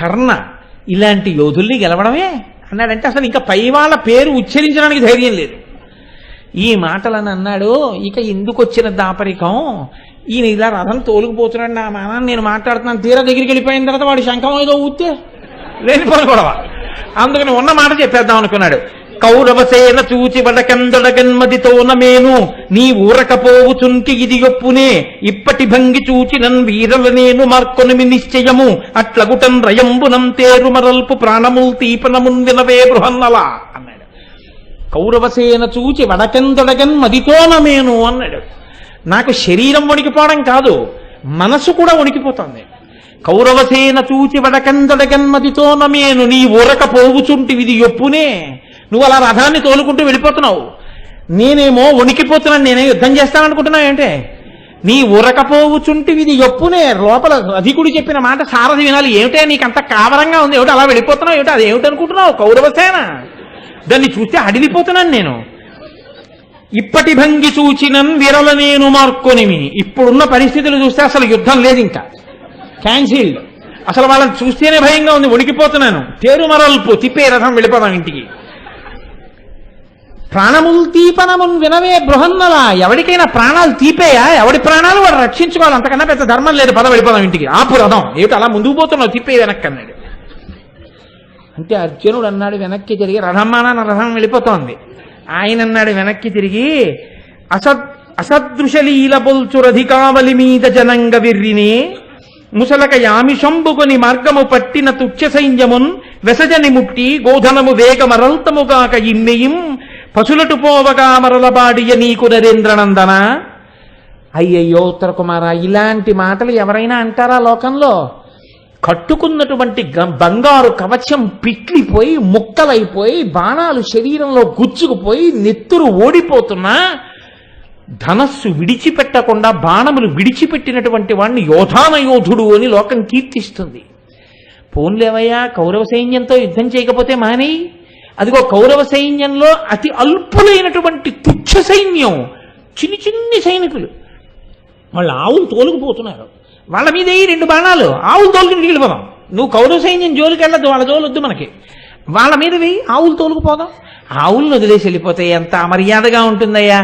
కర్ణ ఇలాంటి యోధుల్ని గెలవడమే అన్నాడంటే అసలు ఇంకా పై వాళ్ళ పేరు ఉచ్చరించడానికి ధైర్యం లేదు. ఈ మాటలని అన్నాడు. ఇక ఎందుకు వచ్చిన దాపరికం, ఈయన ఇలా రథం తోలుకుపోతున్నాడు, నా మానాన్ని నేను మాట్లాడుతున్నాను, తీరా దగ్గరికి వెళ్ళిపోయిన తర్వాత వాడు శంఖం ఏదో ఊతే లేనిపోని గొడవ. అందుకని ఉన్న మాట చెప్పేద్దాం అనుకున్నాడు. కౌరవసేన చూచి వడకందొడగన్మదితోన మేను నీ ఊరకపోవుచుంటి ఇది యొప్పునే ఇప్పటి భంగి చూచి నన్ వీరల నేను మార్కొనిమి నిశ్చయము అట్లగుటన్ రయంబునం తేరు మరల్పు ప్రాణముల్ తీపనమున్ వినవే బృహన్నలా అన్నాడు. కౌరవసేన చూచి వడకందొడగన్మదితోన మేను అన్నాడు. నాకు శరీరం వణికిపోవడం కాదు, మనసు కూడా వణికిపోతుంది. కౌరవసేన చూచి వడకందొడగన్మదితోన మేను నీ ఊరకపోవుచుంటి ఇది యొప్పునే. నువ్వు అలా రథాన్ని తోలుకుంటూ వెళ్ళిపోతున్నావు, నేనేమో వణికిపోతున్నాను, నేనే యుద్ధం చేస్తాననుకుంటున్నావు ఏంటే? నీ ఉరకపోవుచుంటివి ఇది ఎప్పునే. లోపల అధికుడు చెప్పిన మాట సారథి వినాలి. ఏమిటే నీకంత కావరంగా ఉంది, ఏమిటి అలా వెళ్ళిపోతున్నావు, ఏమిటి అది ఏమిటనుకుంటున్నావు? కౌరవసేన, దాన్ని చూస్తే అడిగిపోతున్నాను నేను. ఇప్పటి భంగి చూచినన్ విరల నేను మార్కొనిమి. ఇప్పుడున్న పరిస్థితులు చూస్తే అసలు యుద్ధం లేదు, ఇంకా క్యాన్సిల్డ్. అసలు వాళ్ళని చూస్తేనే భయంగా ఉంది, వణికిపోతున్నాను. తేరుమరల్పు, తిప్పే రథం వెళ్ళిపోదాం ఇంటికి. ప్రాణములు తీపనమున్ వినవే బృహన్నలా. ఎవరికైనా ప్రాణాలు తీపేయా? ఎవడి ప్రాణాలు వాడు రక్షించుకోవాలి, అంతకన్నా పెద్ద ధర్మం లేదు. పద వెళ్ళిపోదాం ఇంటికి. ఆపు రథం, ఏమిటి అలా ముందుకు పోతున్నావు, తిప్పే వెనక్కి అన్నాడు. అంటే అర్జునుడు అన్నాడు వెనక్కి తిరిగి, రథమ్మానా నా రథం వెళ్ళిపోతోంది. ఆయన అన్నాడు వెనక్కి తిరిగి, అసదృశలీల బొల్చురధికావలి మీద జనంగ విర్రినే ముసలక యామిషంబుకొని మార్గము పట్టిన తుచ్చ సైన్యమున్ వెసజని ముట్టి గోధనము వేగమరల్తముగాక ఇమ్మెయిం పశులటు పోవగా మరలబాడియ నీకు నరేంద్రనందన. అయ్యయ్యో ఉత్తర కుమార, ఇలాంటి మాటలు ఎవరైనా అంటారా లోకంలో? కట్టుకున్నటువంటి బంగారు కవచం పిట్లిపోయి ముక్కలైపోయి బాణాలు శరీరంలో గుచ్చుకుపోయి నెత్తురు ఓడిపోతున్నా ధనస్సు విడిచిపెట్టకుండా బాణములు విడిచిపెట్టినటువంటి వాణ్ణి యోధానయోధుడు అని లోకం కీర్తిస్తుంది. పోన్లేవయ్యా, కౌరవ సైన్యంతో యుద్ధం చేయకపోతే మానేయి. అదిగో కౌరవ సైన్యంలో అతి అల్పులైనటువంటి తుచ్చ సైన్యం, చిన్ని చిన్ని సైనికులు, వాళ్ళు ఆవులు తోలుకుపోతున్నారు. వాళ్ళ మీద రెండు బాణాలు, ఆవులు తోలుకుని వెళ్ళిపోదాం. నువ్వు కౌరవ సైన్యం జోలికి వెళ్ళదు, వాళ్ళ జోలు వద్దు మనకి. వాళ్ళ మీద వెయ్యి, ఆవులు తోలుకుపోదాం. ఆవులను వదిలేసి వెళ్ళిపోతే ఎంత అమర్యాదగా ఉంటుందయ్యా,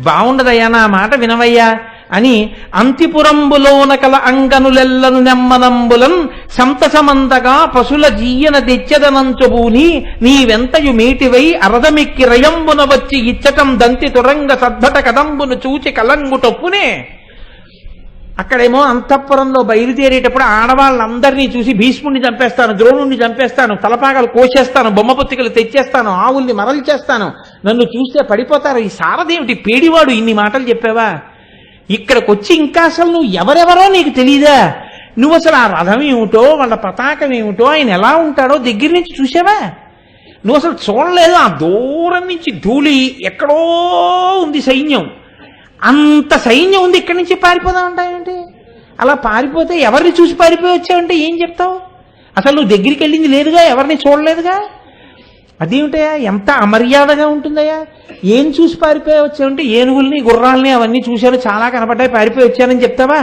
బాగుండదయ్యా, నా మాట వినవయ్యా అని అంతిపురంబులోన కల అంగనులెల్లను నెమ్మనంబులన్ సంతసమందగా పశుల జీయన తెచ్చదనంచుబూని నీవెంతయు మేటివై అరదమిక్కి రయంబున వచ్చి ఇచ్చటం దంతి తురంగ సద్భట కదంబును చూచి కలంగుటొప్పునే. అక్కడేమో అంతఃపురంలో బయలుదేరేటప్పుడు ఆడవాళ్ళందరినీ చూసి భీష్ముడిని చంపేస్తాను, ద్రోణుణ్ణి చంపేస్తాను, తలపాగలు కోసేస్తాను, బొమ్మపొత్తికలు తెచ్చేస్తాను, ఆవుల్ని మరలు చేస్తాను, నన్ను చూస్తే పడిపోతారు. ఈ సారదేమిటి పేడివాడు, ఇన్ని మాటలు చెప్పావా? ఇక్కడికి వచ్చి ఇంకా అసలు నువ్వు ఎవరెవరో నీకు తెలీదా? నువ్వు అసలు ఆ రథం ఏమిటో, వాళ్ళ పతాకం ఏమిటో, ఆయన ఎలా ఉంటాడో దగ్గర నుంచి చూసావా? నువ్వు అసలు చూడలేదు. ఆ దూరం నుంచి ధూళి ఎక్కడో ఉంది సైన్యం, అంత సైన్యం ఉంది, ఇక్కడి నుంచి పారిపోదాం అంటావేంటి? అలా పారిపోతే ఎవరిని చూసి పారిపోయి వచ్చావంటే ఏం చెప్తావు? అసలు నువ్వు దగ్గరికి వెళ్ళింది లేదుగా, ఎవరిని చూడలేదుగా. అదేమిటయా, ఎంత అమర్యాదగా ఉంటుందయ్యా. ఏం చూసి పారిపోయి వచ్చావంటే ఏనుగుల్ని గుర్రాలని అవన్నీ చూశాను, చాలా కనపడ్డాయి, పారిపోయి వచ్చానని చెప్తావా?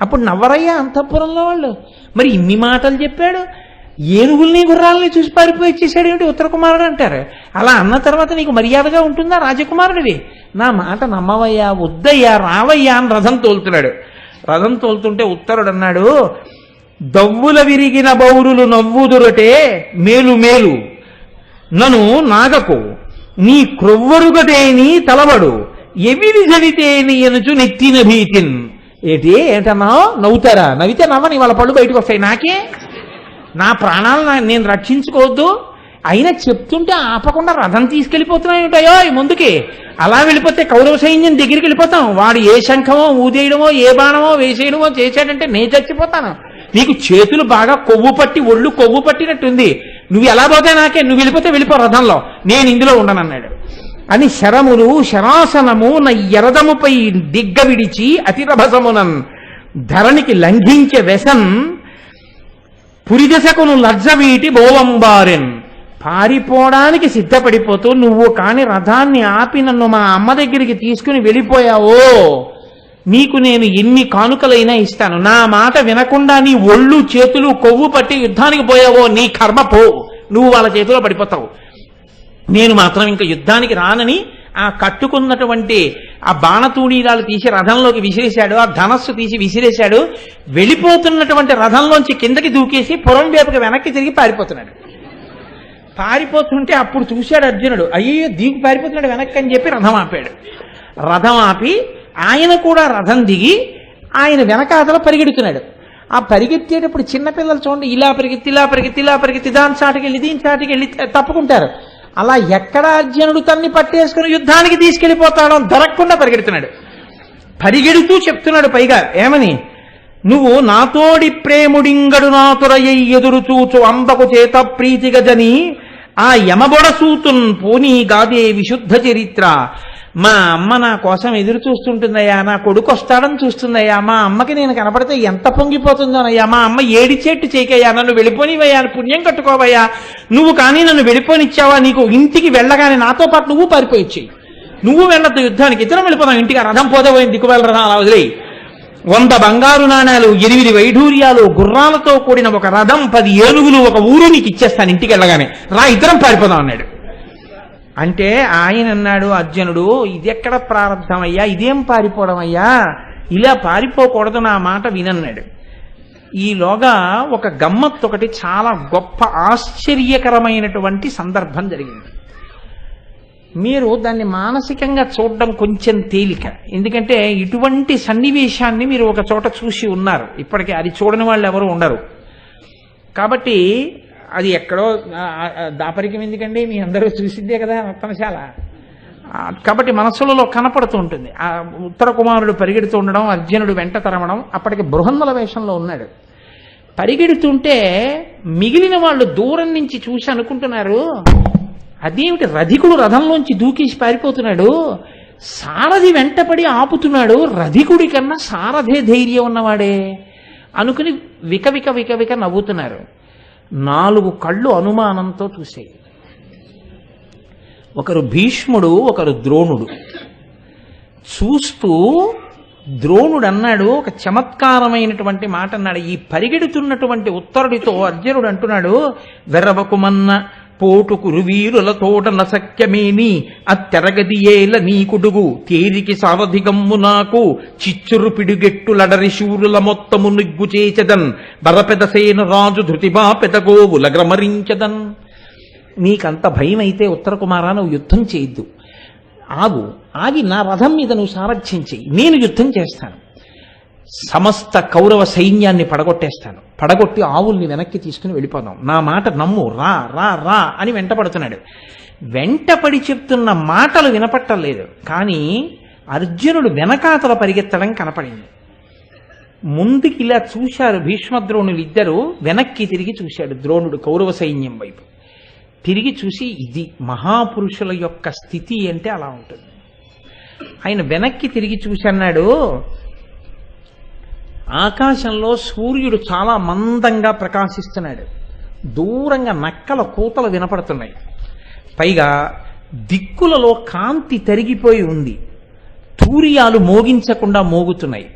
అప్పుడు నవ్వరయ్యా అంతఃపురంలో వాళ్ళు. మరి ఇన్ని మాటలు చెప్పాడు, ఏనుగుల్ని గుర్రాలని చూసి పారిపోయి వచ్చేసాడు ఏమిటి ఉత్తర కుమారుడు అంటారు. అలా అన్న తర్వాత నీకు మర్యాదగా ఉంటుందా రాజకుమారుడివి? నా మాట నమ్మవయ్యా, వద్దయ్యా, రావయ్యా అని రథం తోలుతున్నాడు. రథం తోలుతుంటే ఉత్తరుడు అన్నాడు, దవ్వుల విరిగిన బౌరులు నవ్వుదురటే మేలు మేలు నను నాగకు నీ క్రొవ్వరుగదేని తలవడు ఎవిరి జడితేని అనుచు నెత్తిన భీతిన్. ఏంటన్నా నవ్వుతారా? నవ్వితే నవ్వని వాళ్ళ పళ్ళు బయటకు వస్తాయి. నాకే నా ప్రాణాలు నేను రక్షించుకోవద్దు? అయినా చెప్తుంటే ఆపకుండా రథం తీసుకెళ్ళిపోతున్నాయి ముందుకి. అలా వెళ్ళిపోతే కౌరవ సైన్యం దగ్గరికి వెళ్ళిపోతాం. వాడు ఏ శంఖమో ఊదేయడమో ఏ బాణమో వేసేయడమో చేశాడంటే నేను చచ్చిపోతాను. నీకు చేతులు బాగా కొవ్వు పట్టి ఒళ్ళు కొవ్వు పట్టినట్టుంది. నువ్వు ఎలా పోతే నాకే, నువ్వు వెళ్ళిపోతే వెళ్ళిపో రథంలో, నేను ఇందులో ఉండనన్నాడు. అని శరములు శరాసనము నా ఎరదముపై దిగ్గ విడిచి అతిరభసమునన్ ధరణికి లంఘించే వెసన్ పురిదశకును లజ్జవీటి బోవంబారెన్. పారిపోవడానికి సిద్ధపడిపోతూ నువ్వు కాని రథాన్ని ఆపి నన్ను మా అమ్మ దగ్గరికి తీసుకుని వెళ్ళిపోయావో నీకు నేను ఎన్ని కానుకలైనా ఇస్తాను. నా మాట వినకుండా నీ ఒళ్ళు చేతులు కొవ్వు పట్టి యుద్ధానికి పోయావో నీ కర్మ పో, నువ్వు వాళ్ళ చేతిలో పడిపోతావు. నేను మాత్రం ఇంకా యుద్ధానికి రానని ఆ కట్టుకున్నటువంటి ఆ బాణతూణీరాలు తీసి రథంలోకి విసిరేశాడు, ఆ ధనస్సు తీసి విసిరేశాడు. వెళ్ళిపోతున్నటువంటి రథంలోంచి కిందకి దూకేసి పురం వైపుకి వెనక్కి తిరిగి పారిపోతున్నాడు. పారిపోతుంటే అప్పుడు చూశాడు అర్జునుడు, అయ్యో దీనికి పారిపోతున్నాడు వెనక్కి అని చెప్పి రథం ఆపాడు. రథం ఆపి ఆయన కూడా రథం దిగి ఆయన వెనకాతల పరిగెడుతున్నాడు. ఆ పరిగెత్తేటప్పుడు చిన్నపిల్లలు చూడండి, ఇలా పరిగెత్తి ఇలా పరిగెత్తి ఇలా పరిగెత్తి దాని చాటుకి వెళ్ళి దీని చాటుకి వెళ్ళి తప్పుకుంటారు. అలా ఎక్కడ అర్జునుడు తన్ని పట్టేసుకుని యుద్ధానికి తీసుకెళ్లిపోతాడో దొరకకుండా పరిగెడుతున్నాడు. పరిగెడుతూ చెప్తున్నాడు పైగా ఏమని, నువ్వు నాతోడి ప్రేముడింగడు నాతురయ్య ఎదురు చూచు అంబకు చేత ప్రీతిగజని ఆ యమబొడసూతున్ పోనీ గాదే విశుద్ధ చరిత్ర. మా అమ్మ నా కోసం ఎదురు చూస్తుంటుందయ్యా, నా కొడుకు వస్తాడని చూస్తుందయ్యా, మా అమ్మకి నేను కనపడితే ఎంత పొంగిపోతుందోనయ్యా, మా అమ్మ ఏడిచేట్టు చేయకయ్యా, నన్ను వెళ్ళిపోనివయ్యా, పుణ్యం కట్టుకోవయ్యా, నువ్వు కానీ నన్ను వెళ్ళిపోనిచ్చావా, నీకు ఇంటికి వెళ్ళగానే నాతో పాటు నువ్వు పారిపోయిచ్చేయి, నువ్వు వెళ్ళొద్దు యుద్ధానికి, ఇద్దరం వెళ్ళిపోతాం ఇంటికి, రథం పోతే పోయింది దిక్కువేళ రథం అలా వదిలేయి. 100 బంగారు నాణాలు 8 వైఢూర్యాలు గుర్రాలతో కూడిన ఒక రథం 10 ఏనుగులు ఒక ఊరు నీకు ఇచ్చేస్తాను ఇంటికి వెళ్ళగానే, రా ఇద్దరం పారిపోదాం అన్నాడు. అంటే ఆయన అన్నాడు అర్జునుడు, ఇది ఎక్కడ ప్రారంభమయ్యా, ఇదేం పారిపోవడం అయ్యా, ఇలా పారిపోకూడదు, నా మాట వినన్నాడు. ఈలోగా ఒక గమ్మత్తు ఒకటి చాలా గొప్ప ఆశ్చర్యకరమైనటువంటి సందర్భం జరిగింది. మీరు దాన్ని మానసికంగా చూడడం కొంచెం తేలిక, ఎందుకంటే ఇటువంటి సన్నివేశాన్ని మీరు ఒక చోట చూసి ఉన్నారు, ఇప్పటికీ అది చూడని వాళ్ళు ఎవరు ఉండరు. కాబట్టి అది ఎక్కడో దాపరికం ఎందుకండి, మీ అందరూ చూసిందే కదా నర్తనశాల. కాబట్టి మనస్సులలో కనపడుతూ ఉంటుంది. ఆ ఉత్తర కుమారుడు పరిగెడుతూ ఉండడం, అర్జునుడు వెంట తరమడం. అప్పటికి బృహన్నల వేషంలో ఉన్నాడు. పరిగెడుతుంటే మిగిలిన వాళ్ళు దూరం నుంచి చూసి అనుకుంటున్నారు, అదేమిటి రధికుడు రథంలోంచి దూకేసి పారిపోతున్నాడు, సారథి వెంటపడి ఆపుతున్నాడు, రధికుడి కన్నా సారథే ధైర్యం ఉన్నవాడే అనుకుని విక విక విక విక నవ్వుతున్నారు. 4 కళ్ళు అనుమానంతో చూసాయి. ఒకరు భీష్ముడు, ఒకరు ద్రోణుడు. చూస్తూ ద్రోణుడు అన్నాడు, ఒక చమత్కారమైనటువంటి మాట అన్నాడు. ఈ పరిగెడుతున్నటువంటి ఉత్తరుడితో అర్జునుడు అంటున్నాడు, వెర్రవకుమన్న పోటు కురువీరుల తోట నసక్యమేని అత్తెరగదియేల నీకుడుగు తేరికి సారథిగమ్ము నాకు చిచ్చురు పిడుగెట్టులడరి శూరుల మొత్తము నిగ్గు చేచెదన్ బరపెదసేన రాజు ధృతిబా పెదగోవుల గ్రమరించదన్. నీకంత భయం అయితే ఉత్తర కుమారా నువ్వు యుద్ధం చేయొద్దు, ఆగి నా రథం మీద నువ్వు సారథ్యం చెయ్యి, నేను యుద్ధం చేస్తాను, సమస్త కౌరవ సైన్యాన్ని పడగొట్టేస్తాను, పడగొట్టి ఆవుల్ని వెనక్కి తీసుకుని వెళ్ళిపోదాం, నా మాట నమ్ము, రా రా రా అని వెంటపడుతున్నాడు. వెంటపడి చెప్తున్న మాటలు వినపట్టలేదు, కానీ అర్జునుడు వెనకాతల పరిగెత్తడం కనపడింది. ముందుకి ఇలా చూశారు భీష్మద్రోణులు ఇద్దరు, వెనక్కి తిరిగి చూశాడు ద్రోణుడు కౌరవ సైన్యం వైపు. తిరిగి చూసి ఇది మహాపురుషుల యొక్క స్థితి అంటే అలా ఉంటుంది. ఆయన వెనక్కి తిరిగి చూసి అన్నాడు, ఆకాశంలో సూర్యుడు చాలా మందంగా ప్రకాశిస్తున్నాడు, దూరంగా నక్కల కూతలు వినపడుతున్నాయి, పైగా దిక్కులలో కాంతి తరిగిపోయి ఉంది, తూర్యాలు మోగించకుండా మోగుతున్నాయి,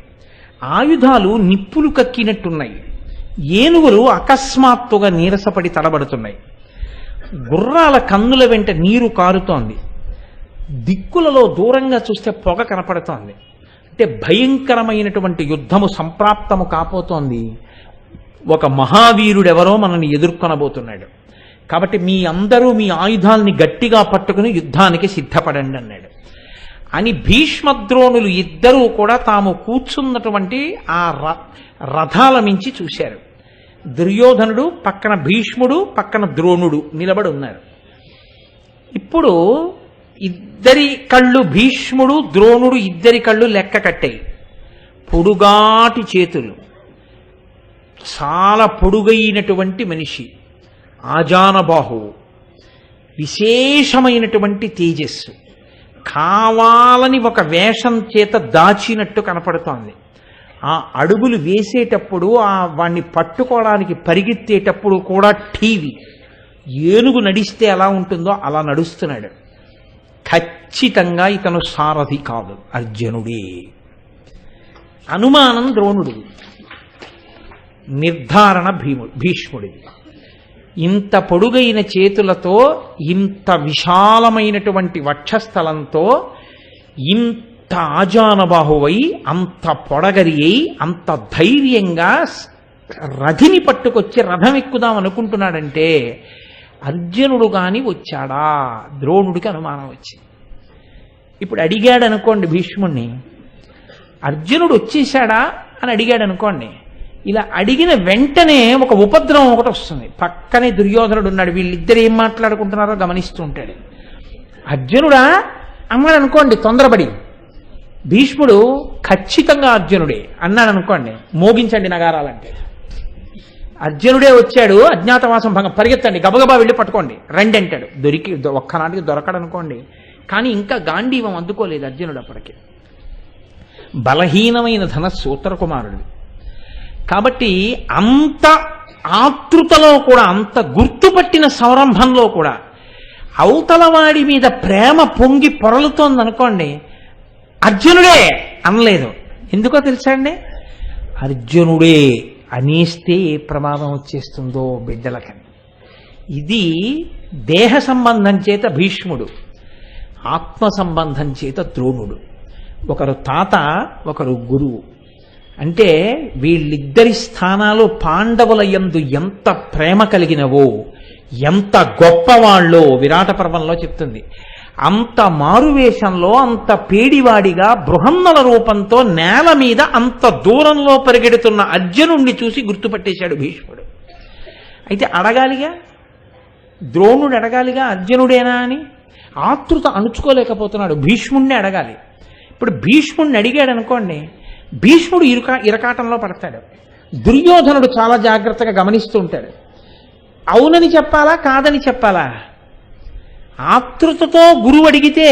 ఆయుధాలు నిప్పులు కక్కినట్టున్నాయి, ఏనుగులు అకస్మాత్తుగా నీరసపడి తడబడుతున్నాయి, గుర్రాల కన్నుల వెంట నీరు కారుతోంది, దిక్కులలో దూరంగా చూస్తే పొగ కనపడుతోంది, అంటే భయంకరమైనటువంటి యుద్ధము సంప్రాప్తము కాపోతోంది. ఒక మహావీరుడెవరో మనల్ని ఎదుర్కొనబోతున్నాడు. కాబట్టి మీ అందరూ మీ ఆయుధాల్ని గట్టిగా పట్టుకుని యుద్ధానికి సిద్ధపడండి అన్నాడు. అని భీష్మద్రోణులు ఇద్దరూ కూడా తాము కూర్చున్నటువంటి ఆ రథాల మించి చూశారు. దుర్యోధనుడు పక్కన భీష్ముడు, పక్కన ద్రోణుడు నిలబడి ఉన్నారు. ఇప్పుడు ఇద్దరి కళ్ళు, భీష్ముడు ద్రోణుడు ఇద్దరి కళ్ళు లెక్క కట్టాయి. పొడుగాటి చేతులు, చాలా పొడుగైనటువంటి మనిషి, ఆజానబాహువు, విశేషమైనటువంటి తేజస్సు, కావాలని ఒక వేషం చేత దాచినట్టు కనపడుతోంది. ఆ అడుగులు వేసేటప్పుడు, వాణ్ణి పట్టుకోవడానికి పరిగెత్తేటప్పుడు కూడా టీవీ ఏనుగు నడిస్తే ఎలా ఉంటుందో అలా నడుస్తున్నాడు. ఖచ్చితంగా ఇతను సారథి కాదు, అర్జునుడే. అనుమానం ద్రోణుడి, నిర్ధారణ భీష్ముడిది. ఇంత పొడుగైన చేతులతో, ఇంత విశాలమైనటువంటి వక్షస్థలంతో, ఇంత ఆజానబాహువై, అంత పొడగరి అయి, అంత ధైర్యంగా రథిని పట్టుకొచ్చి రథం ఎక్కుదాం అనుకుంటున్నాడంటే అర్జునుడు కాని వచ్చాడా? ద్రోణుడికి అనుమానం వచ్చింది. ఇప్పుడు అడిగాడు అనుకోండి భీష్ముణ్ణి, అర్జునుడు వచ్చేశాడా అని అడిగాడు అనుకోండి, ఇలా అడిగిన వెంటనే ఒక ఉపద్రవం ఒకటి వస్తుంది. పక్కనే దుర్యోధనుడు ఉన్నాడు, వీళ్ళిద్దరు ఏం మాట్లాడుకుంటున్నారో గమనిస్తూ ఉంటాడు. అర్జునుడా అన్నాడు అనుకోండి తొందరపడి, భీష్ముడు ఖచ్చితంగా అర్జునుడే అన్నాడు అనుకోండి, మోగించండి నగారాలంటే. అర్జునుడే వచ్చాడు, అజ్ఞాతవాసం భంగం, పరిగెత్తండి, గబగబా వెళ్ళి పట్టుకోండి, రండి అంటాడు. ఒక్కనాటికి దొరకడు అనుకోండి. కానీ ఇంకా గాంధీవం అందుకోలేదు అర్జునుడు అప్పటికి. బలహీనమైన ధనస్సు ఉత్తర కుమారుడు. కాబట్టి అంత ఆతృతలో కూడా, అంత గుర్తుపట్టిన సంరంభంలో కూడా అవతలవాడి మీద ప్రేమ పొంగి పొరలుతోందనుకోండి, అర్జునుడే అనలేదు. ఎందుకో తెలుసా అండి? అర్జునుడే అనేస్తే ఏ ప్రమాదం వచ్చేస్తుందో బిడ్డలకని. ఇది దేహ సంబంధం చేత భీష్ముడు, ఆత్మ సంబంధం చేత ద్రోణుడు. ఒకరు తాత, ఒకరు గురువు. అంటే వీళ్ళిద్దరి స్థానాలు పాండవుల యందు ఎంత ప్రేమ కలిగినవో, ఎంత గొప్పవాళ్ళో విరాట పర్వంలో చెప్తుంది. అంత మారువేషంలో, అంత పేడివాడిగా, బృహన్నల రూపంతో నేల మీద అంత దూరంలో పరిగెడుతున్న అర్జునుణ్ణి చూసి గుర్తుపట్టేశాడు భీష్ముడు. అయితే అడగాలిగా, ద్రోణుడు అడగాలిగా అర్జునుడేనా అని. ఆతృత అణుచుకోలేకపోతున్నాడు, భీష్ముణ్ణి అడగాలి. ఇప్పుడు భీష్ముణ్ణి అడిగాడు అనుకోండి, భీష్ముడు ఇరకాటంలో పడతాడు. దుర్యోధనుడు చాలా జాగ్రత్తగా గమనిస్తూ ఉంటాడు. అవునని చెప్పాలా, కాదని చెప్పాలా? ఆతృతతో గురువు అడిగితే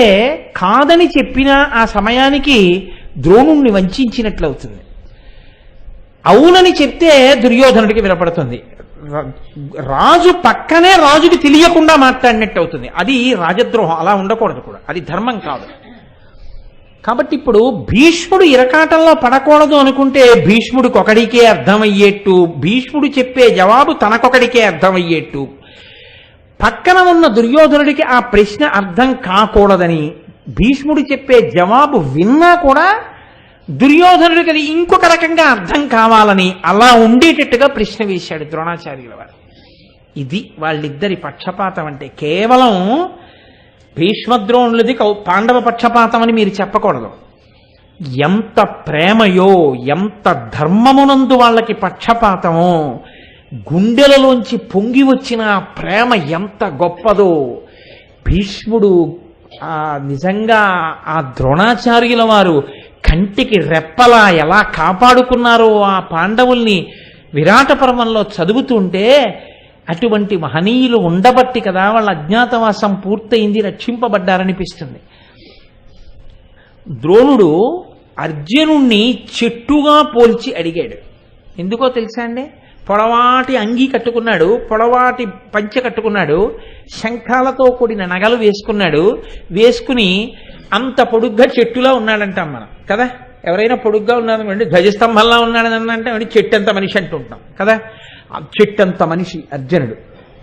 కాదని చెప్పినా ఆ సమయానికి ద్రోణుణ్ణి వంచినట్లవుతుంది. అవునని చెప్తే దుర్యోధనుడికి వినపడుతుంది. రాజు పక్కనే రాజుకి తెలియకుండా మాట్లాడినట్టు అవుతుంది. అది రాజద్రోహం, అలా ఉండకూడదు కూడా, అది ధర్మం కాదు. కాబట్టి ఇప్పుడు భీష్ముడు ఇరకాటంలో పడకూడదు అనుకుంటే భీష్ముడికి ఒకడికే అర్థమయ్యేట్టు, భీష్ముడు చెప్పే జవాబు తనకొకడికే అర్థమయ్యేట్టు, పక్కన ఉన్న దుర్యోధనుడికి ఆ ప్రశ్న అర్థం కాకూడదని, భీష్ముడు చెప్పే జవాబు విన్నా కూడా దుర్యోధనుడికి అది ఇంకొక రకంగా అర్థం కావాలని అలా ఉండేటట్టుగా ప్రశ్న వేశాడు ద్రోణాచార్యుల వారు. ఇది వాళ్ళిద్దరి పక్షపాతం అంటే. కేవలం భీష్మద్రోణులది పాండవ పక్షపాతం అని మీరు చెప్పకూడదు. ఎంత ప్రేమయో, ఎంత ధర్మమునందు వాళ్ళకి పక్షపాతమో, గుండెలలోంచి పొంగి వచ్చిన ప్రేమ ఎంత గొప్పదో. భీష్ముడు నిజంగా ఆ ద్రోణాచార్యుల వారు కంటికి రెప్పలా ఎలా కాపాడుకున్నారో ఆ పాండవుల్ని విరాట పర్వంలో చదువుతుంటే, అటువంటి మహనీయులు ఉండబట్టి కదా వాళ్ళ అజ్ఞాతవాసం పూర్తయింది, రక్షింపబడ్డారనిపిస్తుంది. ద్రోణుడు అర్జునుణ్ణి చెట్టుగా పోల్చి అడిగాడు. ఎందుకో తెలుసా అండి? పొడవాటి అంగీ కట్టుకున్నాడు, పొడవాటి పంచె కట్టుకున్నాడు, శంఖాలతో కూడిన నగలు వేసుకున్నాడు. వేసుకుని అంత పొడుగ్గా చెట్టులా ఉన్నాడంటాం మనం కదా. ఎవరైనా పొడుగ్గా ఉన్నాడు, ధ్వజస్తంభంలా ఉన్నాడని అంటే చెట్టంత మనిషి అంటుంటాం కదా. చెట్టంత మనిషి అర్జునుడు.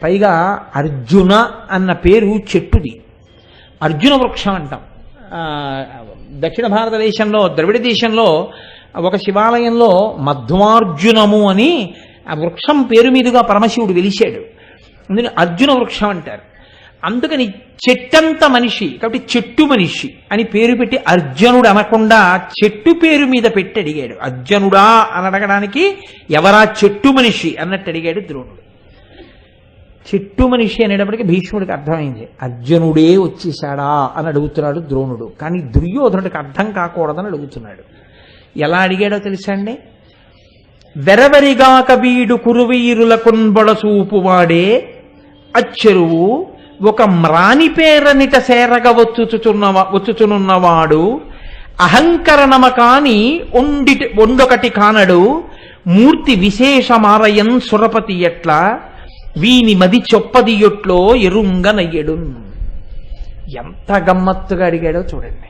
పైగా అర్జున అన్న పేరు చెట్టుది, అర్జున వృక్షం అంటాం. దక్షిణ భారతదేశంలో ద్రవిడ దేశంలో ఒక శివాలయంలో మధ్వార్జునము అని ఆ వృక్షం పేరు మీదుగా పరమశివుడు వెలిశాడు. అందుకని అర్జున వృక్షం అంటారు. అందుకని చెట్టంత మనిషి కాబట్టి చెట్టు మనిషి అని పేరు పెట్టి అర్జునుడు అనకుండా చెట్టు పేరు మీద పెట్టి అడిగాడు. అర్జునుడా అని అడగడానికి ఎవరా చెట్టు మనిషి అన్నట్టు అడిగాడు ద్రోణుడు. చెట్టు మనిషి అనేటప్పటికీ భీష్ముడికి అర్థమైంది. అర్జునుడే వచ్చేసాడా అని అడుగుతున్నాడు ద్రోణుడు. కానీ దుర్యోధనుడికి అర్థం కాకూడదని అడుగుతున్నాడు. ఎలా అడిగాడో తెలుసా అండి? వెరవరిగాక వీడు కురువీరుల కొన్బొడసూపు వాడే అచ్చెరువు ఒక మ్రాని పేరనిట సేరగ వచ్చుచునున్నవాడు అహంకరణమ కాని ఒండొకటి కానడు మూర్తి విశేషమారయన్ సురపతి ఎట్లా వీని మది చొప్పదియొట్లో ఎరుంగనయ్యడు. ఎంత గమ్మత్తుగా అడిగాడో చూడండి.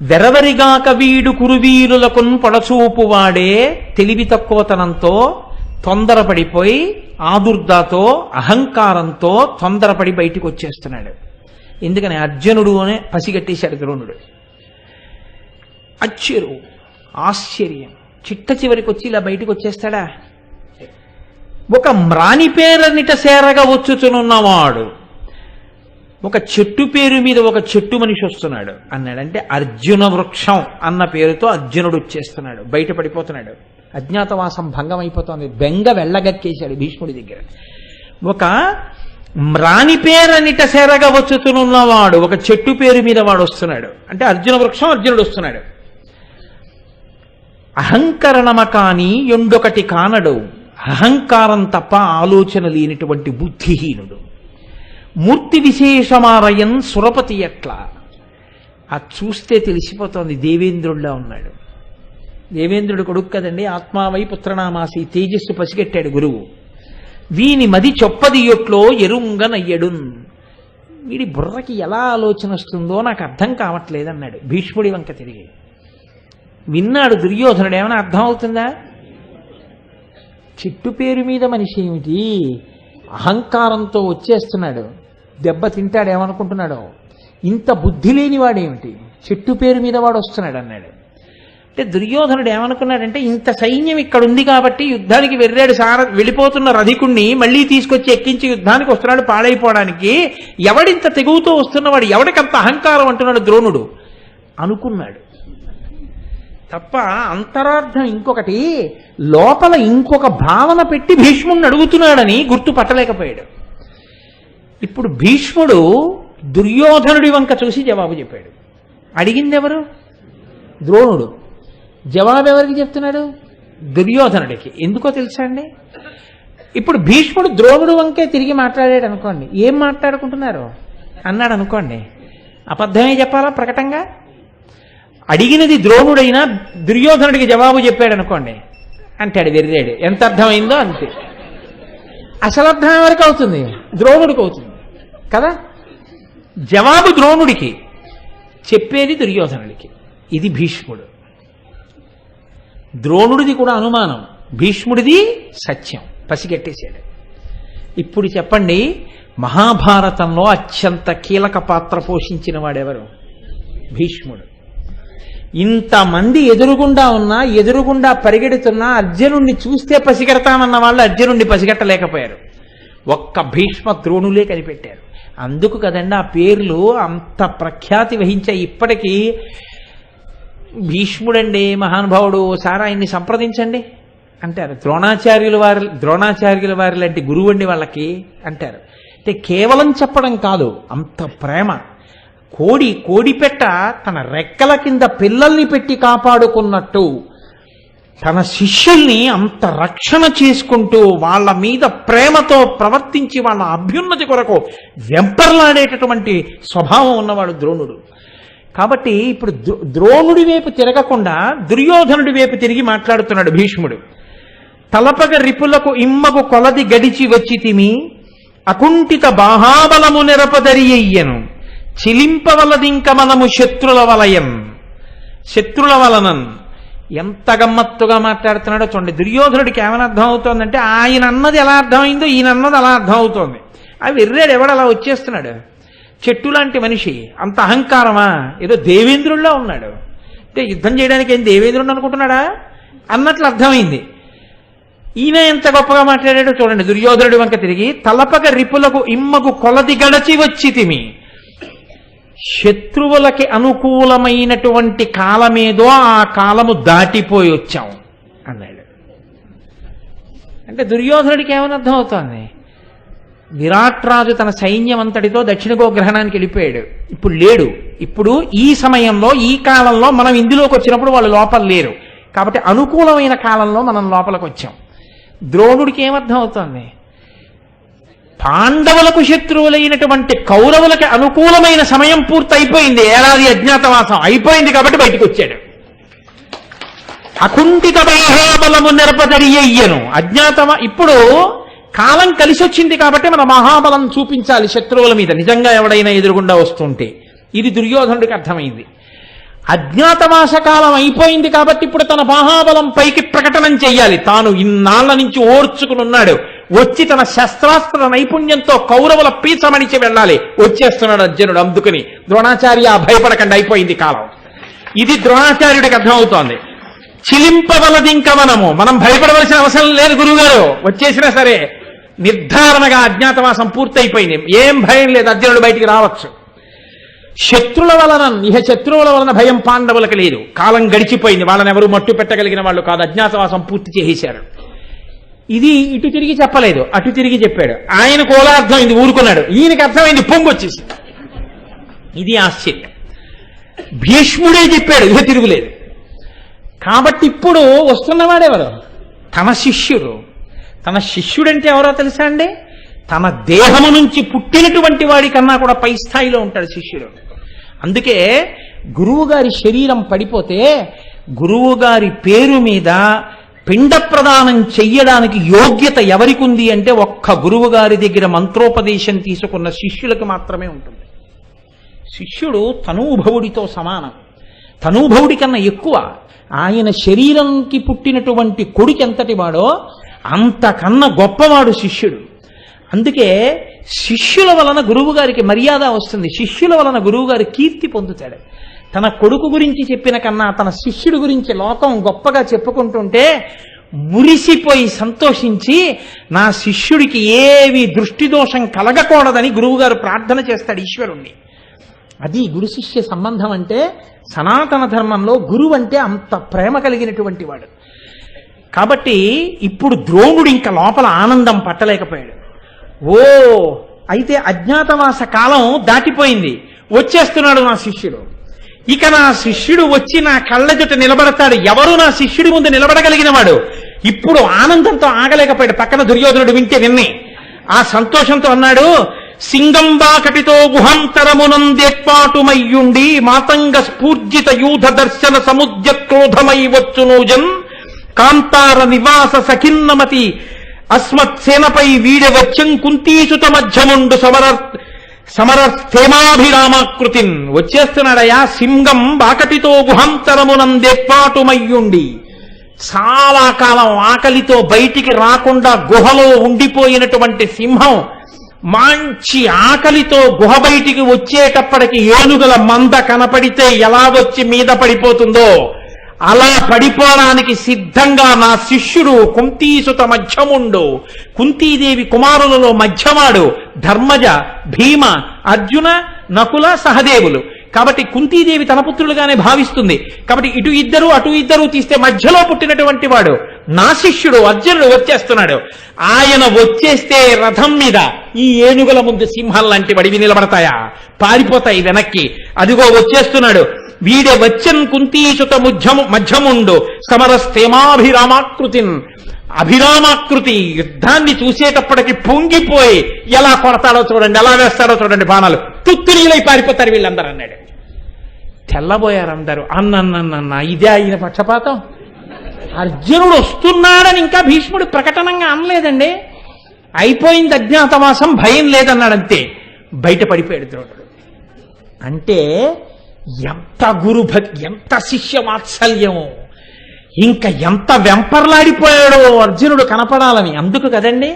వెరవరిగాక వీడు కురువీరులకున్ పొడచూపు వాడే తెలివి తక్కువతనంతో తొందరపడిపోయి ఆదుర్దాతో అహంకారంతో తొందరపడి బయటికి వచ్చేస్తున్నాడు. ఎందుకని అర్జునుడు అనే పసిగట్టేశాడు ద్రోణుడు. అచ్చెరు ఆశ్చర్యం. చిట్ట చివరికి వచ్చి ఇలా బయటికి వచ్చేస్తాడా? ఒక మ్రాని పేరనిట సేరగా వచ్చుచునున్నవాడు ఒక చెట్టు పేరు మీద ఒక చెట్టు మనిషి వస్తున్నాడు అన్నాడంటే అర్జున వృక్షం అన్న పేరుతో అర్జునుడు వచ్చేస్తున్నాడు. బయట పడిపోతున్నాడు. అజ్ఞాతవాసం భంగం అయిపోతుంది. బెంగ వెళ్ళగక్కేశాడు భీష్ముడి దగ్గర. ఒక మ్రాని పేరనిట సేరగా వచ్చుతున్నవాడు ఒక చెట్టు పేరు మీద వాడు వస్తున్నాడు అంటే అర్జున వృక్షం అర్జునుడు వస్తున్నాడు. అహంకరణమ కాని ఎండొకటి కానడు అహంకారం తప్ప ఆలోచన లేనిటువంటి బుద్ధిహీనుడు. మూర్తి విశేషమారయన్ సురపతి ఎట్లా అది చూస్తే తెలిసిపోతోంది దేవేంద్రుడిలా ఉన్నాడు. దేవేంద్రుడు కొడుకు కదండి. ఆత్మావై పుత్రనామాసి తేజస్సు పసిగట్టాడు గురువు. వీని మది చొప్పదియొట్లో ఎరుంగనయ్యడు. వీడి బుర్రకి ఎలా ఆలోచన వస్తుందో నాకు అర్థం కావట్లేదన్నాడు భీష్ముడి వంక తిరిగి. విన్నాడు దుర్యోధనుడు. ఏమైనా అర్థం అవుతుందా? చెట్టు పేరు మీద మనిషి ఏమిటి అహంకారంతో వచ్చేస్తున్నాడు. దెబ్బ తింటాడు ఏమనుకుంటున్నాడో. ఇంత బుద్ధి లేనివాడేమిటి చెట్టు పేరు మీద వాడు వస్తున్నాడు అన్నాడు. అంటే దుర్యోధనుడు ఏమనుకున్నాడంటే ఇంత సైన్యం ఇక్కడ ఉంది కాబట్టి యుద్ధానికి వెళ్ళిపోతున్న రధికుణ్ణి మళ్ళీ తీసుకొచ్చి ఎక్కించి యుద్ధానికి వస్తున్నాడు పాడైపోవడానికి. ఎవడింత తెగువతో వస్తున్నవాడు ఎవడికంత అహంకారం అంటున్నాడు ద్రోణుడు అనుకున్నాడు తప్ప అంతరార్థం ఇంకొకటి లోపల ఇంకొక భావన పెట్టి భీష్ముడిని అడుగుతున్నాడని గుర్తుపట్టలేకపోయాడు. ఇప్పుడు భీష్ముడు దుర్యోధనుడి వంక చూసి జవాబు చెప్పాడు. అడిగింది ఎవరు? ద్రోణుడు. జవాబు ఎవరికి చెప్తున్నాడు? దుర్యోధనుడికి. ఎందుకో తెలుసా అండి? ఇప్పుడు భీష్ముడు ద్రోణుడు వంకే తిరిగి మాట్లాడాడు అనుకోండి. ఏం మాట్లాడుకుంటున్నారు అన్నాడు అనుకోండి. అబద్ధమే చెప్పాలా ప్రకటంగా? అడిగినది ద్రోణుడైనా దుర్యోధనుడికి జవాబు చెప్పాడు అనుకోండి అంటాడు వెర్రాడు. ఎంత అర్థమైందో అంతే. అసలు అర్థం ఎవరికి అవుతుంది? ద్రోణుడికి అవుతుంది కదా. జవాబు ద్రోణుడికి, చెప్పేది దుర్యోధనుడికి. ఇది భీష్ముడు. ద్రోణుడిది కూడా అనుమానం, భీష్ముడిది సత్యం. పసిగట్టేశాడు. ఇప్పుడు చెప్పండి, మహాభారతంలో అత్యంత కీలక పాత్ర పోషించిన వాడెవరు? భీష్ముడు. ఇంతమంది ఎదురుగుండా ఉన్నా, ఎదురుగుండా పరిగెడుతున్నా అర్జునుణ్ణి చూస్తే పసిగడతామన్న వాళ్ళు అర్జునుణ్ణి పసిగట్టలేకపోయారు. ఒక్క భీష్మ ద్రోణులే కనిపెట్టారు. అందుకు కదండి ఆ పేర్లు అంత ప్రఖ్యాతి వహించాయి. ఇప్పటికీ భీష్ముడండి మహానుభావుడు, సారా ఆయన్ని సంప్రదించండి అంటారు. ద్రోణాచార్యుల వారి లాంటి గురువు అండి వాళ్ళకి అంటారు. అంటే కేవలం చెప్పడం కాదు, అంత ప్రేమ. కోడిపెట్ట తన రెక్కల కింద పిల్లల్ని పెట్టి కాపాడుకున్నట్టు తన శిష్యుల్ని అంత రక్షణ చేసుకుంటూ వాళ్ళ మీద ప్రేమతో ప్రవర్తించి వాళ్ళ అభ్యున్నతి కొరకు వెంపర్లాడేటటువంటి స్వభావం ఉన్నవాడు ద్రోణుడు. కాబట్టి ఇప్పుడు ద్రోణుడి వైపు తిరగకుండా దుర్యోధనుడి వైపు తిరిగి మాట్లాడుతున్నాడు భీష్ముడు. తలపగ రిపులకు ఇమ్మకు కొలది గడిచి వచ్చి తిమి అకుంఠిత బాహాబలము నిరపదరి అయ్యను చిలింపవలదింక మనము శత్రుల వలనన్. ఎంత గమ్మత్తుగా మాట్లాడుతున్నాడో చూడండి. దుర్యోధనుడికి ఏమైనా అర్థం అవుతోందంటే ఆయన అన్నది ఎలా అర్థమైందో ఈయన అన్నది అలా అర్థం అవుతోంది. అవి వెర్రాడు ఎవడు అలా వచ్చేస్తున్నాడు. చెట్టు లాంటి మనిషి, అంత అహంకారమా? ఏదో దేవేంద్రుల్లో ఉన్నాడు అంటే యుద్ధం చేయడానికి ఏం దేవేంద్రుడు అనుకుంటున్నాడా అన్నట్లు అర్థమైంది. ఈయన ఎంత గొప్పగా మాట్లాడాడో చూడండి. దుర్యోధనుడి వంక తిరిగి, తలపక రిపులకు ఇమ్మకు కొలది గడచి వచ్చితిమి, శత్రువులకి అనుకూలమైనటువంటి కాలమేదో ఆ కాలము దాటిపోయి వచ్చాం అన్నాడు. అంటే దుర్యోధనుడికి ఏమని అర్థం అవుతోంది? విరాట్ రాజు తన సైన్యం అంతటితో దక్షిణ గోగ్రహణానికి వెళ్ళిపోయాడు, ఇప్పుడు లేడు. ఇప్పుడు ఈ సమయంలో ఈ కాలంలో మనం ఇందులోకి వచ్చినప్పుడు వాళ్ళు లోపల లేరు కాబట్టి అనుకూలమైన కాలంలో మనం లోపలికి వచ్చాం. ద్రోణుడికి ఏమర్థం అవుతోంది? పాండవులకు శత్రువులైనటువంటి కౌరవులకి అనుకూలమైన సమయం పూర్తి అయిపోయింది, ఏడాది అజ్ఞాతవాసం అయిపోయింది కాబట్టి బయటికి వచ్చాడు. అకుంఠిత మహాబలము నెరపదరియయ్యను ఇప్పుడు కాలం కలిసి వచ్చింది కాబట్టి మన మహాబలం చూపించాలి శత్రువుల మీద, నిజంగా ఎవడైనా ఎదురుగుండా వస్తుంటే. ఇది దుర్యోధనుడికి అర్థమైంది. అజ్ఞాతవాస కాలం అయిపోయింది కాబట్టి ఇప్పుడు తన మహాబలం పైకి ప్రకటనం చెయ్యాలి. తాను ఇన్నాళ్ల నుంచి ఓర్చుకుని ఉన్నాడు, వచ్చి తన శస్త్రాస్త్ర నైపుణ్యంతో కౌరవుల పీచమణిచి వెళ్ళాలి. వచ్చేస్తున్నాడు అర్జునుడు. అందుకుని ద్రోణాచార్య భయపడకండి, అయిపోయింది కాలం. ఇది ద్రోణాచార్యుడికి అర్థమవుతోంది. చిలింపవలదింకవనము, మనం భయపడవలసిన అవసరం లేదు గురువుగారు, వచ్చేసినా సరే నిర్ధారణగా అజ్ఞాతవాసం పూర్తయిపోయింది, ఏం భయం లేదు, అర్జునుడు బయటికి రావచ్చు. శత్రువుల వలన భయం పాండవులకు లేదు, కాలం గడిచిపోయింది, వాళ్ళని ఎవరు మట్టు పెట్టగలిగిన వాళ్ళు కాదు, అజ్ఞాతవాసం పూర్తి చేసేశారు. ఇది ఇటు తిరిగి చెప్పలేదు, అటు తిరిగి చెప్పాడు. ఆయనకు ఓలా అర్థమైంది, ఊరుకున్నాడు. ఈయనకి అర్థమైంది, పొంగొచ్చేసి. ఇది ఆశ్చర్యం. భీష్ముడే చెప్పాడు, ఇక తిరుగులేదు. కాబట్టి ఇప్పుడు వస్తున్నవాడెవరు? తన శిష్యుడు. తన శిష్యుడంటే ఎవరో తెలుసా అండి? తన దేహము నుంచి పుట్టినటువంటి వాడి కన్నా కూడా పై స్థాయిలో ఉంటాడు శిష్యుడు. అందుకే గురువుగారి శరీరం పడిపోతే గురువుగారి పేరు మీద పిండ ప్రదానం చెయ్యడానికి యోగ్యత ఎవరికి ఉంది అంటే ఒక్క గురువుగారి దగ్గర మంత్రోపదేశం తీసుకున్న శిష్యులకు మాత్రమే ఉంటుంది. శిష్యుడు తనూభవుడితో సమానం, తనూభవుడి కన్నా ఎక్కువ. ఆయన శరీరంకి పుట్టినటువంటి కొడుకు ఎంతటి వాడో అంతకన్నా గొప్పవాడు శిష్యుడు. అందుకే శిష్యుల వలన గురువు గారికి మర్యాద వస్తుంది, శిష్యుల వలన గురువు గారు కీర్తి పొందుతాడు. తన కొడుకు గురించి చెప్పిన కన్నా తన శిష్యుడి గురించి లోకం గొప్పగా చెప్పుకుంటుంటే మురిసిపోయి సంతోషించి నా శిష్యుడికి ఏవి దృష్టి దోషం కలగకూడదని గురువుగారు ప్రార్థన చేస్తాడు ఈశ్వరుణ్ణి. అది గురు శిష్య సంబంధం అంటే. సనాతన ధర్మంలో గురువు అంటే అంత ప్రేమ కలిగినటువంటి వాడు. కాబట్టి ఇప్పుడు ద్రోణుడు ఇంకా లోపల ఆనందం పట్టలేకపోయాడు. ఓ అయితే అజ్ఞాతవాస కాలం దాటిపోయింది, వచ్చేస్తున్నాడు నా శిష్యుడు. ఇక నా శిష్యుడు వచ్చి నా కళ్ళ జుట్టు నిలబడతాడు. ఎవరు నా శిష్యుడి ముందు నిలబడగలిగిన వాడు? ఇప్పుడు ఆనందంతో ఆగలేకపోయాడు. పక్కన దుర్యోధనుడు విన్ని ఆ సంతోషంతో అన్నాడు, సింగంబాకటితో గుహంతరమునందేర్పాటుమయ్యుండి మాతంగ స్ఫూర్జిత యూధ దర్శన సముద్ర క్రోధమై వచ్చునూజన్ కాంతార నివాస సఖిన్నమతి అస్మత్సేనపై వీడె వచ్చం కుంతీసుత మధ్యముండు సమరస్థేమాభిరామాకృతిన్. వచ్చేస్తున్నాడయా సింగం బాకటితో గుహంతరమునందేర్పాటుమయ్యుండి, చాలా కాలం ఆకలితో బయటికి రాకుండా గుహలో ఉండిపోయినటువంటి సింహం మంచి ఆకలితో గుహ బయటికి వచ్చేటప్పటికి ఏనుగుల మంద కనపడితే ఎలా వచ్చి మీద పడిపోతుందో అలా పడిపోవడానికి సిద్ధంగా నా శిష్యుడు కుంతీసుత మధ్యముండు, కుంతీదేవి కుమారులలో మధ్యవాడు, ధర్మజ, భీమ, అర్జున, నకుల, సహదేవులు. కాబట్టి కుంతీదేవి తన పుత్రులుగానే భావిస్తుంది. కాబట్టి ఇటు ఇద్దరు అటు ఇద్దరు తీస్తే మధ్యలో పుట్టినటువంటి వాడు నా శిష్యుడు అర్జునుడు వచ్చేస్తున్నాడు. ఆయన వచ్చేస్తే రథం మీద ఈ ఏనుగుల ముందు సింహం లాంటి వడివి నిలబడతాయా? పారిపోతాయి వెనక్కి. అదిగో వచ్చేస్తున్నాడు. వీడే వచ్చన్ కుంతీసుత మధ్యముండు సమరస్థేమాభిరామాకృతిన్. అభిరామాకృతి యుద్ధాన్ని చూసేటప్పటికి పొంగిపోయి ఎలా కొడతాడో చూడండి, ఎలా వేస్తాడో చూడండి బాణాలు, తుత్తురీలై పారిపోతారు వీళ్ళందరూ అన్నాడు. తెల్లబోయారు అందరూ. అన్నన్నన్న ఇదే ఆయన పక్షపాతం. అర్జునుడు వస్తున్నాడని ఇంకా భీష్ముడు ప్రకటనంగా అనలేదండి. అయిపోయింది అజ్ఞాతవాసం, భయం లేదన్నాడంతే. బయట పడిపోయాడు ద్రోణుడు. అంటే ఎంత గురుభక్తి, ఎంత శిష్య వాత్సల్యమో, ఇంకా ఎంత వెంపర్లాడిపోయాడో అర్జునుడు కనపడాలని. అందుకు కదండి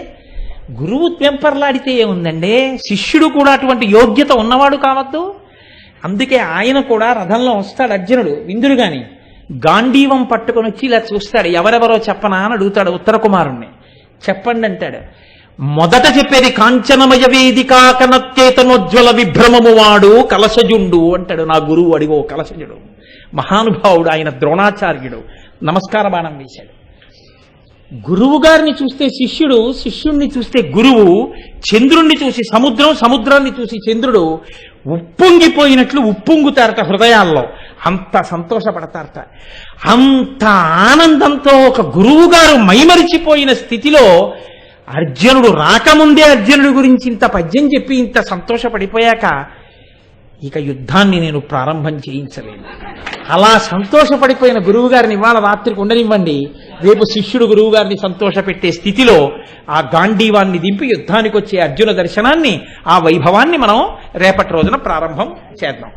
గురువు వెంపర్లాడితే ఏముందండి, శిష్యుడు కూడా అటువంటి యోగ్యత ఉన్నవాడు కావద్దు. అందుకే ఆయన కూడా రథంలో వస్తాడు అర్జునుడు విందురుగాని, గాంధీవం పట్టుకొని వచ్చి ఇలా చూస్తాడు, ఎవరెవరో చెప్పనా అని అడుగుతాడు ఉత్తర కుమారుణ్ణి. చెప్పండి అంటాడు. మొదట చెప్పేది కాంచనమయ వేదికా కనత్యేతనోజ్వల విభ్రమము వాడు కలశజుండు అంటాడు. నా గురువు అడిగో కలశజుడు, మహానుభావుడు, ఆయన ద్రోణాచార్యుడు. నమస్కార బాణం వేశాడు. గురువు గారిని చూస్తే శిష్యుడు, శిష్యుణ్ణి చూస్తే గురువు, చంద్రుణ్ణి చూసి సముద్రం, సముద్రాన్ని చూసి చంద్రుడు ఉప్పొంగిపోయినట్లు ఉప్పొంగుతారట హృదయాల్లో. అంత సంతోషపడతారట. అంత ఆనందంతో ఒక గురువు గారు మైమరిచిపోయిన స్థితిలో అర్జునుడు రాకముందే అర్జునుడి గురించి ఇంత పద్యం చెప్పి ఇంత సంతోషపడిపోయాక ఇక యుద్ధాన్ని నేను ప్రారంభం చేయించలేను. అలా సంతోషపడిపోయిన గురువు గారిని ఇవాళ రాత్రికి ఉండనివ్వండి. రేపు శిష్యుడు గురువు గారిని సంతోషపెట్టే స్థితిలో ఆ గాంధీవాన్ని దింపి యుద్ధానికి వచ్చే అర్జున దర్శనాన్ని, ఆ వైభవాన్ని మనం రేపటి రోజున ప్రారంభం చేద్దాం.